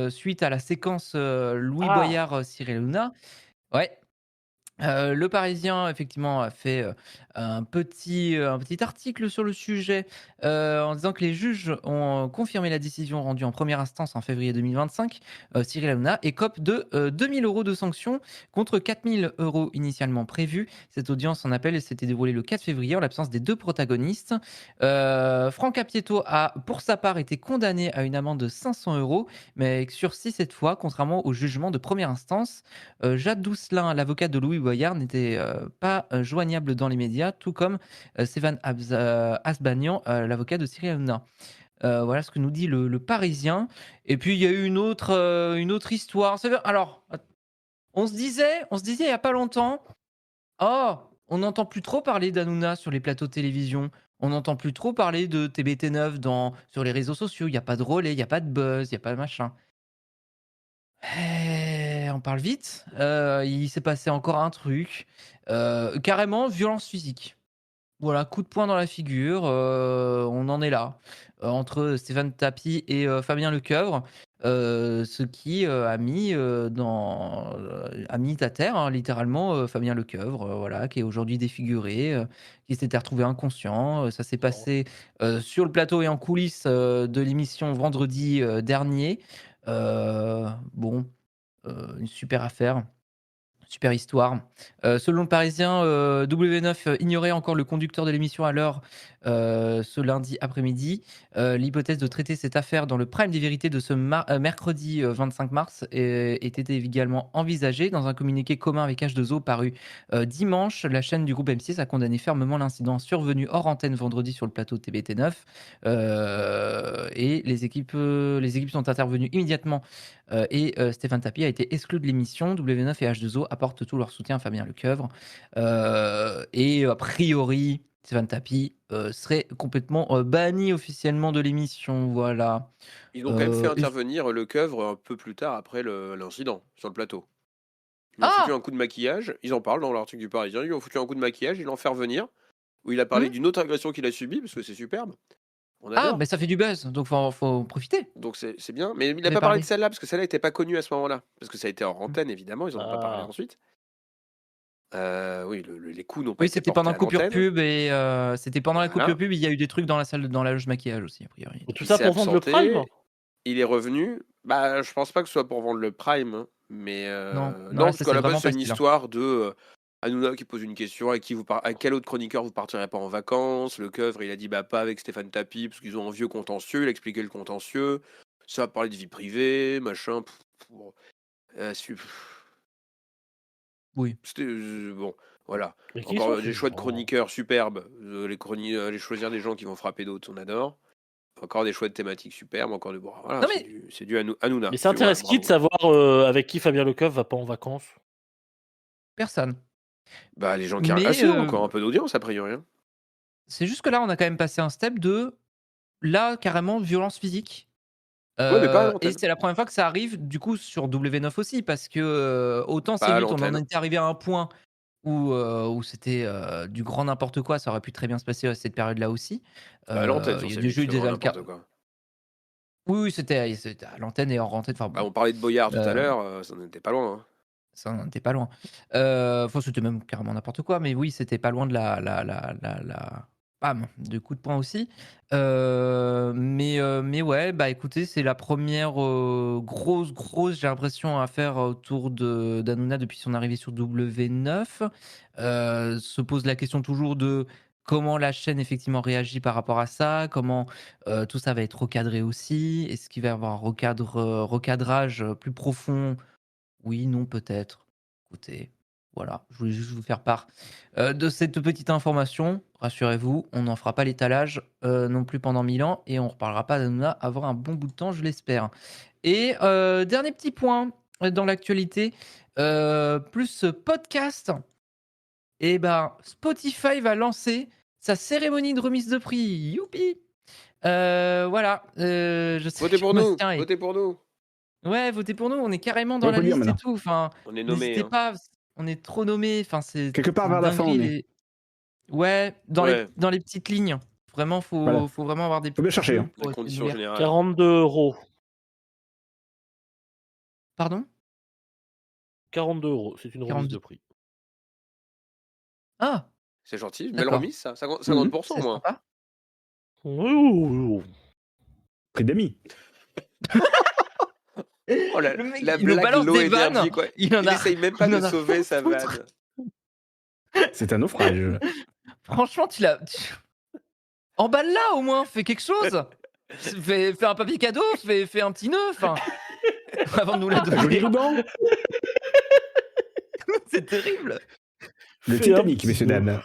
suite à la séquence Louis Ah, Boyard, Cyril Hanouna. Ouais. Le Parisien, effectivement, a fait, un petit article sur le sujet, en disant que les juges ont confirmé la décision rendue en première instance en février 2025. Cyril Hanouna écope de, 2 000 € de sanctions contre 4 000 € initialement prévus. Cette audience en appel s'était déroulée le 4 février en l'absence des 2 protagonistes. Franck Apieto a, pour sa part, été condamné à une amende de 500 €, mais avec sursis cette fois, contrairement au jugement de première instance. Jade Doucelin, l'avocate de Louis Boyard, n'était pas joignable dans les médias, tout comme Sevan Asbagnan, l'avocat de Cyril Hanouna. Voilà ce que nous dit le Parisien. Et puis il y a eu une autre histoire. Alors, on se disait il y a pas longtemps, oh, on n'entend plus trop parler d'Hanouna sur les plateaux de télévision. On n'entend plus trop parler de TBT9 sur les réseaux sociaux. Il y a pas de relais, il y a pas de buzz, il y a pas de machin. On parle vite. Il s'est passé encore un truc, carrément violence physique. Voilà, coup de poing dans la figure, on en est là, entre Stéphane Tapie et Fabien Lecoeuvre, ce qui, a mis à terre, hein, littéralement, Fabien Lecoeuvre, voilà, qui est aujourd'hui défiguré, qui s'était retrouvé inconscient. Ça s'est non. passé, sur le plateau et en coulisses, de l'émission vendredi, dernier. Bon, une super affaire. Super histoire. Selon le Parisien, W9 ignorait encore le conducteur de l'émission à l'heure, ce lundi après-midi. L'hypothèse de traiter cette affaire dans le prime des vérités de ce mercredi 25 mars était également envisagée. Dans un communiqué commun avec H2O paru dimanche, la chaîne du groupe M6 a condamné fermement l'incident survenu hors antenne vendredi sur le plateau de TBT9. Et les équipes sont intervenues immédiatement et Stéphane Tapie a été exclu de l'émission. W9 et H2O apportent tout leur soutien à Fabien Lecoeuvre. Et a priori, Stéphane Tapie serait complètement banni officiellement de l'émission. Voilà. Ils ont quand même fait Et- intervenir Lecoeuvre un peu plus tard après l'incident sur le plateau. Ils lui ont foutu Ah. un coup de maquillage, ils en parlent dans l'article du Parisien, ils lui ont foutu un coup de maquillage, ils l'ont fait revenir, où il a parlé Hmm. d'une autre agression qu'il a subie, parce que c'est superbe. On Ah, adore. mais ça fait du buzz, donc faut profiter. Donc c'est bien. Mais il Vous n'a avez pas parlé de parlé. celle-là, parce que celle-là n'était pas connue à ce moment-là. Parce que ça a été en Hmm. antenne, évidemment, ils n'en ont pas parlé Ah, ensuite. Oui, les coups n'ont pas Oui, été c'était portés pendant à coupure l'antenne. pub et c'était pendant la coupure Voilà. pub. Il y a eu des trucs dans dans la loge maquillage aussi, a priori. et tout Il ça s'est pour vendre le Prime? absenté, il est revenu. Bah, je pense pas que ce soit pour vendre le Prime, hein, mais Non, non, non, là, parce ça qu'à s'est la base, vraiment c'est une passé là. histoire de Hanouna qui pose une question à quel autre chroniqueur vous partirez pas en vacances. Lecoeuvre, il a dit bah pas avec Stéphane Tapie parce qu'ils ont un vieux contentieux. Il a expliqué le contentieux. Ça a parlé de vie privée, machin. Bon. Oui. C'était bon, voilà. Et qui Encore s'en des fout, choix de vraiment. chroniqueurs superbes. Les choisir des gens qui vont frapper d'autres, on adore. Encore des choix de thématiques superbes. Encore de bon, voilà, Non c'est mais du Hanouna. Mais ça Voilà, intéresse qui de bravo. savoir avec qui Fabien Lecoeuvre va pas en vacances? personne. Bah les gens qui Mais sinon encore un peu d'audience a priori, hein. c'est juste que là, on a quand même passé un step de là, carrément, violence physique. Ouais, mais pas à Et l'antenne. c'est la première fois que ça arrive, du coup, sur W9 aussi, parce que autant Pas à C8, on en l'antenne. était arrivé à un point où c'était du grand n'importe quoi. Ça aurait pu très bien se passer à cette période-là aussi. Bah à l'antenne sur Il y a C8, déjà eu le des grand cas. n'importe quoi. Oui, oui, c'était à l'antenne et hors antenne. Enfin Bah, bon, on parlait de Boyard tout à euh, l'heure, ça n'était pas loin, hein. ça n'en était pas loin. Enfin, c'était même carrément n'importe quoi, mais oui, c'était pas loin de la bam, de coup de poing aussi. Mais ouais, bah écoutez, c'est la première grosse, j'ai l'impression, à faire autour d'Hanouna depuis son arrivée sur W9. Se pose la question toujours de comment la chaîne effectivement réagit par rapport à ça, comment tout ça va être recadré aussi. Est-ce qu'il va y avoir un recadrage plus profond? Oui, non, peut-être. Écoutez, voilà, je voulais juste vous faire part, de cette petite information. Rassurez-vous, on n'en fera pas l'étalage, non plus pendant 1000 ans et on ne reparlera pas d'Hanouna avant un bon bout de temps, je l'espère. Et dernier petit point, dans l'actualité, plus podcast. Et ben, Spotify va lancer sa cérémonie de remise de prix. Youpi! Voilà, je sais Votez que pour nous, Bastien est votez pour nous. ouais, votez pour nous, on est carrément dans On la peut le dire liste et maintenant. tout. Enfin, On est nommés, n'hésitez hein. pas, on est trop nommés. Enfin, Quelque part c'est une vers la fin, dinguerie. on est. Ouais, Ouais, dans les petites lignes. Vraiment, Voilà. faut vraiment avoir des Faut bien petits chercher, yeux hein. la pour essayer de nous condition lire. générale. 42 €. Pardon? 42 €, c'est une remise 42. de prix. Ah! C'est gentil, une belle D'accord. remise ça, 50 Mhm. 50% C'est moins. sympa. Oui, oui, oui. Prix d'amis. Oh la Le mec, la il nous blague balance low des vannes, energy quoi. il en Il a essaye même pas il de en a rien sauver à sa foutre. vanne. C'est un naufrage. Franchement, emballe-la au moins, fais quelque chose! Fais un papier cadeau, fais un petit nœud, enfin, avant de nous la Un joli donner. ruban. C'est terrible! Le Fais un Titanic, petit messieurs, nœud. dames.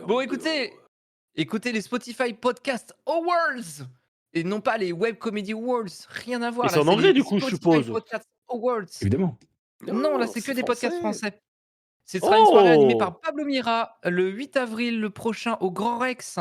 Bon, écoutez les Spotify Podcast Awards et non pas les Web Comedy Awards, rien à voir. Et c'est Là, en c'est anglais, les du coup, je Spotify suppose. Podcast Awards. Évidemment. Non, là, Non, c'est que c'est des podcasts français. français. Ce sera une soirée animée Oh! par Pablo Mira le 8 avril le prochain au Grand Rex.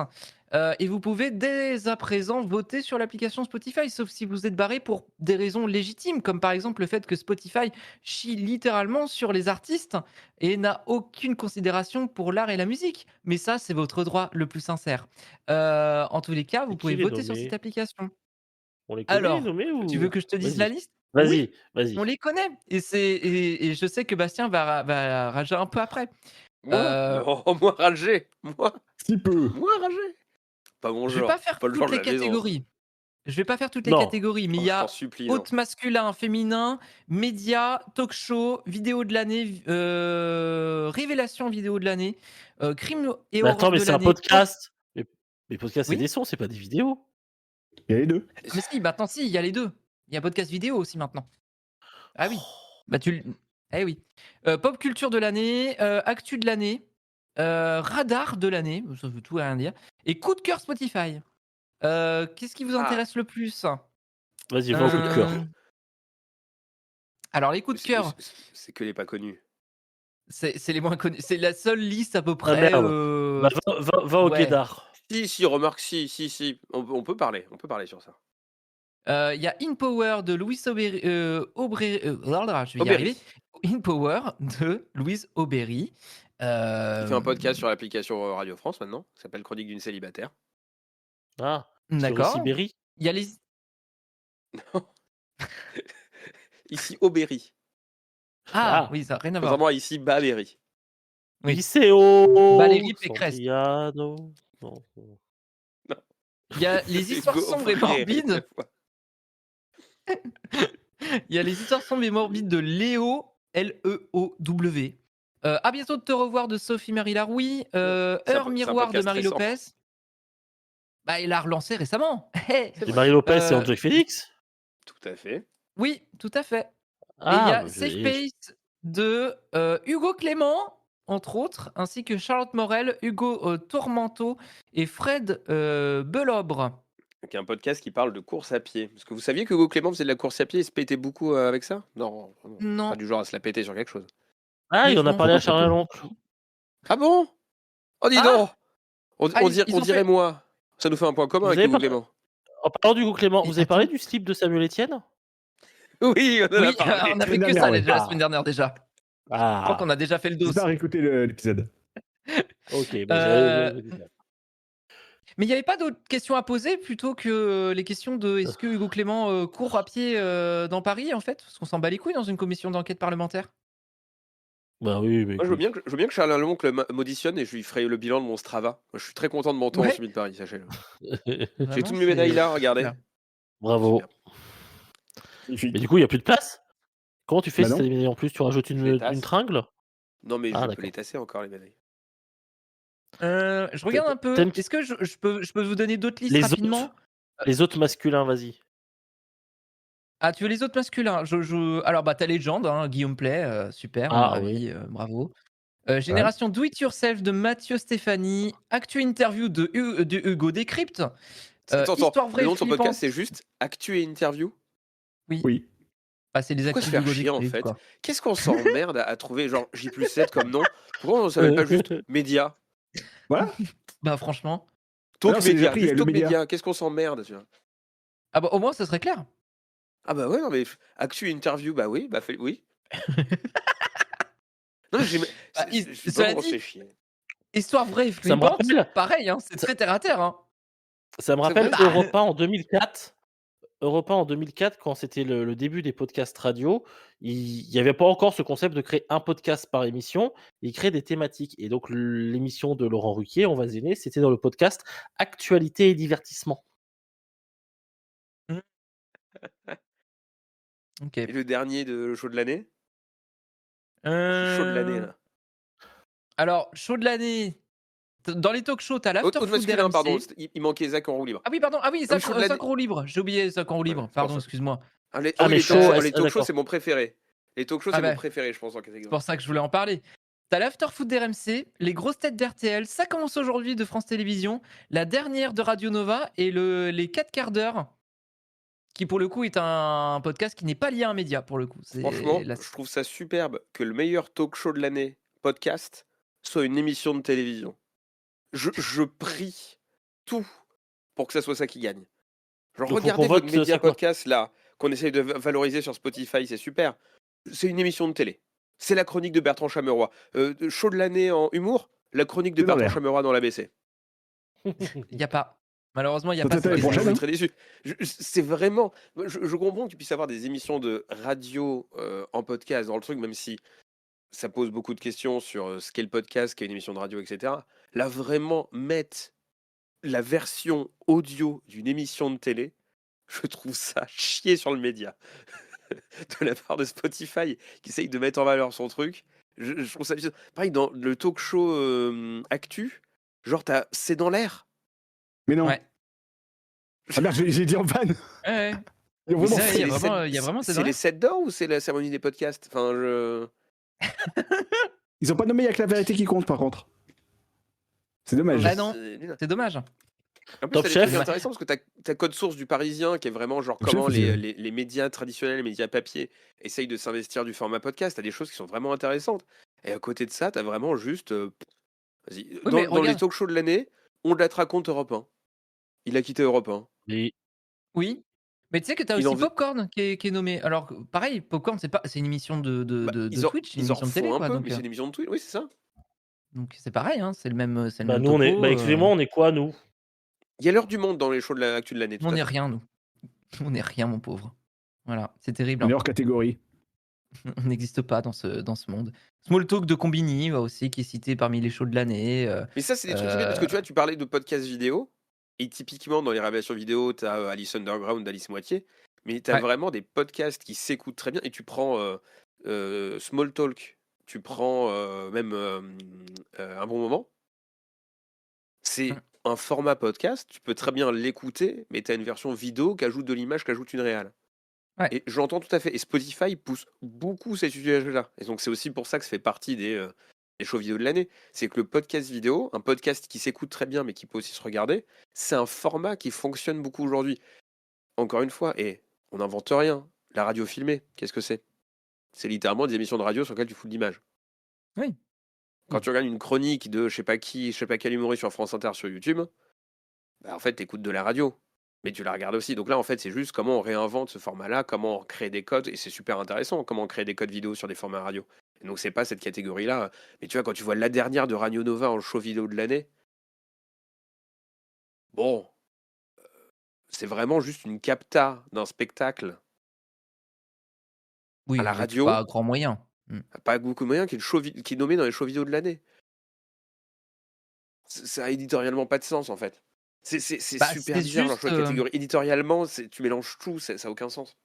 Et vous pouvez dès à présent voter sur l'application Spotify, sauf si vous êtes barré pour des raisons légitimes, comme par exemple le fait que Spotify chie littéralement sur les artistes et n'a aucune considération pour l'art et la musique. Mais ça, c'est votre droit le plus sincère. En tous les cas, vous C'est pouvez qui les voter sur cette nommés? application. On les connaît, les Alors, nommés tu veux ou que je te dise la vas-y, liste? Oui, vas-y, vas-y. on les connaît. Et je sais que Bastien va rager un peu après. Moi? Euh, Non, moi rager. Si peu. Moi rager. Pas mon Je vais pas genre, faire pas le genre toutes de les la maison. catégories. Je vais pas faire toutes les Non. catégories, mais Oh, il y je t'en a supplie, non. haute masculin, féminin, média, talk show, vidéo de l'année, révélation vidéo de l'année, crime et Mais attends, horreur mais de c'est un l'année. podcast. Mais podcast, c'est Oui, des sons, c'est pas des vidéos. Il y a les deux. mais si, maintenant si, il y a les deux. Il y a podcast vidéo aussi maintenant. Ah oui. Bah eh oui. Pop culture de l'année, actu de l'année, radar de l'année, ça veut tout et rien dire, et coup de cœur Spotify. Qu'est-ce qui vous Ah, intéresse le plus? Vas-y, va au coup de cœur. Euh, Alors les coups de cœur, c'est que les pas connus. c'est les moins connus. C'est la seule liste à peu Ah près. merde. Bah, va au Ouais. guédard. Si, remarque, si. On peut parler sur ça. Il y a In Power de Louise Aubry. Je vais y Aubéry. arriver. In Power de Louise Aubéry. Il fait un podcast sur l'application Radio France maintenant, qui s'appelle Chronique d'une célibataire. Ah, sur D'accord. Sibérie. Il y a les. Ici, Aubéry. Ah, Ah. oui, ça n'a rien à voir. Contrairement à ici, Babéry. Oui. Lycéo. Valérie Pécresse. Santillano. Non. Il y a les histoires sombres et morbides. Il y a les histoires sombres et morbides de Léo, L-E-O-W. À bientôt de te revoir de Sophie-Marie Laroui. C'est un Heure miroir de podcast Marie récent. Lopez. Bah, il a relancé récemment. C'est Et vrai. Marie Lopez, c'est Euh, Angel Félix. Tout à fait. Oui, tout à fait. Et il y Ah, a Safe Space de Hugo Clément, entre autres, ainsi que Charlotte Morel, Hugo Tormento et Fred Belobre. Donc, un podcast qui parle de course à pied. Parce que vous saviez que Hugo Clément faisait de la course à pied et se pétait beaucoup avec ça? Non, vraiment. Non. Pas du genre à se la péter sur quelque chose. Ah, il en a Non, parlé à pourquoi Charles pas. Loncle. Ah bon? Oh, dis Ah donc! On ils ont dirait fait- moi. Ça nous fait un point commun Vous avec avez Hugo pas- Clément. En parlant d'Hugo Clément, Et vous avez parlé attends. du slip de Samuel Etienne? Oui, on en a Oui, parlé. on a fait La que dernière, ça ouais. la semaine dernière déjà. Je crois Ah, qu'on a déjà fait le dos. N'hésite pas à réécouter l'épisode. ok. Bah, Mais il n'y avait pas d'autres questions à poser plutôt que les questions de est-ce que Hugo Clément court à pied dans Paris en fait? Parce qu'on s'en bat les couilles dans une commission d'enquête parlementaire. bah oui, mais Moi, je veux bien que Charles Loncle m'auditionne et je lui ferai le bilan de mon Strava. Moi, je suis très content de mon temps en Ouais. semi de Paris, sachez-le. J'ai Vraiment, toutes mes médailles là, regardez. Super. Bravo. Super. Magnifique. Mais du coup, il n'y a plus de place? Comment tu fais Bah si non. t'as des médailles en plus? Tu rajoutes Je les tasse. une tringle? Non, mais Ah, je peux d'accord. les tasser encore, les médailles. Je regarde un peu. T'aimes- Est-ce que je peux vous donner d'autres listes Les rapidement? Les autres masculins, vas-y. Ah, tu veux les autres masculins? Alors, bah, t'as Legend, hein, Guillaume Play, super, Ah, ravi, bravo. Génération Do It Yourself de Mathieu Stéphanie. Actu Interview de Hugo Décrypte. Attends, Histoire vraie le nom de son flippante. podcast, c'est juste Actu et Interview. Oui. Bah, c'est les Pourquoi actus se faire d'Hugo chier en Décrypte, fait? quoi. Qu'est-ce qu'on s'emmerde à trouver genre J+7 comme nom? Pourquoi on ne s'appelle pas juste Média? Voilà. Bah, franchement. Talk Alors, c'est déjà Média, pris, il y a juste le Talk média. Média. Qu'est-ce qu'on s'emmerde, tu vois? Ah bah, au moins, ça serait clair. Ah bah ouais, non mais Actu Interview, bah oui, bah oui. Non, mais Bah, je sais cela pas pourquoi on dit- se fait chier. Histoire vraie et Ça me flippante, rappelle- pareil, hein, c'est très terre à terre. Hein. Ça me C'est rappelle vrai. Europe 1 en 2004. Europe 1 en 2004, quand c'était le début des podcasts radio, il y avait pas encore ce concept de créer un podcast par émission. Ils créaient des thématiques et donc l'émission de Laurent Ruquier, On va se gêner, c'était dans le podcast Actualité et divertissement. Mmh. OK. Et le dernier de le show de l'année? Je suis chaud de l'année, là. Alors, show de l'année, dans les talk shows, tu as l'after Autre foot masculin, pardon, d'RMC. il manquait Zach en roue libre. Ah oui, pardon. Ah oui, Ah oui, show de l'année. 5 en roue libre. J'ai oublié 5 en roue Ouais, libre. c'est pour Pardon, ça. excuse-moi. Ah, les, Ah, oui, mais les show, talk, ah, les talk shows, d'accord. c'est mon préféré. Les talk shows, Ah c'est mon bah, préféré, je pense, en c'est catégorie. pour ça que je voulais en parler. T'as l'after foot d'RMC, les grosses têtes d'RTL, ça commence aujourd'hui de France Télévisions, la dernière de Radio Nova et les 4 quarts d'heure, qui pour le coup est un podcast qui n'est pas lié à un média pour le coup. Franchement, C'est la... je trouve ça superbe que le meilleur talk show de l'année, podcast, soit une émission de télévision. Je prie tout pour que ça soit ça qui gagne. Genre, Donc, faut regardez qu'on votre vote, média ça quoi? podcast là, qu'on essaye de valoriser sur Spotify, c'est super. C'est une émission de télé. C'est la chronique de Bertrand Chameroy. Show de l'année en humour, la chronique de C'est dans Bertrand l'air. Chameroy dans l'ABC. Il n'y a pas. Malheureusement, il n'y a Peut-être pas l'année cette prochaine, Je suis hein. très déçu. C'est vraiment. Je comprends que tu puisses avoir des émissions de radio en podcast dans le truc, même si ça pose beaucoup de questions sur ce qu'est le podcast, ce qu'est une émission de radio, etc. Là, vraiment, mettre la version audio d'une émission de télé, je trouve ça chier sur le média. De la part de Spotify, qui essaye de mettre en valeur son truc. Je trouve ça. Pareil, dans le talk show Actu, genre, c'est dans l'air. Mais non. Ouais. Ah merde, j'ai dit en vanne. Ouais, ouais. Ils ont Mais vraiment ça, fait- il y a vraiment, c'est C'est dans les l'air. 7 d'or ou c'est la cérémonie des podcasts? Enfin, je. Ils ont pas nommé, il y a que la vérité qui compte par contre. C'est dommage. Bah non. C'est nul. C'est dommage. En plus, Top t'as des Chef. trucs intéressants parce que t'as Code Source du Parisien qui est vraiment genre Top comment Chef, les médias traditionnels, les médias papier essayent de s'investir du format podcast. T'as des choses qui sont vraiment intéressantes. Et à côté de ça, t'as vraiment juste. Vas-y. Oui, Dans, mais dans les regarde. talk shows de l'année, on te raconte Europe 1. Il a quitté Europe 1. Et Oui. Mais tu sais que tu as Il en aussi faisait- Popcorn qui est nommé. Alors, pareil, Popcorn, c'est une émission de ils en, Twitch, une ils en émission de télé, refont un quoi. peu, Donc, mais c'est une émission de Twitch. Oui, c'est ça. donc c'est pareil, hein, c'est le même bah, nous, on est. topo. Bah, excusez-moi, on est quoi, nous? Il y a l'heure du monde dans les shows de l'actu de l'année. Tout On à n'est fait. rien, nous. On n'est rien, mon pauvre. Voilà, c'est terrible. On est Hein. hors catégorie. On n'existe pas dans ce monde. Small Talk de Combini aussi, qui est cité parmi les shows de l'année. Mais ça, c'est des trucs qui viennent parce que tu vois, tu parlais de podcast vidéo. Et typiquement, dans les révélations vidéo, tu as Alice Underground, Alice Moitié. Mais tu as Ouais. vraiment des podcasts qui s'écoutent très bien. Et tu prends Small Talk, tu prends même Un bon moment. C'est un format podcast, tu peux très bien l'écouter, mais tu as une version vidéo qui ajoute de l'image, qui ajoute une réal. Ouais. Et j'entends tout à fait. Et Spotify pousse beaucoup ces sujets-là. Et donc, c'est aussi pour ça que ça fait partie des shows vidéo de l'année. C'est que le podcast vidéo, un podcast qui s'écoute très bien, mais qui peut aussi se regarder, c'est un format qui fonctionne beaucoup aujourd'hui. Encore une fois, et on n'invente rien. La radio filmée, qu'est-ce que c'est? C'est littéralement des émissions de radio sur lesquelles tu fous de l'image. Oui. Quand tu regardes une chronique de je sais pas qui, je sais pas quel humoriste sur France Inter sur YouTube, bah en fait, t'écoutes de la radio. Mais tu la regardes aussi. Donc là, en fait, c'est juste comment on réinvente ce format-là, comment on crée des codes, et c'est super intéressant, comment on crée des codes vidéo sur des formats radio. Et donc, c'est pas cette catégorie-là. Mais tu vois, quand tu vois la dernière de Radio Nova en show vidéo de l'année, bon, c'est vraiment juste une capta d'un spectacle Oui, à la avec radio. pas grand moyen. Pas beaucoup de moyens, qui est nommé dans les shows vidéo de l'année. Ça a éditorialement pas de sens, en fait. C'est Bah, super c'est bizarre leur juste, choix de catégorie. Éditorialement, tu mélanges tout, ça n'a aucun sens.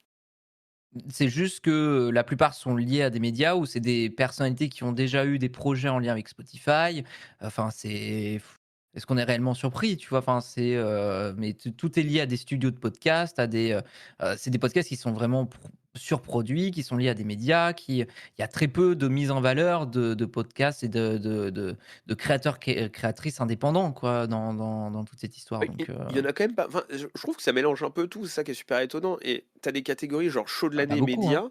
C'est juste que la plupart sont liés à des médias ou c'est des personnalités qui ont déjà eu des projets en lien avec Spotify. Enfin, est-ce qu'on est réellement surpris, tu vois? Enfin, mais tout est lié à des studios de podcasts, c'est des podcasts qui sont vraiment surproduits, qui sont liés à des médias, il y a très peu de mise en valeur de podcasts et de créateurs, créatrices indépendants, quoi, dans toute cette histoire. Il Donc, y en a quand même pas. Enfin, je trouve que ça mélange un peu tout, c'est ça qui est super étonnant. Et t'as des catégories genre show de pas l'année beaucoup, média.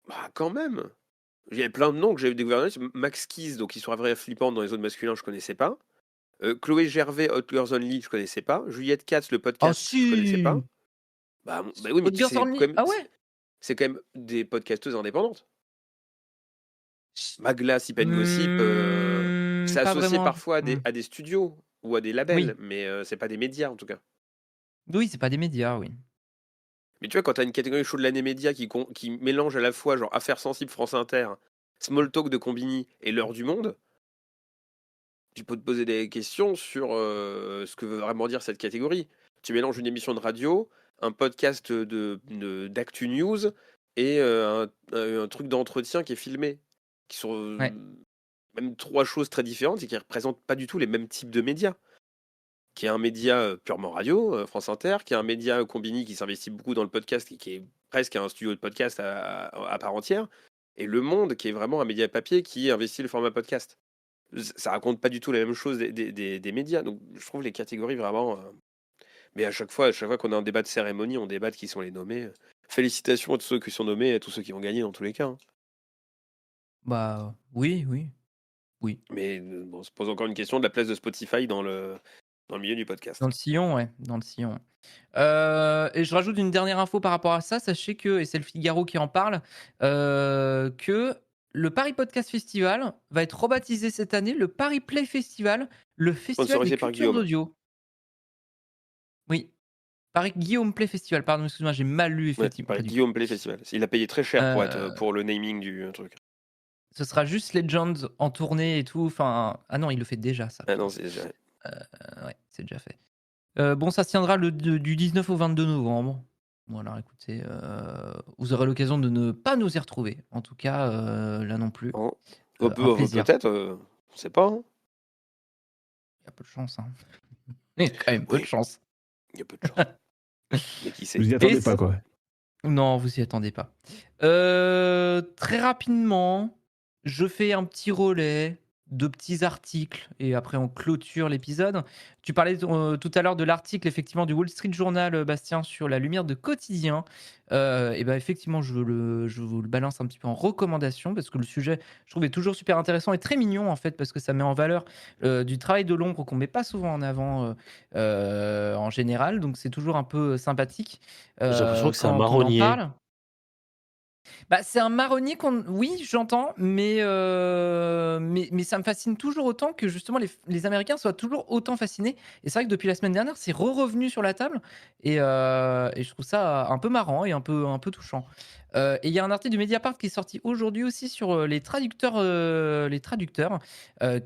Bah, quand même. Il y a plein de noms que j'avais découvert. Max Keys, donc histoire vraie flippante dans les autres masculins, je connaissais pas. Chloé Gervais, Hot Girls Only, je connaissais pas. Juliette Katz, le Ah podcast, je connaissais pas. si! Bah oui, mais Hot Girls c'est Only? quand même, Ah ouais? c'est quand même des podcasteuses indépendantes. Magla, Sip and Gossip, c'est Pas associé vraiment. parfois à des studios ou à des labels, Oui. mais c'est pas des médias en tout cas. Oui, c'est pas des médias, oui. Mais tu vois, quand t'as une catégorie show de l'année média qui mélange à la fois genre Affaires sensibles France Inter, Small Talk de Combini et L'heure du monde, tu peux te poser des questions sur ce que veut vraiment dire cette catégorie. Tu mélanges une émission de radio, un podcast d'Actu News et un truc d'entretien qui est filmé, qui sont Ouais. même 3 choses très différentes et qui représentent pas du tout les mêmes types de médias. Qui est un média purement radio, France Inter, qui est un média Combini qui s'investit beaucoup dans le podcast, qui est presque un studio de podcast à part entière, et Le Monde, qui est vraiment un média papier qui investit le format podcast. Ça raconte pas du tout la même chose des médias, donc je trouve les catégories vraiment... Mais à chaque fois qu'on a un débat de cérémonie, on débat de qui sont les nommés. Félicitations à tous ceux qui sont nommés et à tous ceux qui ont gagné dans tous les cas. Hein. Bah oui. Mais bon, on se pose encore une question de la place de Spotify dans le milieu du podcast. Dans le sillon, ouais, dans le sillon. Et je rajoute une dernière info par rapport à ça. Sachez que, et c'est le Figaro qui en parle, que le Paris Podcast Festival va être rebaptisé cette année le Paris Play Festival, le festival des Sponsorisé par cultures Guillaume. d'audio. Oui. Paris Guillaume Play Festival, pardon, excuse-moi, j'ai mal lu Ouais, effectivement. par pas du tout. Guillaume Play Festival. Il a payé très cher Euh, pour le naming du truc. Ce sera juste Legends en tournée et tout. Enfin, ah non, il le fait déjà ça. Ah non, c'est déjà... Ouais, c'est déjà fait. Bon, ça se tiendra du 19 au 22 novembre. Voilà, écoutez, vous aurez l'occasion de ne pas nous y retrouver. En tout cas, là non plus. Oh. Un plaisir. Peut-être, on sait pas. Hein. Il y a peu de chance. Hein. Il y a quand même peu de Oui. chance. Il y a peu de chance. Mais qui sait. Vous y attendez Et pas, ça- quoi. Non, vous y attendez pas. Très rapidement, je fais un petit relais, 2 petits articles et après on clôture l'épisode. Tu parlais tout à l'heure de l'article effectivement du Wall Street Journal, Bastien, sur la lumière de quotidien. Et ben effectivement, je vous le balance un petit peu en recommandation parce que le sujet, je trouve, est toujours super intéressant et très mignon en fait parce que ça met en valeur du travail de l'ombre qu'on met pas souvent en avant en général. Donc c'est toujours un peu sympathique. J'ai l'impression que c'est un Quand on en marronnier. parle. Bah, c'est un marronnier qu'on oui, j'entends, mais ça me fascine toujours autant que justement les Américains soient toujours autant fascinés et c'est vrai que depuis la semaine dernière, c'est revenu sur la table et je trouve ça un peu marrant et un peu touchant. Et il y a un article du Mediapart qui est sorti aujourd'hui aussi sur, les traducteurs,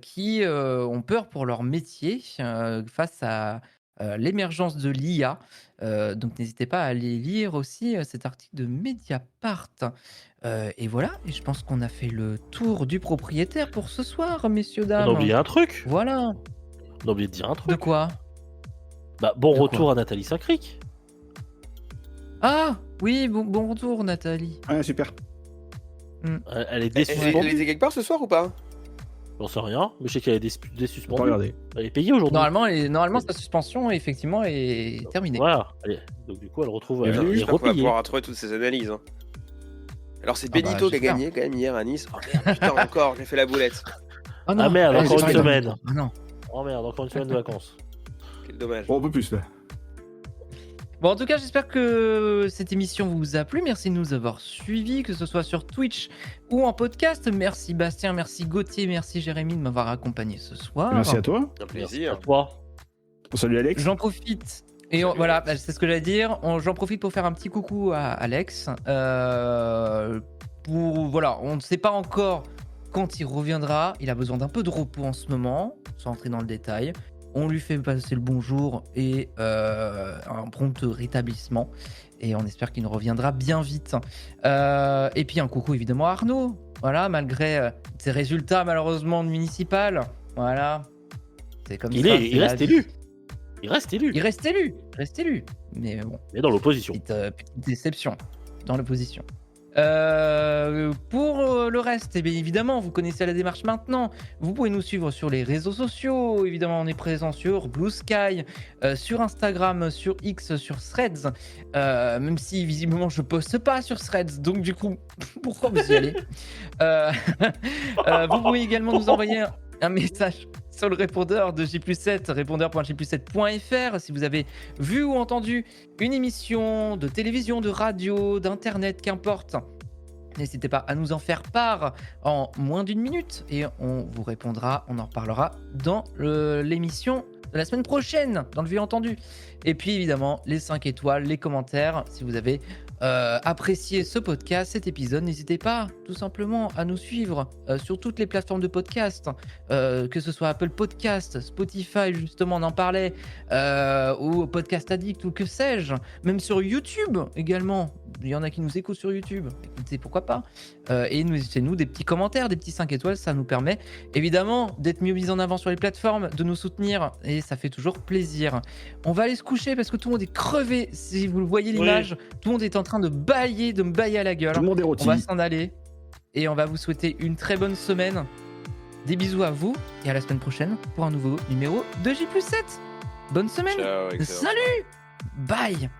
qui, ont peur pour leur métier, face à, l'émergence de l'IA. Donc n'hésitez pas à aller lire aussi, cet article de Mediapart. Et voilà, et je pense qu'on a fait le tour du propriétaire pour ce soir, messieurs, On a dames. oublié un truc. Voilà. On a oublié de dire un De truc. quoi? Bah, bon De retour quoi à Nathalie Saint-Cric. Ah! Oui, bon retour, Nathalie. Ouais, super. Elle est Elle désuspendue. était quelque part ce soir ou pas? J'en sais rien, mais je sais qu'elle est Faut pas désuspendue. regarder. Elle est payée aujourd'hui. Normalement, sa suspension, effectivement, est terminée. Voilà. Donc du coup, elle retrouve. Bienvenue. Elle est J'espère qu'on va repayée. pouvoir retrouver toutes ces analyses. Hein. Alors c'est Ah bah, Benito qui a j'espère. gagné quand même hier à Nice. Oh merde, putain encore, j'ai fait la boulette. Ah Ah merde, j'ai encore pas une eu semaine. Ah non. Oh merde, encore une semaine de vacances. Quel dommage. Bon, un peu plus, là. Bon, en tout cas, j'espère que cette émission vous a plu. Merci de nous avoir suivis, que ce soit sur Twitch ou en podcast. Merci Bastien, merci Gauthier, merci Jérémy de m'avoir accompagné ce soir. Merci à toi. Un Merci à plaisir. toi. Salut, Alex. J'en profite. Et Salut, voilà, Alex. c'est ce que j'allais dire. J'en profite pour faire un petit coucou à Alex. Voilà, on ne sait pas encore quand il reviendra. Il a besoin d'un peu de repos en ce moment, sans entrer dans le détail. On lui fait passer le bonjour et un prompt rétablissement. Et on espère qu'il nous reviendra bien vite. Et puis un coucou évidemment à Arnaud. Voilà, malgré ses résultats malheureusement de municipal. Voilà. C'est comme ça. Il c'est la reste vie. élu. Il reste élu. Il reste élu. Mais bon, Mais dans l'opposition. petite déception dans l'opposition. Pour le reste, eh bien évidemment, vous connaissez la démarche maintenant. Vous pouvez nous suivre sur les réseaux sociaux. Évidemment, on est présent sur Blue Sky, sur Instagram, sur X, sur Threads. Même si visiblement je poste pas sur Threads, donc du coup, pourquoi vous y allez Vous pouvez également nous envoyer un message sur le répondeur de J+7, répondeur.j+7.fr, si vous avez vu ou entendu une émission de télévision, de radio, d'internet, qu'importe, N'hésitez pas à nous en faire part en moins d'1 minute et on vous répondra, on en reparlera dans l'émission de la semaine prochaine, dans le Vu Entendu. Et puis évidemment, les 5 étoiles, les commentaires, si vous avez apprécié ce podcast, cet épisode, n'hésitez pas tout simplement à nous suivre sur toutes les plateformes de podcast, que ce soit Apple Podcast, Spotify, justement on en parlait, ou Podcast Addict ou que sais-je, même sur YouTube également. Il y en a qui nous écoutent sur YouTube, écoutez, pourquoi pas. Et laissez-nous des petits commentaires, des petits 5 étoiles, ça nous permet évidemment d'être mieux mis en avant sur les plateformes, de nous soutenir et ça fait toujours plaisir. On va aller se coucher parce que tout le monde est crevé, si vous voyez l'image, tout le monde est en train de me bailler à la gueule. Tout le monde est rôti. On va s'en aller et on va vous souhaiter une très bonne semaine. Des bisous à vous et à la semaine prochaine pour un nouveau numéro de J+7. Bonne semaine. Ciao, excellent. Salut. Bye.